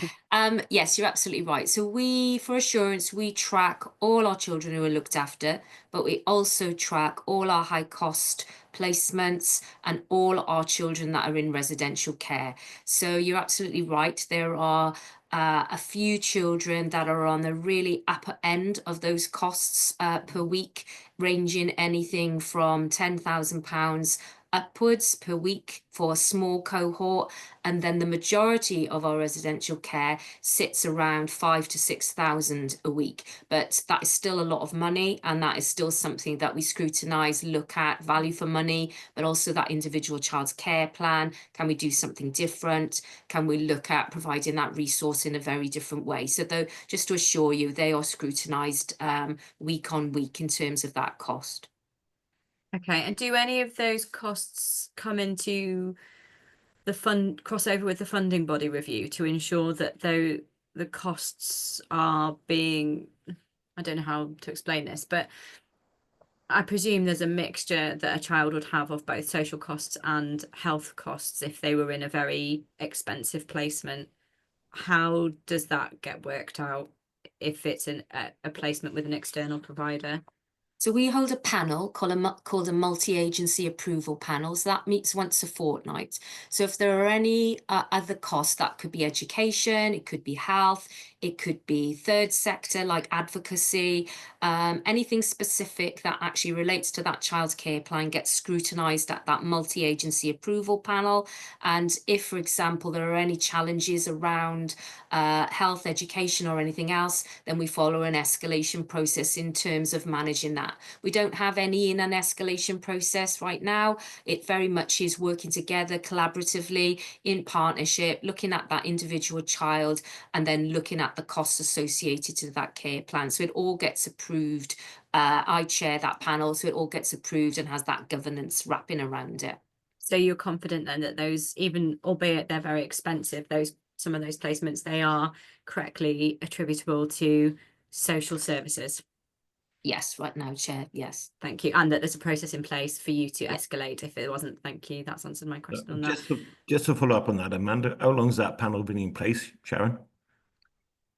Yes, you're absolutely right. So for assurance, we track all our children who are looked after, but we also track all our high cost placements and all our children that are in residential care. So you're absolutely right. There are a few children that are on the really upper end of those costs per week, ranging anything from £10,000 upwards per week for a small cohort, and then the majority of our residential care sits around 5,000 to 6,000 a week. But that is still a lot of money, and that is still something that we scrutinise, look at, value for money, but also that individual child's care plan. Can we do something different? Can we look at providing that resource in a very different way? So though, just to assure you, they are scrutinised week on week in terms of that cost. Okay, and do any of those costs come into the fund crossover with the funding body review to ensure that the costs are being, I don't know how to explain this, but I presume there's a mixture that a child would have of both social costs and health costs if they were in a very expensive placement. How does that get worked out if it's a placement with an external provider? So we hold a panel called a multi-agency approval panel. So that meets once a fortnight. So if there are any other costs, that could be education, it could be health, it could be third sector like advocacy, anything specific that actually relates to that child's care plan gets scrutinised at that multi-agency approval panel. And if, for example, there are any challenges around health, education or anything else, then we follow an escalation process in terms of managing that. We don't have any in an escalation process right now. It very much is working together collaboratively in partnership, looking at that individual child and then looking at the costs associated to that care plan. So it all gets approved. I chair that panel, so it all gets approved and has that governance wrapping around it. So you're confident then that those, even albeit they're very expensive, some of those placements, they are correctly attributable to social services? Yes, right now, Chair, yes. Thank you. And that there's a process in place for you to escalate if it wasn't. Thank you. That's answered my question on that. Just to follow up on that, Amanda, how long has that panel been in place, Sharon?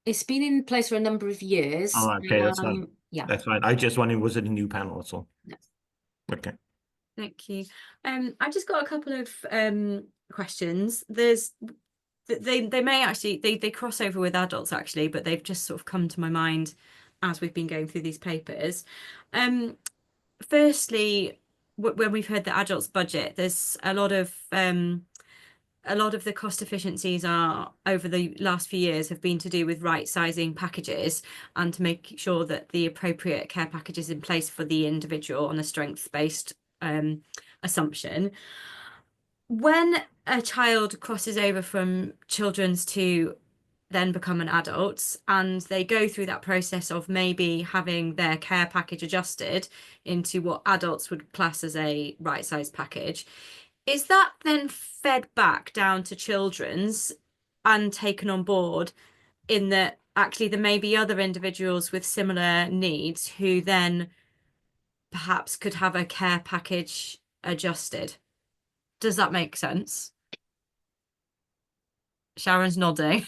It's been in place for a number of years. Oh, okay, that's fine. Yeah. That's fine. I just wondered, was it a new panel? That's all. Yes. Okay. Thank you. I've just got a couple of questions. They may actually they cross over with adults actually, but they've just sort of come to my mind as we've been going through these papers. Firstly, when we've heard the adults budget, there's a lot of the cost efficiencies are over the last few years have been to do with right sizing packages and to make sure that the appropriate care package is in place for the individual on a strengths-based assumption. When a child crosses over from children's to then become an adult and they go through that process of maybe having their care package adjusted into what adults would class as a right size package, is that then fed back down to children's and taken on board, in that actually there may be other individuals with similar needs who then perhaps could have a care package adjusted? Does that make sense? Sharon's nodding.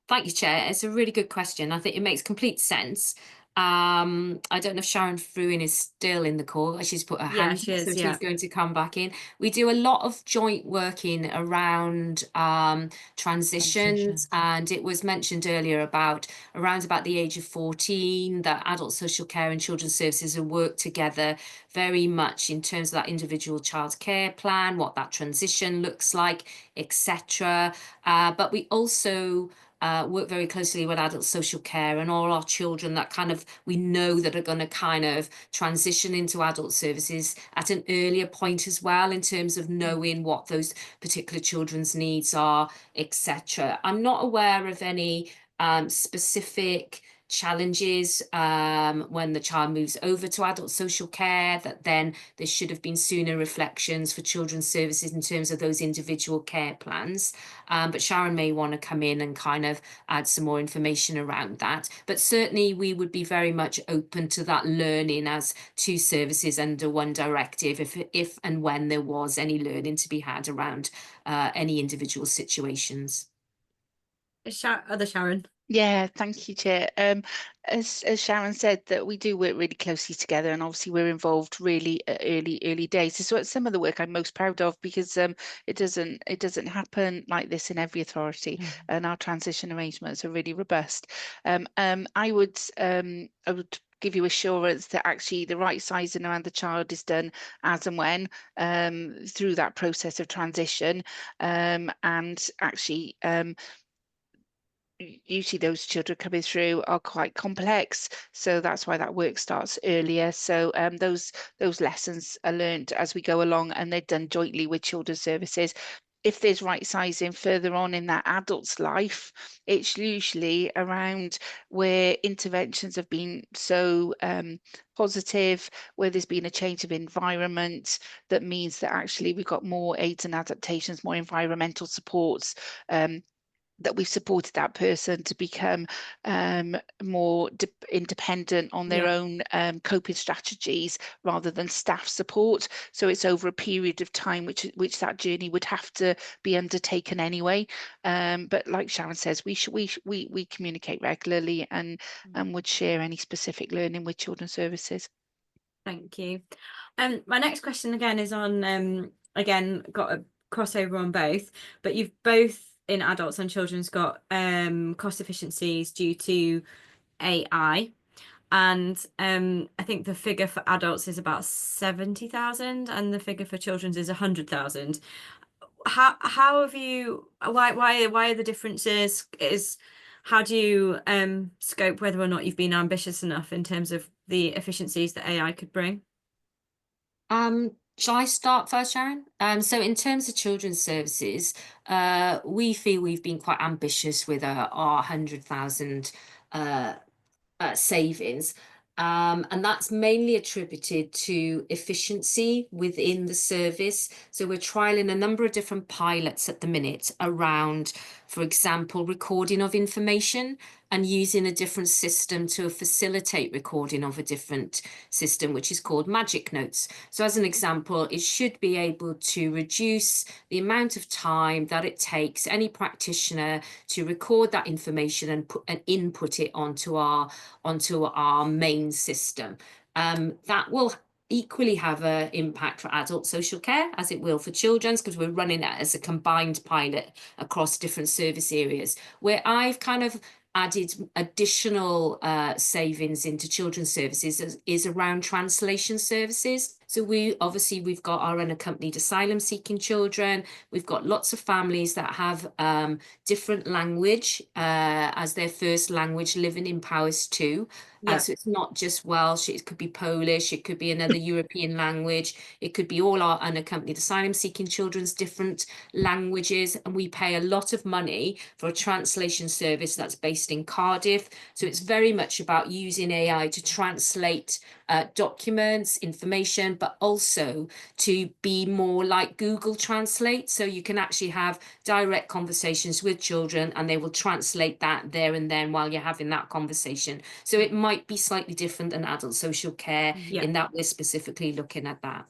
Thank you, Chair. It's a really good question. I think it makes complete sense. I don't know if Sharon Fruin is still in the call. She's put her Yeah, hand she up, is, so yeah. she's going to come back in. We do a lot of joint working around transitions, and it was mentioned earlier about around about the age of 14 that adult social care and children's services have worked together very much in terms of that individual child care plan, what that transition looks like, etc. But we also work very closely with adult social care and all our children that kind of we know that are going to kind of transition into adult services at an earlier point as well, in terms of knowing what those particular children's needs are, etc. I'm not aware of any specific challenges when the child moves over to adult social care, that then there should have been sooner reflections for children's services in terms of those individual care plans. But Sharon may want to come in and kind of add some more information around that. But certainly we would be very much open to that learning as two services under one directive, if and when there was any learning to be had around any individual situations. Other Sharon. Yeah, thank you, Chair. As Sharon said, that we do work really closely together, and obviously we're involved really at early days. So it's some of the work I'm most proud of, because it doesn't happen like this in every authority, and our transition arrangements are really robust. I would give you assurance that actually the right sizing around the child is done as and when through that process of transition, and actually usually those children coming through are quite complex, so that's why that work starts earlier. So those lessons are learned as we go along, and they're done jointly with children's services. If there's right sizing further on in that adult's life, it's usually around where interventions have been so positive, where there's been a change of environment that means that actually we've got more aids and adaptations, more environmental supports, that we've supported that person to become more independent on their own coping strategies, rather than staff support. So it's over a period of time which that journey would have to be undertaken anyway. But like Sharon says, we communicate regularly and would share any specific learning with children's services. Thank you. My next question again is on again, got a crossover on both, but you've both in adults and children's got cost efficiencies due to AI, and I think the figure for adults is about 70,000 and the figure for children's is 100,000. How have you, why are the differences? How do you scope whether or not you've been ambitious enough in terms of the efficiencies that AI could bring? Shall I start first, Sharon? So in terms of children's services, we feel we've been quite ambitious with our 100,000 savings. And that's mainly attributed to efficiency within the service. So we're trialing a number of different pilots at the minute around, for example, recording of information and using a different system to facilitate recording of a different system, which is called Magic Notes. So as an example, it should be able to reduce the amount of time that it takes any practitioner to record that information and input it onto our main system. That will equally have an impact for adult social care as it will for children's, because we're running it as a combined pilot across different service areas. Where I've kind of added additional savings into children's services is around translation services. So we've got our unaccompanied asylum seeking children. We've got lots of families that have different language as their first language, living in Powys too. Yeah. So it's not just Welsh, it could be Polish, it could be another European language, it could be all our unaccompanied asylum seeking children's different languages. And we pay a lot of money for a translation service that's based in Cardiff. So it's very much about using AI to translate documents, information, but also to be more like Google Translate. So you can actually have direct conversations with children and they will translate that there and then while you're having that conversation. So it might be slightly different than adult social care in that we're specifically looking at that.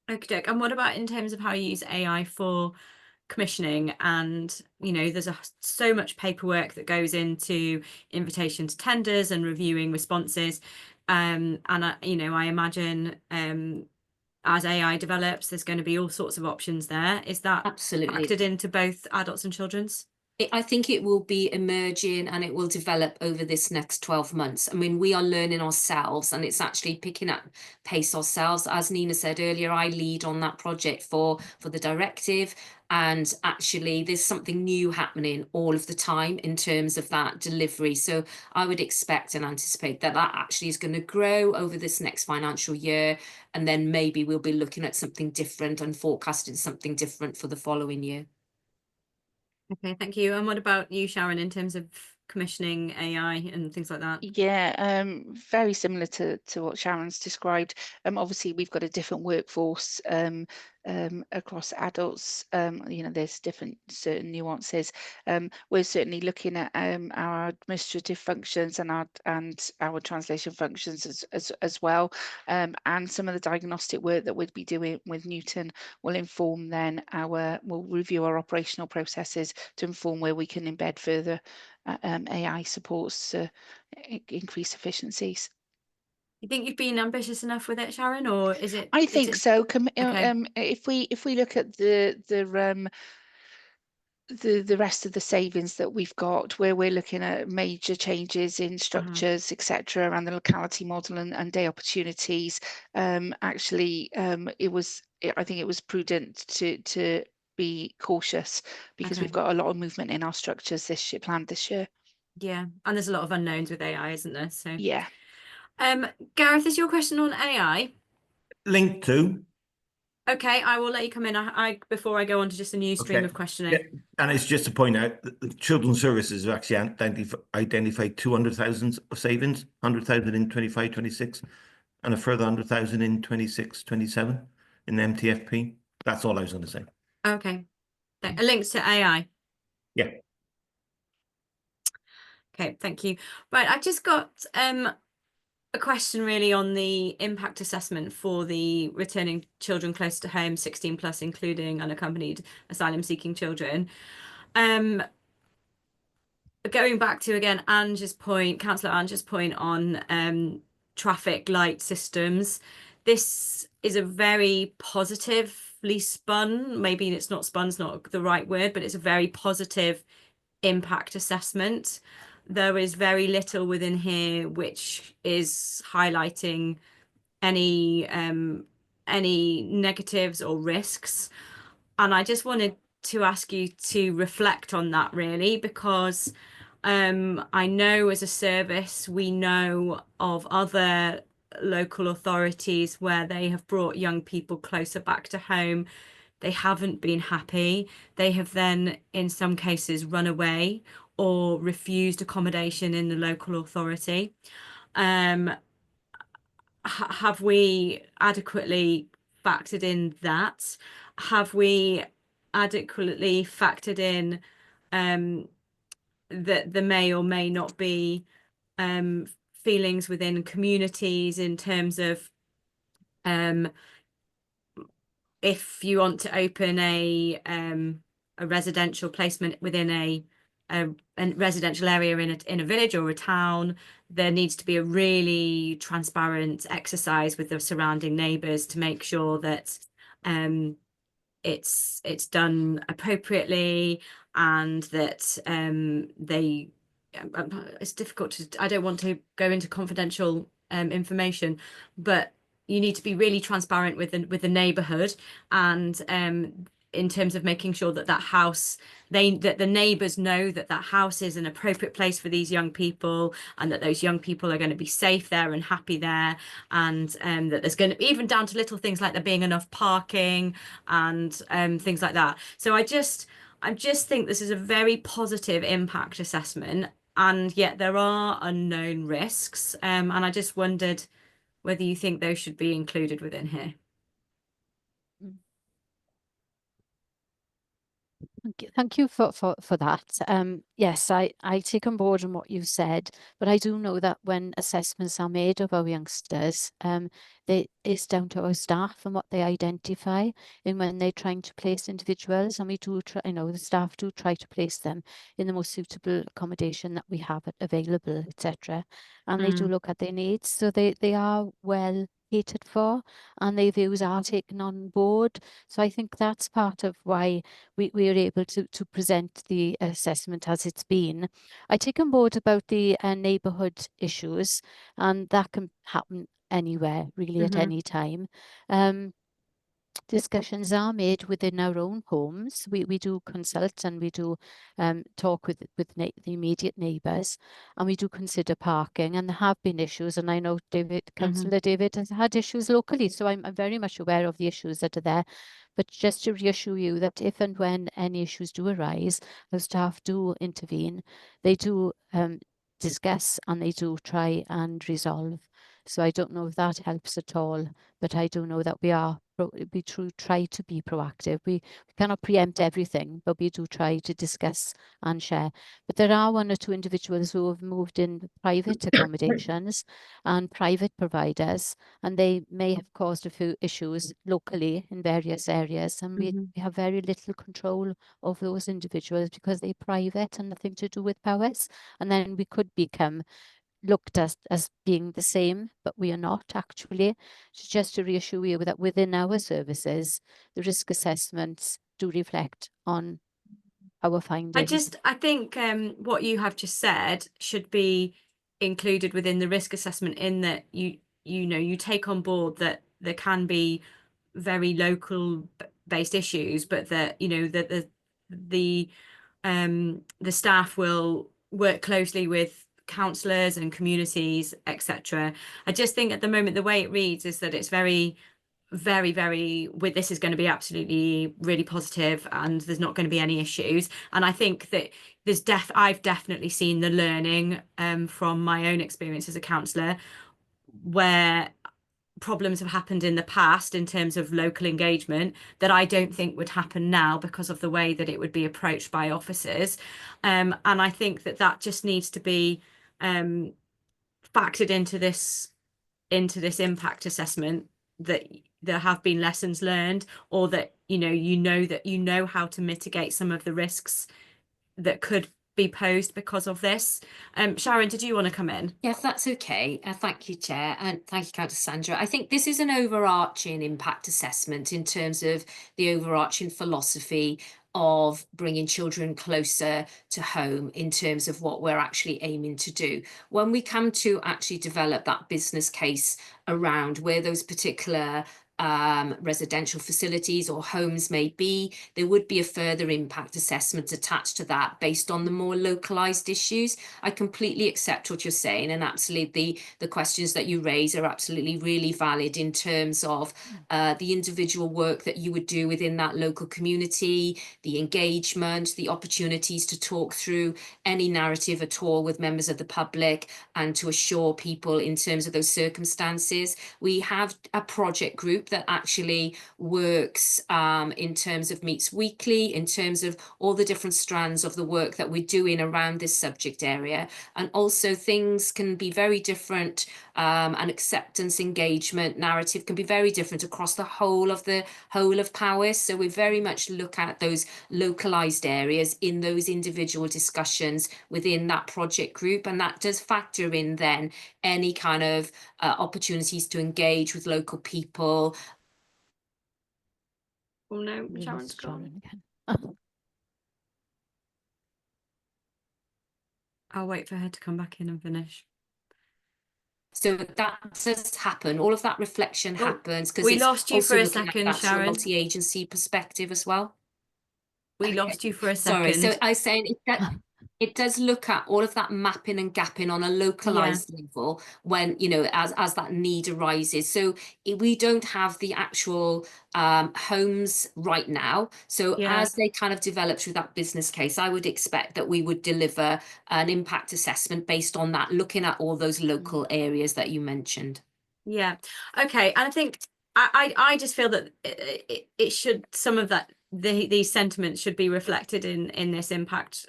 Okay, and what about in terms of how you use AI for commissioning? And there's so much paperwork that goes into invitation to tenders and reviewing responses, and I imagine as AI develops, there's going to be all sorts of options there. Is that absolutely factored into both adults and children's? I think it will be emerging and it will develop over this next 12 months. I mean, we are learning ourselves and it's actually picking up pace ourselves. As Nina said earlier, I lead on that project for the directive. And actually, there's something new happening all of the time in terms of that delivery. So I would expect and anticipate that actually is going to grow over this next financial year. And then maybe we'll be looking at something different and forecasting something different for the following year. Okay, thank you. And what about you, Sharon, in terms of commissioning AI and things like that? Yeah, very similar to what Sharon's described. Obviously, we've got a different workforce across adults. There's different certain nuances. We're certainly looking at our administrative functions and our translation functions as well. And some of the diagnostic work that we'd be doing with Newton will inform then we'll review our operational processes to inform where we can embed further AI supports to increase efficiencies. You think you've been ambitious enough with it, Sharon, or is it? I think so. Okay. If we look at the rest of the savings that we've got, where we're looking at major changes in structures, etc., around the locality model and day opportunities, actually, I think it was prudent to be cautious because we've got a lot of movement in our structures planned this year. Yeah, and there's a lot of unknowns with AI, isn't there? So yeah. Gareth, is your question on AI? Linked to. Okay, I will let you come in. I before I go on to just a new stream of questioning. Yeah. And it's just to point out that the Children's Services have actually identified 200,000 of savings, 100,000 in 25-26, and a further 100,000 in 26-27 in MTFP. That's all I was going to say. Okay, links to AI. Yeah. Okay, thank you. Right, I've just got a question really on the impact assessment for the returning children close to home, 16 plus, including unaccompanied asylum seeking children. Going back to again Councillor Ange's point on traffic light systems. This is a very positively spun, maybe it's not spun's not the right word, but it's a very positive impact assessment. There is very little within here which is highlighting any negatives or risks. And I just wanted to ask you to reflect on that really, because I know as a service, we know of other local authorities where they have brought young people closer back to home. They haven't been happy. They have then, in some cases, run away or refused accommodation in the local authority. Have we adequately factored in that? Have we adequately factored in that there may or may not be feelings within communities in terms of if you want to open a residential placement within a residential area in a village or a town, there needs to be a really transparent exercise with the surrounding neighbours to make sure that it's done appropriately, and that it's difficult to, I don't want to go into confidential information, but you need to be really transparent with the neighborhood, and in terms of making sure that that house, that the neighbors know that that house is an appropriate place for these young people, and that those young people are going to be safe there and happy there, and that there's going to, even down to little things like there being enough parking and things like that. So I just think this is a very positive impact assessment, and yet there are unknown risks, and I just wondered whether you think those should be included within here. Thank you for that. Yes, I take on board on what you've said, but I do know that when assessments are made of our youngsters, it's down to our staff and what they identify in when they're trying to place individuals, and we do try, the staff do try to place them in the most suitable accommodation that we have available, etc. And they do look at their needs, so they are well catered for, and their views are taken on board. So I think that's part of why we are able to present the assessment as it's been. I take on board about the neighbourhood issues, and that can happen anywhere, really, at any time. Discussions are made within our own homes. We do consult, and we do talk with the immediate neighbours, and we do consider parking, and there have been issues, and I know Councillor David has had issues locally, so I'm very much aware of the issues that are there. But just to reassure you that if and when any issues do arise, our staff do intervene. They do discuss, and they do try and resolve. So I don't know if that helps at all, but I do know that we try to be proactive. We cannot preempt everything, but we do try to discuss and share. But there are one or two individuals who have moved in private accommodations and private providers, and they may have caused a few issues locally in various areas, and we have very little control of those individuals because they're private and nothing to do with powers. And then we could become looked at as being the same, but we are not actually. So just to reassure you that within our services, the risk assessments do reflect on our findings. I think what you have just said should be included within the risk assessment, in that you take on board that there can be very local based issues, but that that the staff will work closely with councillors and communities, etc. I just think at the moment the way it reads is that it's very this is going to be absolutely really positive, and there's not going to be any issues. And I think that I've definitely seen the learning from my own experience as a councillor, where problems have happened in the past in terms of local engagement that I don't think would happen now because of the way that it would be approached by officers. And I think that just needs to be factored into this impact assessment, that there have been lessons learned, or that you know how to mitigate some of the risks that could be posed because of this. Sharon, did you want to come in? Yes, that's okay. Thank you, Chair, and thank you, Councillor Sandra. I think this is an overarching impact assessment in terms of the overarching philosophy of bringing children closer to home in terms of what we're actually aiming to do. When we come to actually develop that business case around where those particular residential facilities or homes may be, there would be a further impact assessment attached to that based on the more localized issues. I completely accept what you're saying, and absolutely the questions that you raise are absolutely really valid in terms of the individual work that you would do within that local community, the engagement, the opportunities to talk through any narrative at all with members of the public, and to assure people in terms of those circumstances. We have a project group that actually works in terms of meets weekly, in terms of all the different strands of the work that we're doing around this subject area. And also things can be very different, and acceptance, engagement, narrative can be very different across the whole of Powys. So we very much look at those localized areas in those individual discussions within that project group, and that does factor in then any kind of opportunities to engage with local people. Oh no, Sharon's gone. I'll wait for her to come back in and finish. So that does happen. All of that reflection happens because we it's lost you also for a looking at second, that sort of Sharon. multi-agency perspective as well. We Okay. lost you for a Sorry, second. so I was saying it does look at all of that mapping and gapping on a localized level when, you know, as that need arises. So we don't have the actual homes right now. So as they kind of develop through that business case, I would expect that we would deliver an impact assessment based on that, looking at all those local areas that you mentioned. Yeah. Okay. And I think I just feel that it should, some of that, these sentiments should be reflected in this impact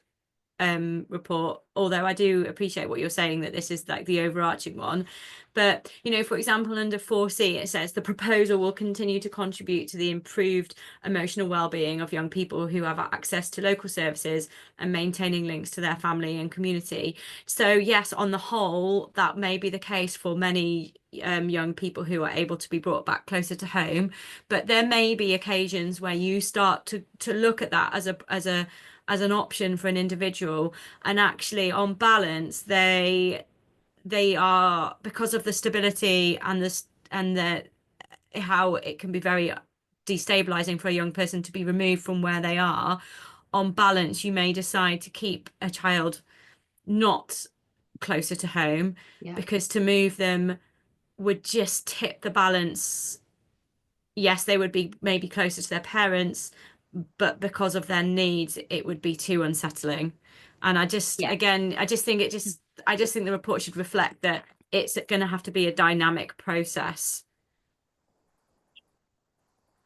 report, although I do appreciate what you're saying, that this is like the overarching one. But, you know, for example, under 4C, it says the proposal will continue to contribute to the improved emotional well-being of young people who have access to local services and maintaining links to their family and community. So yes, on the whole, that may be the case for many young people who are able to be brought back closer to home, but there may be occasions where you start to look at that as an option for an individual, and actually on balance they are, because of the stability and the how it can be very destabilizing for a young person to be removed from where they are, on balance you may decide to keep a child not closer to home, because to move them would just tip the balance. Yes, they would be maybe closer to their parents, but because of their needs, it would be too unsettling. And I just, again, I just think the report should reflect that it's going to have to be a dynamic process.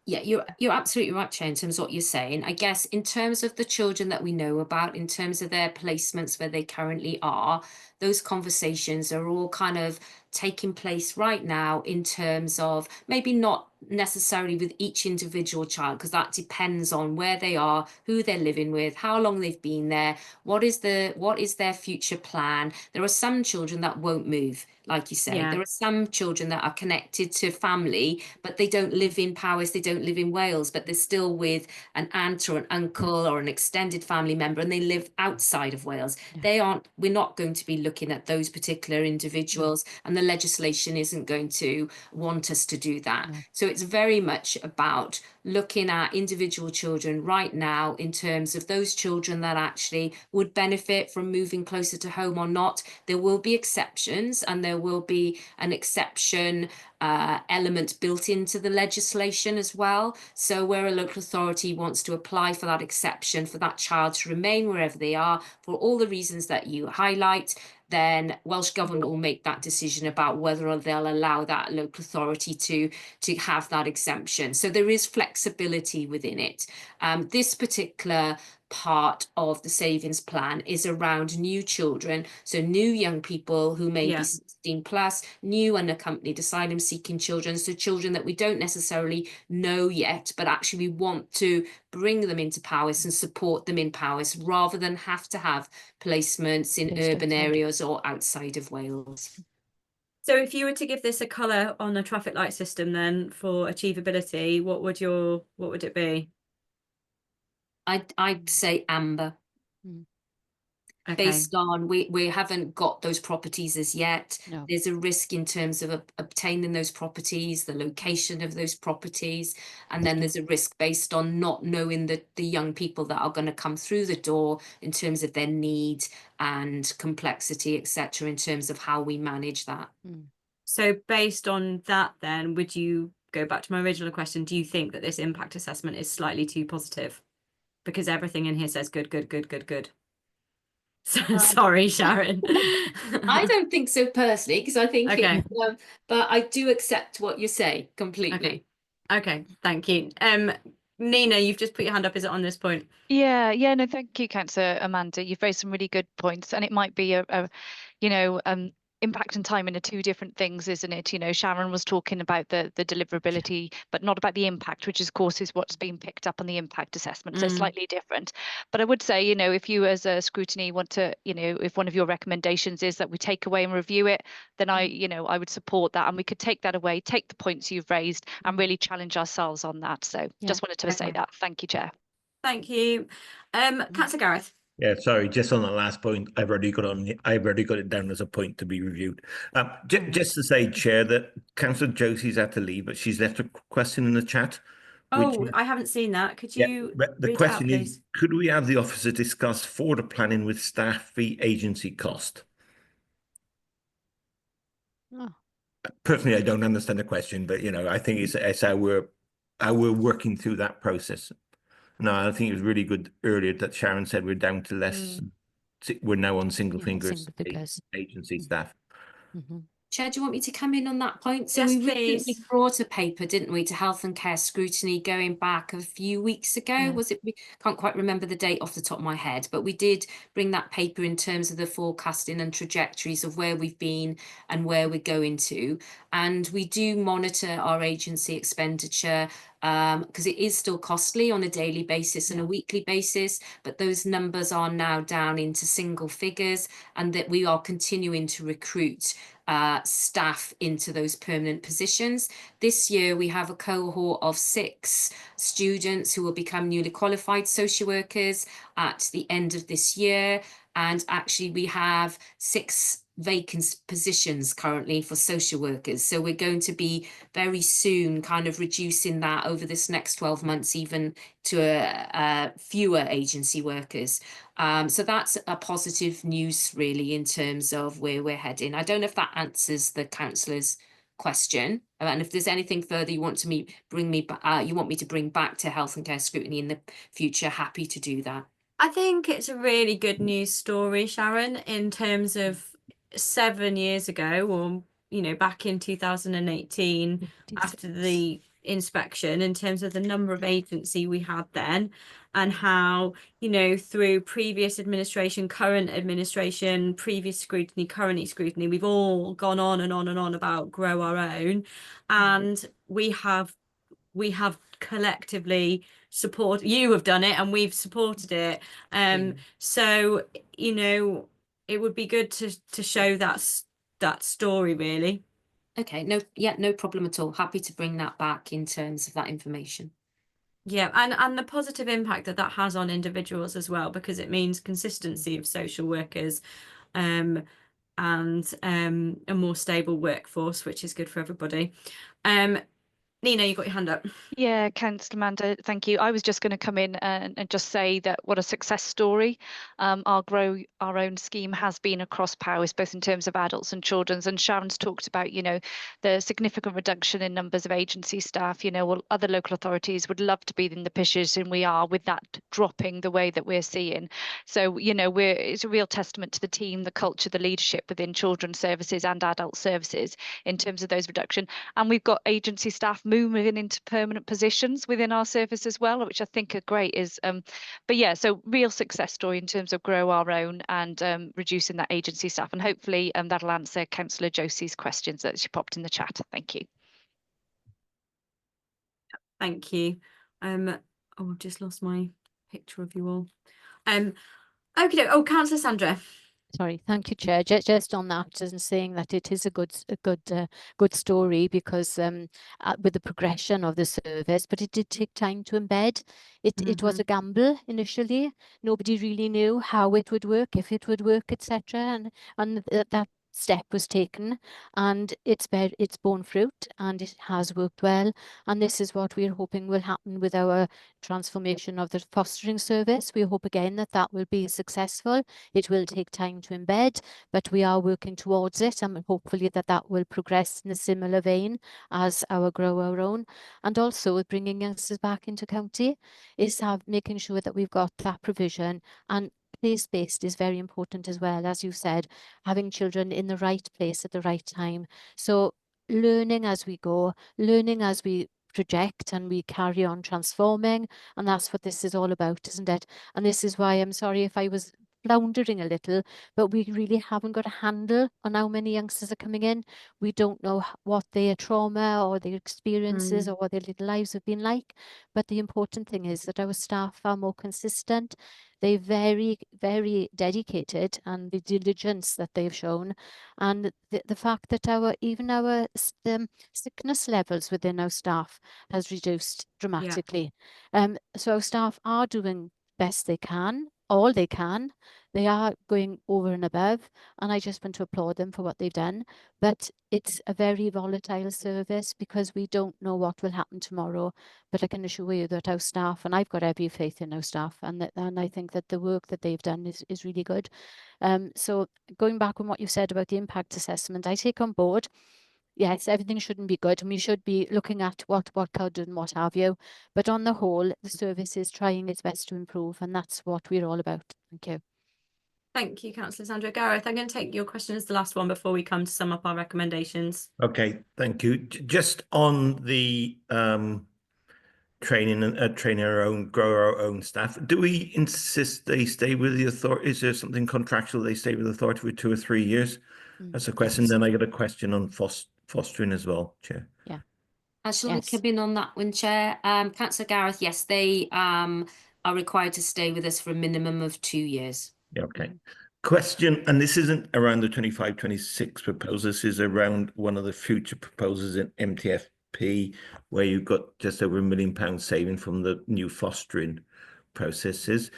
Yeah, you're absolutely right, Chair, in terms of what you're saying. I guess in terms of the children that we know about, in terms of their placements where they currently are, those conversations are all kind of taking place right now in terms of maybe not necessarily with each individual child, because that depends on where they are, who they're living with, how long they've been there, what is their future plan. There are some children that won't move, like you say. There are some children that are connected to family, but they don't live in Powys, they don't live in Wales, but they're still with an aunt or an uncle or an extended family member, and they live outside of Wales. We're not going to be looking at those particular individuals, and the legislation isn't going to want us to do that. So it's very much about looking at individual children right now in terms of those children that actually would benefit from moving closer to home or not. There will be exceptions, and there will be an exception element built into the legislation as well. So where a local authority wants to apply for that exception for that child to remain wherever they are for all the reasons that you highlight, then Welsh Government will make that decision about whether they'll allow that local authority to have that exemption. So there is flexibility within it. This particular part of the savings plan is around new children, so new young people who may be 16 plus, new unaccompanied asylum seeking children, so children that we don't necessarily know yet, but actually we want to bring them into Powys and support them in Powys rather than have to have placements in urban areas or outside of Wales. So if you were to give this a colour on a traffic light system then for achievability, what would it be? I'd say amber. Based on we haven't got those properties as yet. There's a risk in terms of obtaining those properties, the location of those properties, and then there's a risk based on not knowing the young people that are going to come through the door in terms of their needs and complexity, etc., in terms of how we manage that. So based on that, then would you go back to my original question? Do you think that this impact assessment is slightly too positive? Because everything in here says good, good, good, good, good. Sorry, Sharon. I don't think so personally, because I think but I do accept what you say completely. Okay, thank you. Nina, you've just put your hand up. Is it on this point? Yeah, no, thank you, Councillor Amanda. You've raised some really good points, and it might be impact and timing are two different things, isn't it? You know, Sharon was talking about the deliverability, but not about the impact, which of course is what's being picked up on the impact assessment. So slightly different. But I would say, you know, if you as a scrutiny want to, you know, if one of your recommendations is that we take away and review it, then I would support that, and we could take that away, take the points you've raised, and really challenge ourselves on that. So just wanted to say that. Thank you, Chair. Thank you. Councillor Gareth. Yeah, sorry, just on that last point, I've already got it down as a point to be reviewed. Just to say, Chair, that Councillor Josie's had to leave, but she's left a question in the chat. Oh, I haven't seen that. Could you but the read it out, question is, please? could we have the officer discuss forward planning with staff fee agency cost? Oh. Personally, I don't understand the question, but I think it's how we're working through that process. No, I think it was really good earlier that Sharon said we're down to less. We're now on single fingers agency staff. Chair, do you want me to come in on that point? So Yes, we recently please. brought a paper, didn't we, to Health and Care Scrutiny going back a few weeks ago. Yeah. Was it? Can't quite remember the date off the top of my head, but we did bring that paper in terms of the forecasting and trajectories of where we've been and where we're going to. And we do monitor our agency expenditure because it is still costly on a daily basis and a weekly basis, but those numbers are now down into single figures, and that we are continuing to recruit staff into those permanent positions. This year we have a cohort of 6 students who will become newly qualified social workers at the end of this year, and actually we have 6 vacant positions currently for social workers. So we're going to be very soon kind of reducing that over this next 12 months even to fewer agency workers. So that's a positive news really in terms of where we're heading. I don't know if that answers the councillor's question, and if there's anything further you want me to bring back to Health and Care Scrutiny in the future, happy to do that. I think it's a really good news story, Sharon, in terms of 7 years ago, or back in 2018, after the inspection, in terms of the number of agency we had then, and how through previous administration, current administration, previous scrutiny, current scrutiny, we've all gone on and on and on about grow our own, and we have collectively you have done it and we've supported it. So it would be good to show that story really. Okay, no problem at all. Happy to bring that back in terms of that information. Yeah, and the positive impact that has on individuals as well, because it means consistency of social workers and a more stable workforce, which is good for everybody. Nina, you got your hand up. Yeah, Councillor Amanda, thank you. I was just going to come in and just say that what a success story our Grow Our Own scheme has been across Powys, both in terms of adults and children's. And Sharon's talked about, the significant reduction in numbers of agency staff. Well, other local authorities would love to be in the position we are with that dropping the way that we're seeing. So, it's a real testament to the team, the culture, the leadership within children's services and adult services in terms of those reduction. And we've got agency staff moving into permanent positions within our service as well, which I think are great. But yeah, so real success story in terms of Grow Our Own and reducing that agency staff, and hopefully that'll answer Councillor Josie's questions that she popped in the chat. Thank you. Thank you. I've just lost my picture of you all. Okay. Oh, Councillor Sandra. Sorry, thank you, Chair. Just on that, and saying that it is a good story, because with the progression of the service, but it did take time to embed. It was a gamble initially. Nobody really knew how it would work, if it would work, etc. And that step was taken, and it's borne fruit, and it has worked well. And this is what we're hoping will happen with our transformation of the fostering service. We hope again that will be successful. It will take time to embed, but we are working towards it, and hopefully that will progress in a similar vein as our Grow Our Own. And also bringing youngsters back into county is making sure that we've got that provision, and place-based is very important as well, as you said, having children in the right place at the right time. So learning as we go, learning as we project, and we carry on transforming, and that's what this is all about, isn't it? And this is why I'm sorry if I was floundering a little, but we really haven't got a handle on how many youngsters are coming in. We don't know what their trauma or their experiences or what their little lives have been like. But the important thing is that our staff are more consistent. They're very, very dedicated, and the diligence that they've shown, and the fact that even our sickness levels within our staff has reduced dramatically. So our staff are doing best they can. all they can. They are going over and above, and I just want to applaud them for what they've done. But it's a very volatile service because we don't know what will happen tomorrow. But I can assure you that our staff, and I've got every faith in our staff, and I think that the work that they've done is really good. So going back on what you said about the impact assessment, I take on board. Yes, everything shouldn't be good, and we should be looking at what could and what have you. But on the whole, the service is trying its best to improve, and that's what we're all about. Thank you. Thank you, Councillor Sandra. Gareth, I'm going to take your question as the last one before we come to sum up our recommendations. Okay, thank you. Just on the training and training our own, grow our own staff, do we insist they stay with the authority? Is there something contractual they stay with the authority for 2 or 3 years? That's a question. Yes. Then I got a question on fostering as well, Chair. Yeah. Shall I Yes. come in on that one, Chair? Councillor Gareth, yes, they are required to stay with us for a minimum of 2 years. Yeah, okay. Question, and this isn't around the 25-26 proposal, this is around one of the future proposals in MTFP, where you've got just over £1 million saving from the new fostering processes.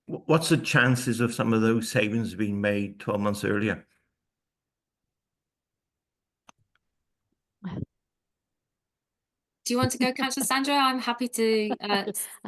What's the chances of some of those savings being made 12 months earlier? Do you want to go, Councillor Sandra? I'm happy to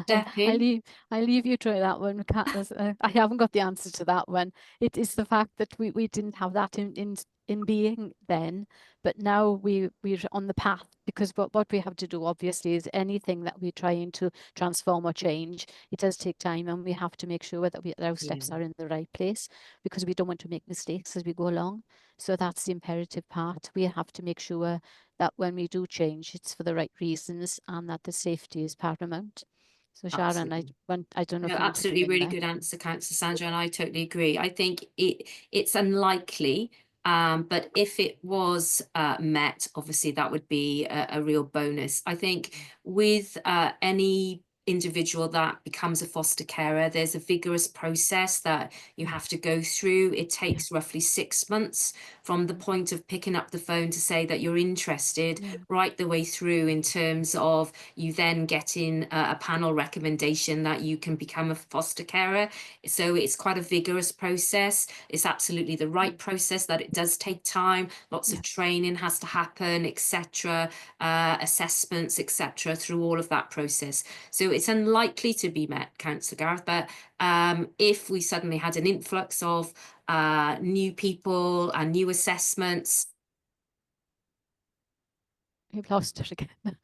step in. I leave you try that one. I haven't got the answer to that one. It is the fact that we didn't have that in being then, but now we're on the path, because what we have to do obviously is anything that we're trying to transform or change, it does take time, and we have to make sure that our steps are in the right place, because we don't want to make mistakes as we go along. So that's the imperative part. We have to make sure that when we do change, it's for the right reasons and that the safety is paramount. So Sharon, I don't know if you want to absolutely, come in really there. good answer, Councillor Sandra, and I totally agree. I think it's unlikely, but if it was met, obviously that would be a real bonus. I think with any individual that becomes a foster carer, there's a vigorous process that you have to go through. It takes roughly 6 months from the point of picking up the phone to say that you're interested, right the way through in terms of you then getting a panel recommendation that you can become a foster carer. So it's quite a vigorous process. It's absolutely the right process, that it does take time, lots of training has to happen, etc., assessments, etc., through all of that process. So it's unlikely to be met, Councillor Gareth, but if we suddenly had an influx of new people and new assessments. You've lost her again.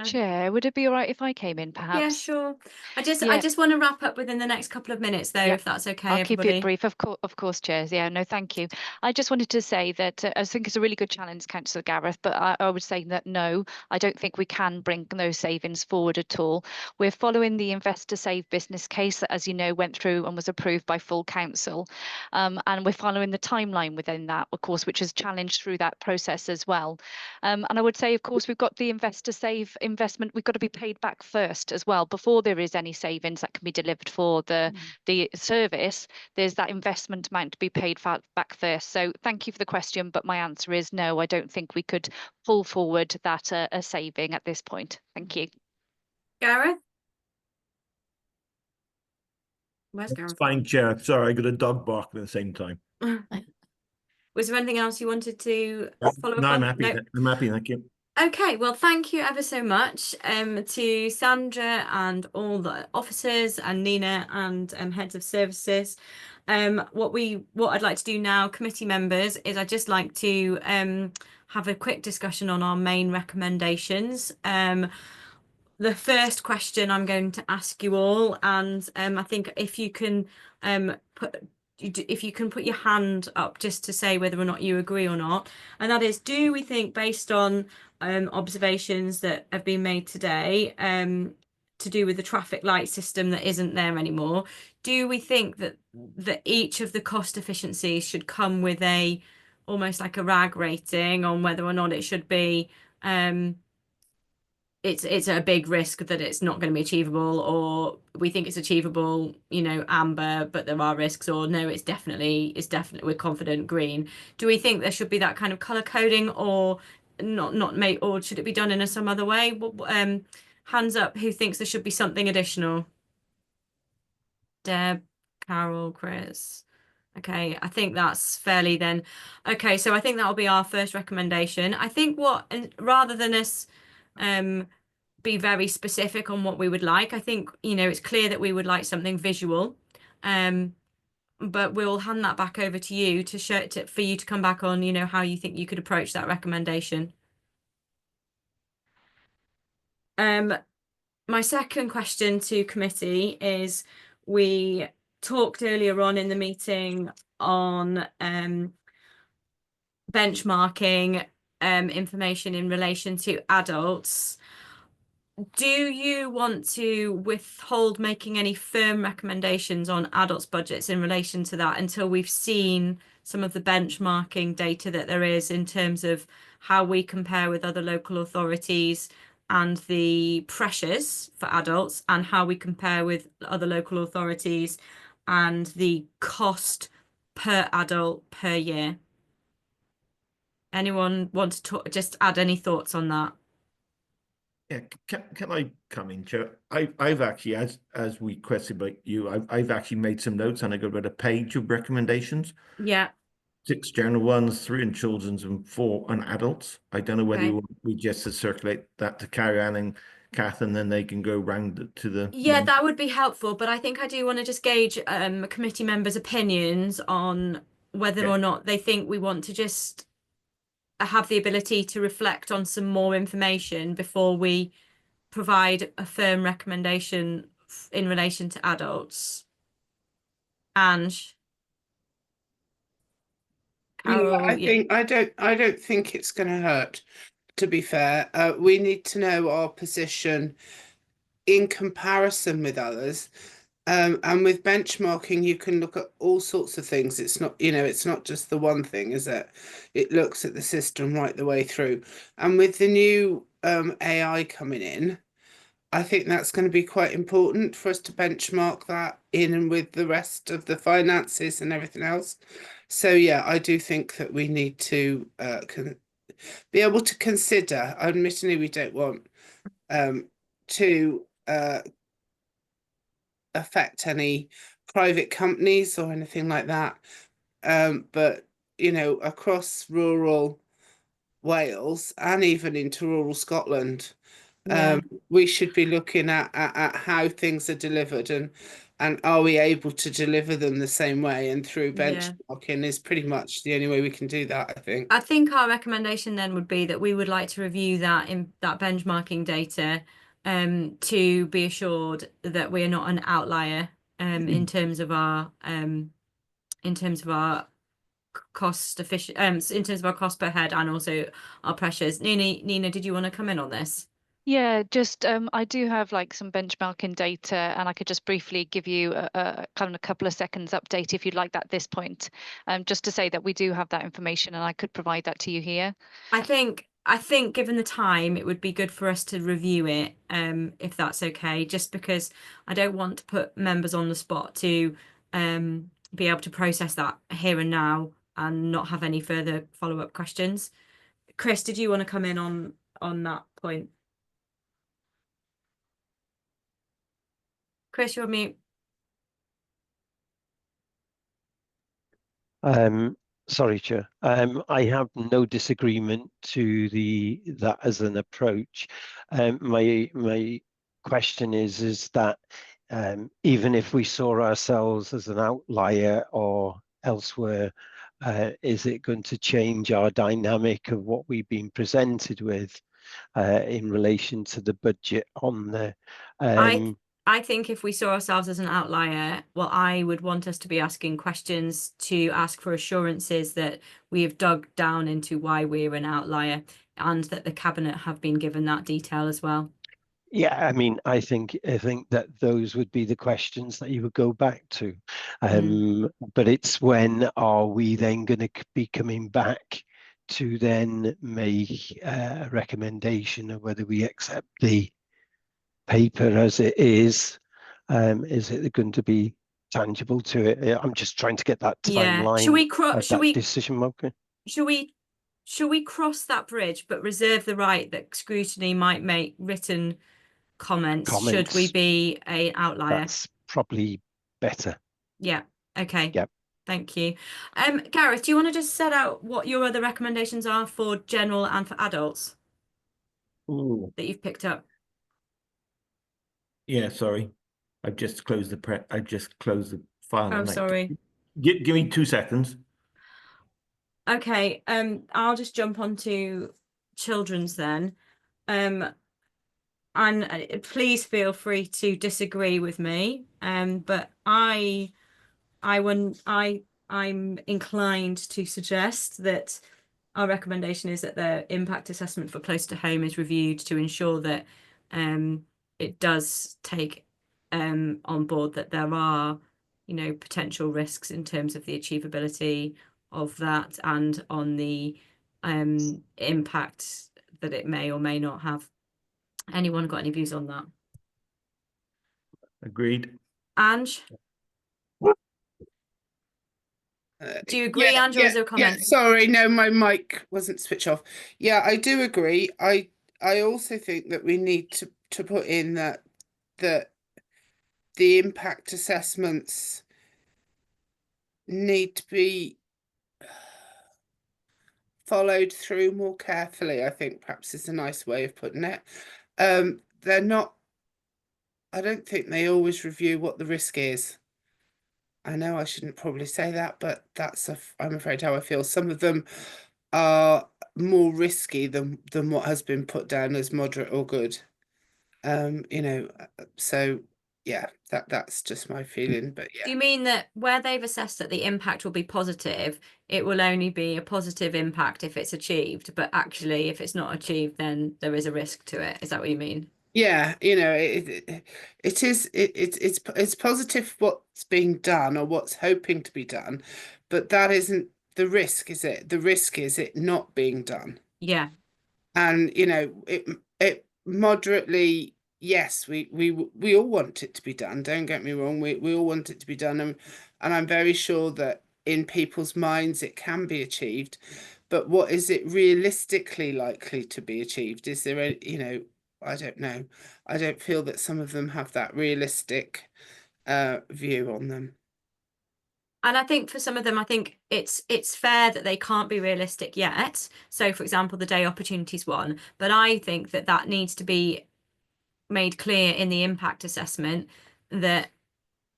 Chair, would it be all right if I came in, perhaps? Yeah, sure. I just want to wrap up within the next couple of minutes, though, if that's okay, I'll everybody. keep it brief, of course, Chairs. Yeah, no, thank you. I just wanted to say that I think it's a really good challenge, Councillor Gareth, but I would say that no, I don't think we can bring those savings forward at all. We're following the Investor Save business case that, as you know, went through and was approved by full council. And we're following the timeline within that, of course, which is challenged through that process as well. And I would say, of course, we've got the Investor Save investment. We've got to be paid back first as well, before there is any savings that can be delivered for the service. There's that investment amount to be paid back first. So thank you for the question, but my answer is no, I don't think we could pull forward that a saving at this point. Thank you. Gareth? Where's Gareth? Fine, Chair. Sorry, I got a dog barking at the same time. Was there anything else you wanted to follow up No, on? I'm happy. No. I'm happy, thank you. Okay, well, thank you ever so much to Sandra and all the officers and Nina and heads of services. What I'd like to do now, committee members, is I'd just like to have a quick discussion on our main recommendations. The first question I'm going to ask you all, and I think if you can put your hand up just to say whether or not you agree or not, and that is, do we think, based on observations that have been made today to do with the traffic light system that isn't there anymore, do we think that each of the cost efficiencies should come with almost like a RAG rating on whether or not it should be it's a big risk that it's not going to be achievable, or we think it's achievable, amber, but there are risks, or no, it's definitely we're confident, green? Do we think there should be that kind of color coding, or not made, or should it be done in some other way? Hands up who thinks there should be something additional. Deb, Carol, Chris. Okay, I think that's fairly then. Okay, so I think that'll be our first recommendation. I think rather than us be very specific on what we would like, I think, it's clear that we would like something visual. But we'll hand that back over to you for you to come back on, how you think you could approach that recommendation. My second question to committee is, we talked earlier on in the meeting on benchmarking information in relation to adults. Do you want to withhold making any firm recommendations on adults' budgets in relation to that until we've seen some of the benchmarking data that there is in terms of how we compare with other local authorities and the pressures for adults, and how we compare with other local authorities and the cost per adult per year? Anyone want to just add any thoughts on that? Yeah, can I come in, Chair? I've actually, as requested by you, I've actually made some notes, and I got about a page of recommendations. Yeah. 6 general ones, 3 on children's and 4 on adults. I don't know whether Okay. you want me just to circulate that to Carrie Ann and Kath, and then they can go round to the Yeah, that would be helpful, but I think I do want to just gauge committee members' opinions on whether or not they think we want to just have the ability to reflect on some more information before we provide a firm recommendation in relation to adults. Ange, Carol, I don't think it's going to hurt, to be fair. We need to know our position in comparison with others. And with benchmarking, you can look at all sorts of things. It's not, it's not just the one thing, is it? It looks at the system right the way through. And with the new AI coming in, I think that's going to be quite important for us to benchmark that in and with the rest of the finances and everything else. So yeah, I do think that we need to be able to consider. Admittedly, we don't want to affect any private companies or anything like that. But across rural Wales and even into rural Scotland, we should be looking at how things are delivered, and are we able to deliver them the same way, and through benchmarking is pretty much the only way we can do that, I think. I think our recommendation then would be that we would like to review that benchmarking data to be assured that we are not an outlier in terms of our cost efficient in terms of our cost per head, and also our pressures. Nina, did you want to come in on this? Yeah, just I do have like some benchmarking data, and I could just briefly give you a kind of a couple of seconds update if you'd like that at this point, just to say that we do have that information, and I could provide that to you here. I think given the time, it would be good for us to review it, if that's okay, just because I don't want to put members on the spot to be able to process that here and now and not have any further follow-up questions. Chris, did you want to come in on that point? Chris, you're on mute. Sorry, Chair. I have no disagreement to that as an approach. My question is that even if we saw ourselves as an outlier or elsewhere, is it going to change our dynamic of what we've been presented with in relation to the budget on there? I think if we saw ourselves as an outlier, well, I would want us to be asking questions to ask for assurances that we have dug down into why we're an outlier, and that the Cabinet have been given that detail as well. Yeah, I mean, I think that those would be the questions that you would go back to. But it's when are we then going to be coming back to then make a recommendation of whether we accept the paper as it is? Is it going to be tangible to it? I'm just trying to get that timeline. Decision making. Should we cross that bridge but reserve the right that Scrutiny might make written comments should we be an outlier? That's probably better. Yeah. Okay. Yeah. Thank you. Gareth, do you want to just set out what your other recommendations are for general and for adults that you've picked up? Yeah, sorry. I've just closed the file. Oh, sorry. Give me 2 seconds. Okay, I'll just jump onto children's then. And please feel free to disagree with me. But I'm inclined to suggest that our recommendation is that the impact assessment for close to home is reviewed to ensure that it does take on board that there are, potential risks in terms of the achievability of that and on the impact that it may or may not have. Anyone got any views on that? Agreed. Ange? Do you agree, Ange, or is there a comment? Yeah, sorry, no, my mic wasn't switched off. Yeah, I do agree. I also think that we need to put in that the impact assessments need to be followed through more carefully, I think perhaps is a nice way of putting it. They're not, I don't think they always review what the risk is. I know I shouldn't probably say that, but that's I'm afraid how I feel. Some of them are more risky than what has been put down as moderate or good. So yeah, that's just my feeling. But yeah. Do you mean that where they've assessed that the impact will be positive, it will only be a positive impact if it's achieved, but actually if it's not achieved, then there is a risk to it? Is that what you mean? Yeah, it's positive what's being done or what's hoping to be done, but that isn't the risk, is it? The risk is it not being done. Yeah. And it moderately, yes, we all want it to be done. Don't get me wrong, we all want it to be done, and I'm very sure that in people's minds it can be achieved. But what is it realistically likely to be achieved? Is there a, I don't know. I don't feel that some of them have that realistic view on them. And I think for some of them, I think it's fair that they can't be realistic yet. So, for example, the day opportunities one. But I think that needs to be made clear in the impact assessment that,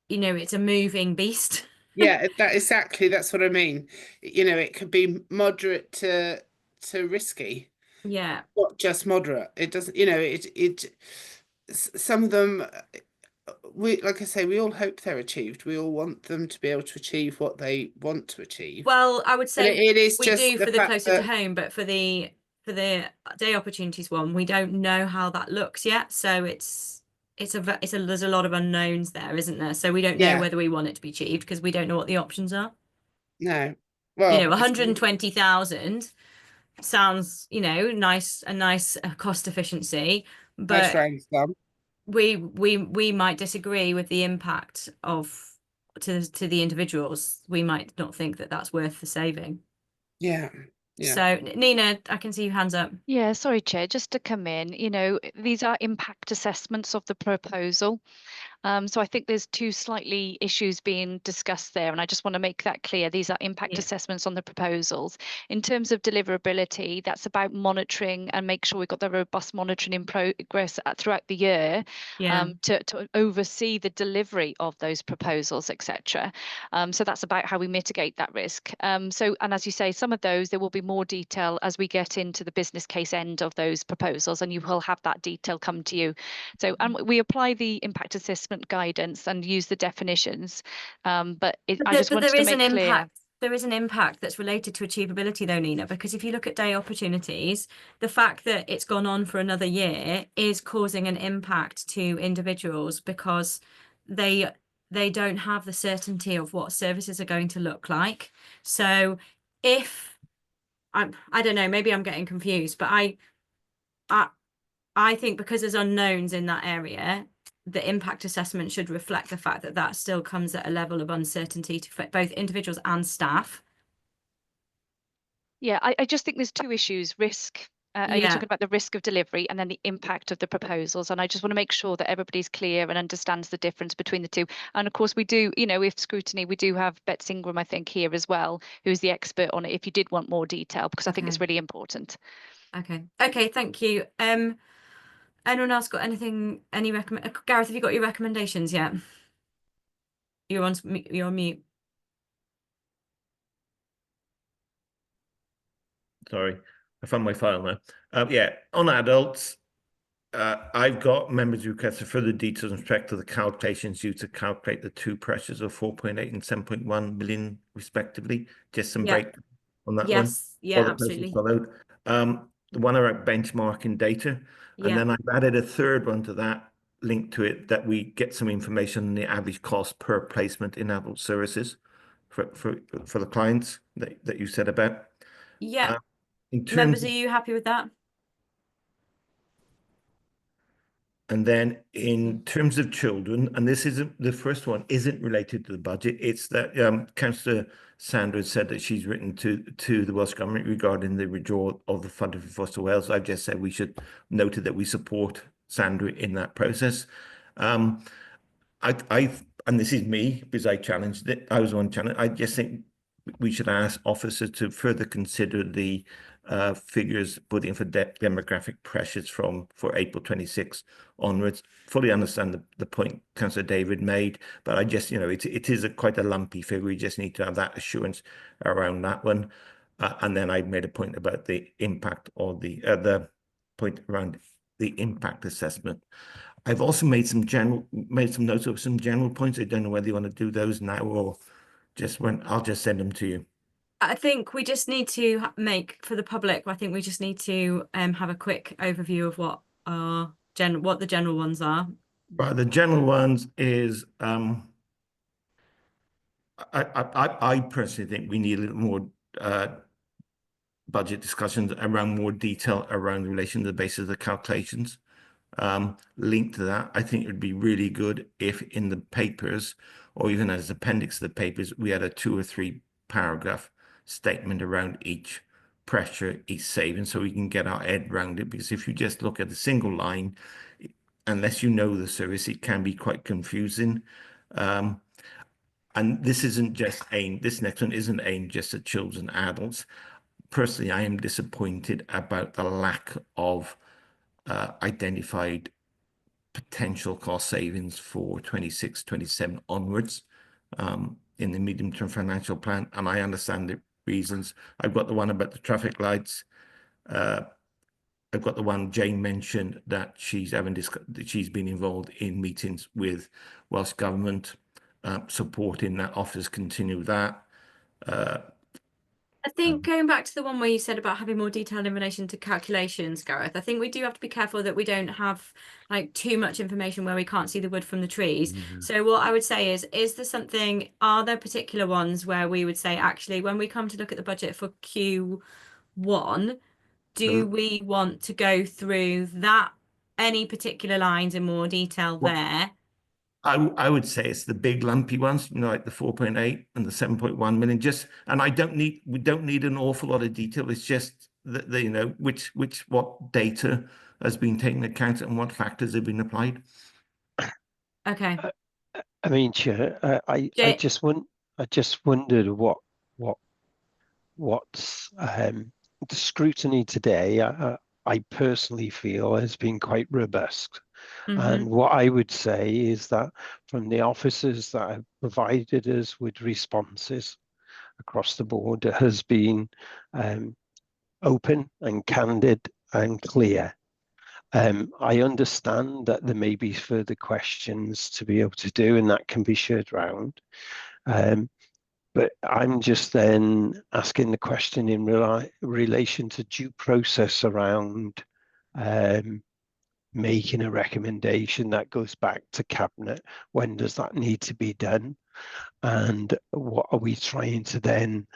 it's a moving beast. Yeah, that's what I mean. It could be moderate to risky. Yeah. Not just moderate. It doesn't, some of them, like I say, we all hope they're achieved. We all want them to be able to achieve what they want to achieve. Well, I would say it is we just do for the fact closer to that, home, but for the day opportunities one, we don't know how that looks yet. So there's a lot of unknowns there, isn't there? So we don't know whether we want it to be achieved because we don't know what the options are. No. Well, 120,000 sounds, nice cost efficiency, but we might disagree with the impact to the individuals. We might not think that that's worth the saving. Yeah. So Nina, I can see your hands up. Yeah, sorry, Chair, just to come in, these are impact assessments of the proposal. So I think there's two slightly issues being discussed there, and I just want to make that clear. These are impact assessments on the proposals. In terms of deliverability, that's about monitoring and make sure we've got the robust monitoring in progress throughout the year to oversee the delivery of those proposals, etc. So that's about how we mitigate that risk. And as you say, some of those, there will be more detail as we get into the business case end of those proposals, and you will have that detail come to you. So we apply the impact assessment guidance and use the definitions, but I just wanted to make clear. There is an impact that's related to achievability though, Nina, because if you look at day opportunities, the fact that it's gone on for another year is causing an impact to individuals because they don't have the certainty of what services are going to look like. So if I don't know, maybe I'm getting confused, but I think because there's unknowns in that area, the impact assessment should reflect the fact that still comes at a level of uncertainty to both individuals and staff. Yeah, I just think there's two issues, risk Are you Yeah. talking about the risk of delivery and then the impact of the proposals? And I just want to make sure that everybody's clear and understands the difference between the two. And of course, we do, you know, with Scrutiny, we do have Bets Ingram, I think, here as well, who's the expert on it, if you did want more detail, because I think it's Okay. really important. Okay. Okay, thank you. Anyone else got anything, Gareth, have you got your recommendations yet? You're on mute. Sorry, I found my file now. Yeah, on adults, I've got members who request further details in respect to the calculations used to calculate the two pressures of 4.8 and 7.1 million respectively. Just some Yeah. break on that one. Yes. Yeah, All the questions absolutely. followed. The one about benchmarking data, and Yeah. then I've added a third one to that, link to it, that we get some information on the average cost per placement in adult services for the clients that you said about. Yeah. In terms Members, of, are you happy with that? and then in terms of children, and this isn't the first one, isn't related to the budget. It's that Councillor Sandra said that she's written to the Welsh Government regarding the withdrawal of the funding for foster Wales. I've just said we should note that we support Sandra in that process. And this is me because I challenged it. I was the one challenged. I just think we should ask officers to further consider the figures put in for demographic pressures for April 26 onwards. Fully understand the point Councillor David made, but I just, it is quite a lumpy figure. We just need to have that assurance around that one. And then I made a point about the impact of the point around the impact assessment. I've also made some notes of some general points. I don't know whether you want to do those now or just I'll just send them to you. I think we just need to make for the public. I think we just need to have a quick overview of what the general ones are. Right, the general ones is I personally think we need a little more budget discussions around more detail around the relation to the basis of the calculations. Linked to that, I think it would be really good if in the papers or even as appendix to the papers, we had a 2 or 3 paragraph statement around each pressure, each saving, so we can get our head around it. Because if you just look at the single line, unless you know the service, it can be quite confusing. And this isn't just aimed, this next one isn't aimed just at children and adults. Personally, I am disappointed about the lack of identified potential cost savings for 26, 27 onwards in the medium-term financial plan. And I understand the reasons. I've got the one about the traffic lights. I've got the one Jane mentioned that she's been involved in meetings with Welsh Government, supporting that officers continue that. I think going back to the one where you said about having more detail in relation to calculations, Gareth, I think we do have to be careful that we don't have like too much information where we can't see the wood from the trees. So what I would say are there particular ones where we would say, actually, when we come to look at the budget for Q1, do we want to go through any particular lines in more detail there? I would say it's the big lumpy ones, like the 4.8 and the 7.1 million. And we don't need an awful lot of detail. It's just what data has been taken into account and what factors have been applied. Okay. I mean, Chair, I just wondered what's the scrutiny today. I personally feel has been quite robust. And what I would say is that from the officers that have provided us with responses across the board, it has been open and candid and clear. I understand that there may be further questions to be able to do, and that can be shared around. But I'm just then asking the question in relation to due process around making a recommendation that goes back to Cabinet. When does that need to be done? And what are we trying to then,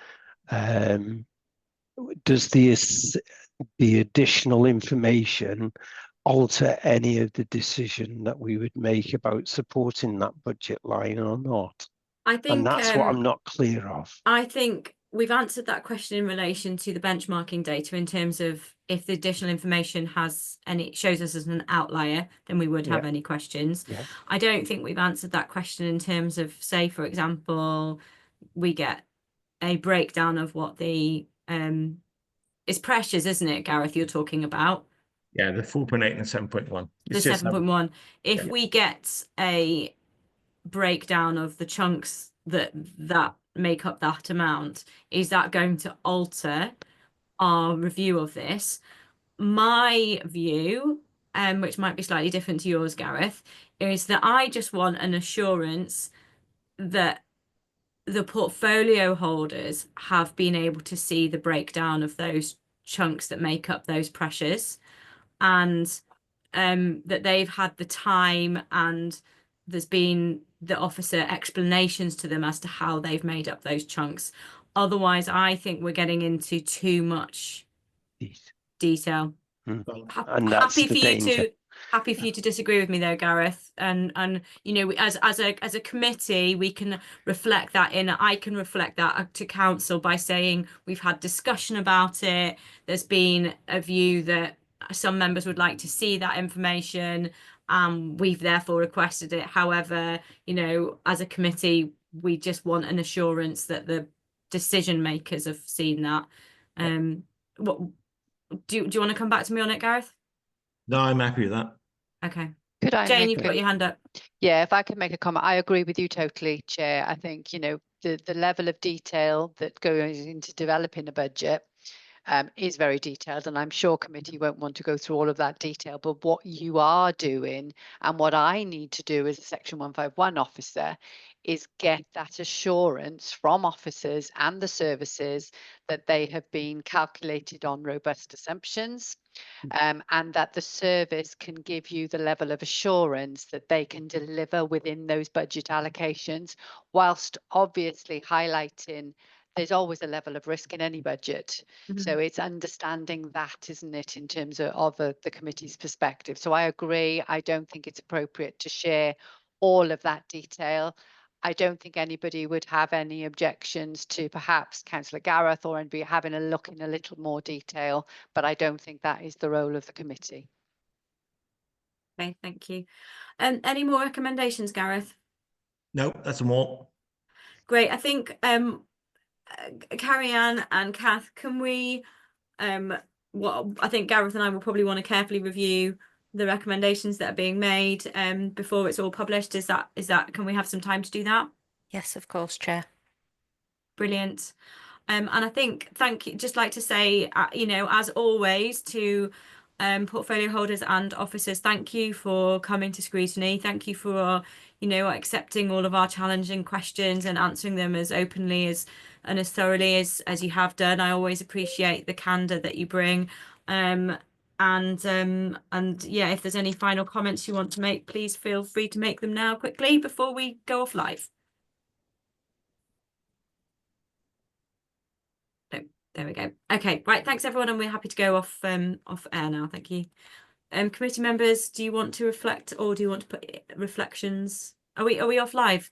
does the additional information alter any of the decision that we would make about supporting that budget line or not? I think, and that's what I'm not clear of. I think we've answered that question in relation to the benchmarking data in terms of if the additional information has any shows us as an outlier, then we would have any questions. I don't think we've answered that question in terms of, say, for example, we get a breakdown of what the it's pressures, isn't it, Gareth, you're talking about? Yeah, the 4.8 and 7.1. The 7.1. If we get a breakdown of the chunks that make up that amount, is that going to alter our review of this? My view, which might be slightly different to yours, Gareth, is that I just want an assurance that the portfolio holders have been able to see the breakdown of those chunks that make up those pressures, and that they've had the time and there's been the officer explanations to them as to how they've made up those chunks. Otherwise, I think we're getting into too much detail. And that's the danger. Happy for you to disagree with me though, Gareth. And you know, as a committee, we can reflect that I can reflect that to council by saying we've had discussion about it. There's been a view that some members would like to see that information. We've therefore requested it. However, you know, as a committee, we just want an assurance that the decision makers have seen that. What do you want to come back to me on it, Gareth? No, I'm happy with that. Okay. Could I Jane, make you've got your hand up. Yeah, if I could make a comment, I agree with you totally, Chair. I think, you know, the level of detail that goes into developing a budget is very detailed, and I'm sure committee won't want to go through all of that detail, but what you are doing and what I need to do as a Section 151 officer is get that assurance from officers and the services that they have been calculated on robust assumptions, and that the service can give you the level of assurance that they can deliver within those budget allocations, whilst obviously highlighting there's always a level of risk in any budget. So it's understanding that, isn't it, in terms of the committee's perspective. So I agree. I don't think it's appropriate to share all of that detail. I don't think anybody would have any objections to perhaps Councillor Gareth or anybody having a look in a little more detail, but I don't think that is the role of the committee. Okay, thank you. Any more recommendations, Gareth? No, that's them all. Great. I think Carrie Ann and Kath, can we what I think Gareth and I will probably want to carefully review the recommendations that are being made before it's all published. Is that can we have some time to do that? Yes, of course, Chair. Brilliant. And I think just like to say, you know, as always, to portfolio holders and officers, thank you for coming to Scrutiny. Thank you for, you know, accepting all of our challenging questions and answering them as openly and as thoroughly as you have done. I always appreciate the candor that you bring. And yeah, if there's any final comments you want to make, please feel free to make them now quickly before we go off live. There we go. Okay, right. Thanks everyone, and we're happy to go off air now. Thank you. Committee members, do you want to reflect, or do you want to put reflections? Are we off live?